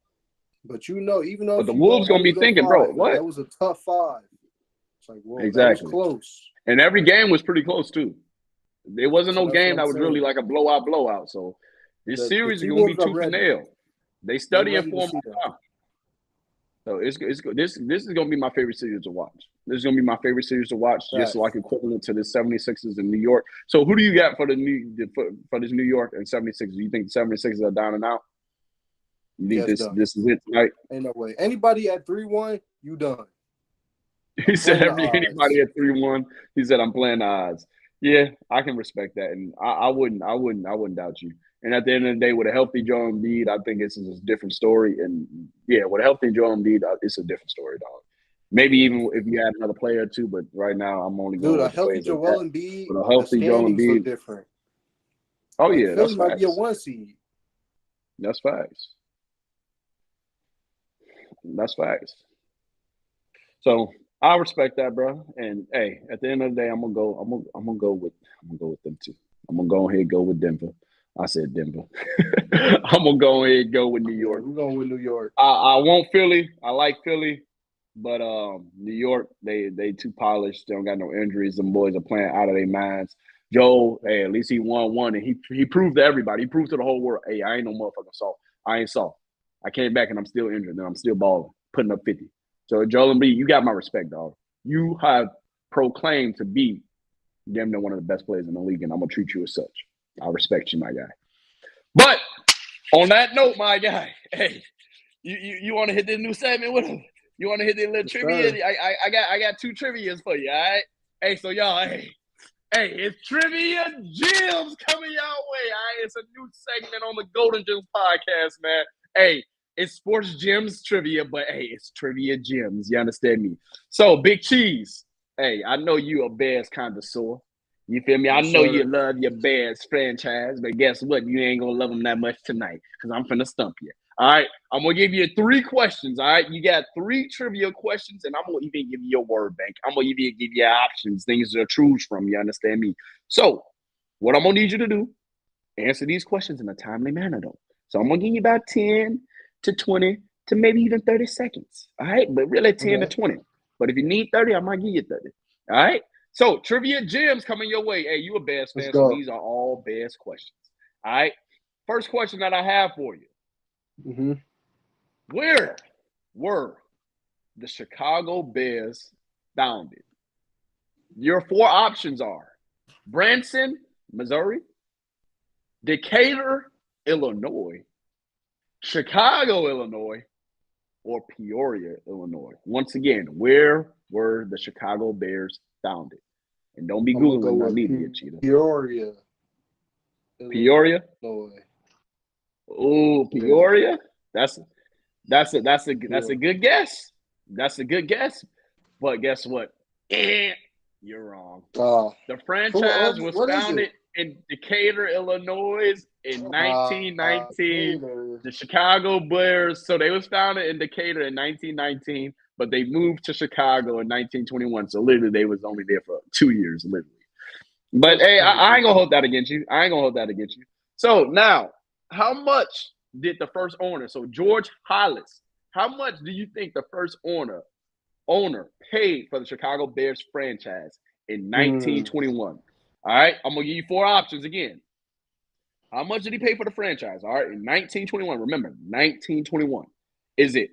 But even though the Wolves gonna be thinking, 5, bro, what? That was a tough 5. It's like, whoa, exactly. That was close. And every game was pretty close too. There wasn't no game that was really like a blowout. So this series is gonna be tooth and nail. They studying for them. So this is gonna be my favorite series to watch. This is gonna be my favorite series to watch, just like equivalent to the 76ers in New York. So who do you got for this New York and 76ers? Do you think the 76ers are down and out? You think this is it tonight? Ain't no way. Anybody at 3-1, you done. He said anybody at 3-1. He said I'm playing the odds. Yeah, I can respect that, and I wouldn't doubt you. And at the end of the day, with a healthy Joel Embiid, I think it's a different story. And yeah, with a healthy Joel Embiid, it's a different story, dog. Maybe even if you add another player or two, but right now I'm only going. Dude, a healthy Joel Embiid, with a healthy Joel Embiid, look different. Oh yeah, Philly might be a 1 seed. That's facts. That's facts. So I respect that, bro. And hey, at the end of the day, I'm gonna go with them too. I'm gonna go ahead and go with Denver. I said Denver. I'm gonna go ahead and go with New York. We're going with New York. I want Philly. I like Philly, but New York, they too polished. They don't got no injuries. Them boys are playing out of their minds. Joe, hey, at least he won one, and he proved to everybody. He proved to the whole world, hey, I ain't no motherfucking soft. I ain't soft. I came back and I'm still injured, and I'm still balling, putting up 50. So Joel Embiid, you got my respect, dog. You have proclaimed to be damn near one of the best players in the league, and I'm gonna treat you as such. I respect you, my guy. But on that note, my guy, hey, you want to hit this new segment with him? You want to hit the little trivia? I got 2 trivias for you. All right. Hey, so y'all, hey, it's Trivia Gemz coming y'all way. All right, it's a new segment on the Golden Gems podcast, man. Hey, it's sports gems trivia, but hey, it's Trivia Gemz. You understand me? So, Big Cheese. Hey, I know you a Bears connoisseur. You feel me? I know you love your Bears franchise, but guess what? You ain't going to love them that much tonight because I'm finna stump you. All right? I'm going to give you 3 questions, all right? You got 3 trivia questions, and I'm going to even give you your word bank. I'm going to even give you options, things to choose from. You understand me? So what I'm going to need you to do, answer these questions in a timely manner, though. So I'm going to give you about 10 to 20 to maybe even 30 seconds, all right? But really 10 to 20. But if you need 30, I might give you 30, all right? So, Trivia Gemz coming your way. Hey, you a Bears fan, so these are all Bears questions. All right? First question that I have for you. Mm-hmm. Where were the Chicago Bears founded? Your 4 options are Branson, Missouri, Decatur, Illinois, Chicago, Illinois, or Peoria, Illinois. Once again, where were the Chicago Bears founded? And don't be Googling on media, Cheetah. Peoria. Peoria? Illinois. Oh, Peoria? That's a good guess. That's a good guess. But guess what? You're wrong. The franchise was founded in Decatur, Illinois in 1919. The Chicago Bears, so they was founded in Decatur in 1919, but they moved to Chicago in 1921. So literally they was only there for 2 years, literally. But hey, I ain't gonna hold that against you. So now, how much did the first owner, so George Hollis, how much do you think the first owner paid for the Chicago Bears franchise in 1921? All right, I'm going to give you 4 options again. How much did he pay for the franchise? All right, in 1921, remember, 1921. Is it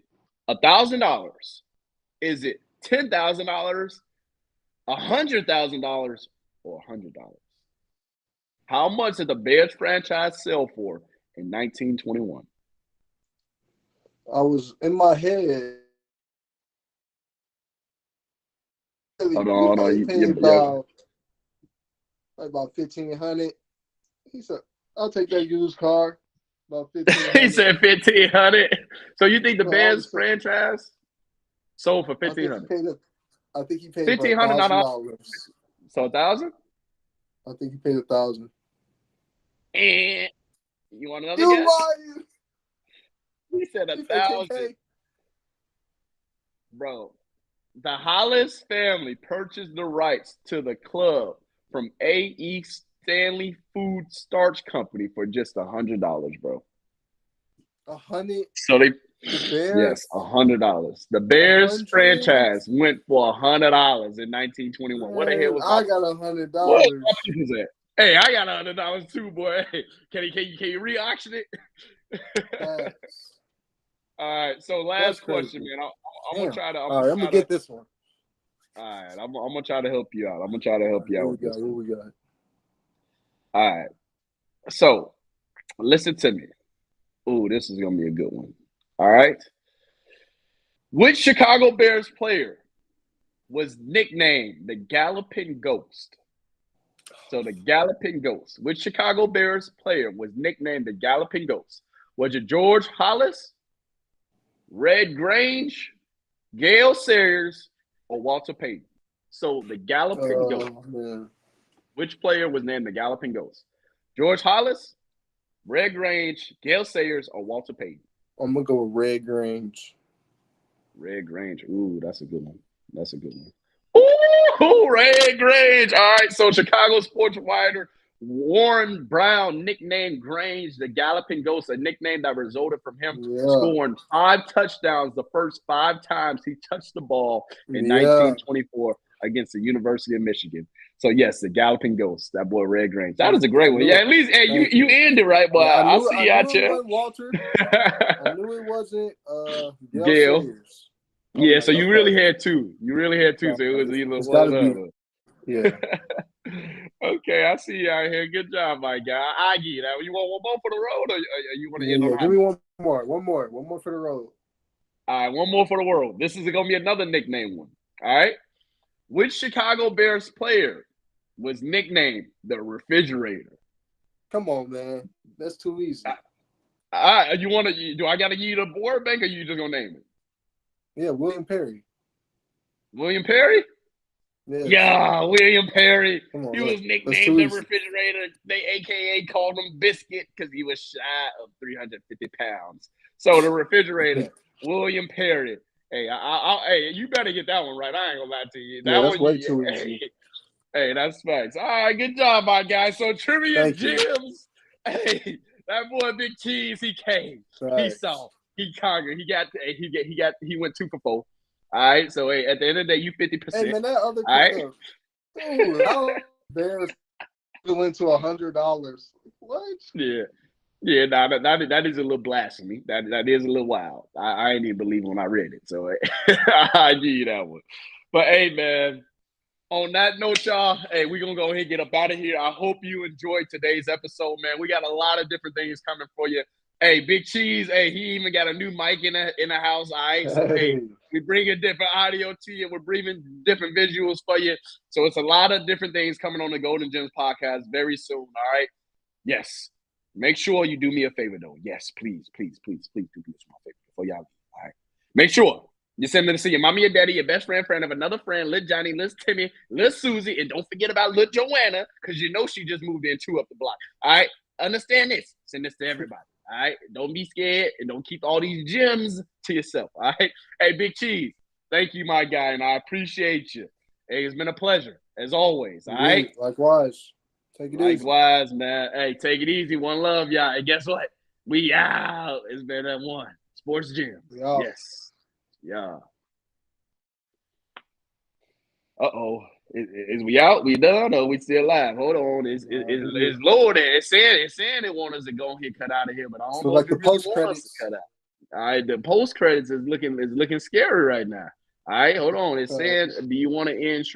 $1,000? Is it $10,000? $100,000 or $100? How much did the Bears franchise sell for in 1921? I was in my head. Hold on. He paid about $1,500. He said, "I'll take that used car." About $1,500. He said $1,500. So you think the Bears franchise sold for $1,500? I think he paid $1,500. So $1,000? I think he paid $1,000. And you want another guess? Lying. He said $1,000. Bro, the Hollis family purchased the rights to the club from A.E. Stanley Food Starch Company for just $100, bro. $100. So they, yes, $100. The Bears franchise went for $100 in 1921. What the hell was I got $100. What my people's at? Hey, I got $100 too, boy. Hey, can you re-auction it? All right. So last question, man. I'm gonna try to. I'm gonna get this one. All right. I'm gonna try to help you out. I'm gonna try to help you out with this. What we got? All right. So listen to me. Ooh, this is gonna be a good one. All right. Which Chicago Bears player was nicknamed the Galloping Ghost? So the Galloping Ghost. Which Chicago Bears player was nicknamed the Galloping Ghost? Was it George Hollis, Red Grange, Gale Sayers, or Walter Payton? So the Galloping Ghost. Man. Which player was named the Galloping Ghost? George Hollis, Red Grange, Gale Sayers, or Walter Payton? I'm going to go with Red Grange. Red Grange. Ooh, that's a good one. That's a good one. Ooh, Red Grange. All right, so Chicago sports writer Warren Brown nicknamed Grange the Galloping Ghost, a nickname that resulted from him scoring 5 touchdowns the first 5 times he touched the ball in 1924 against the University of Michigan. So, yes, the Galloping Ghost, that boy Red Grange. That was a great one. Yeah, at least you ended right, boy. Yeah, I'll see you out here. Walter. I knew it wasn't Gail. Sayers. Yeah, so you really had 2. You really had 2, so it was either one or the other. Yeah. Okay, I see you out here. Good job, my guy. I get you that. You want one more for the road, or you want to end on give me one more for the road. All right, one more for the world. This is going to be another nickname one. All right. Which Chicago Bears player was nicknamed the Refrigerator? Come on, man. That's too easy. You want to? Do I got to give you the board bank, or you just gonna name it? Yeah, William Perry. William Perry? Yes. Yeah, William Perry. On, he was nicknamed the Refrigerator. They AKA called him Biscuit because he was shy of 350 pounds. So the Refrigerator, William Perry. Hey, hey, you better get that one right. I ain't gonna lie to you. That that's way too easy. Hey, that's facts. All right, good job, my guy. So trivia Gemz. Hey, that boy Big Cheese, he came. Right. He saw. He conquered. He went 2 for 4. All right. So hey, at the end of the day, you 50%. Hey man, that other all right. Bears fell into $100. What? Yeah. Yeah, that is a little blasphemy. That is a little wild. I ain't even believe when I read it. So I give you that one. But hey, man. On that note, y'all, hey, we're going to go ahead and get up out of here. I hope you enjoyed today's episode, man. We got a lot of different things coming for you. Hey, Big Cheese, hey, he even got a new mic in the house, all right? So, hey, we bring a different audio to you. We're bringing different visuals for you. So, it's a lot of different things coming on the Golden Gemz podcast very soon, all right? Yes. Make sure you do me a favor, though. Yes, please do this for my favor before y'all leave, all right? Make sure. You send them to see your mommy, your daddy, your best friend of another friend, Lil Johnny, Lil Timmy, Lil Susie, and don't forget about Lil Joanna, because you know she just moved in 2 up the block. All right? Understand this. Send this to everybody. All right? Don't be scared, and don't keep all these gems to yourself. All right? Hey, Big Cheese, thank you, my guy, and I appreciate you. Hey, it's been a pleasure, as always. All right? Likewise. Take it easy. Likewise, man. Hey, take it easy. One love, y'all. And guess what? We out. It's been at 1 Sports Gym. Yes. Yeah. Uh-oh. Is we out? We done? Or we still live? Hold on. It's low there. It's saying it want us to go ahead cut out of here, but I don't know like if it the really post credits. Cut out. All right, the post credits is looking scary right now. All right, hold on. It's saying, do you want to end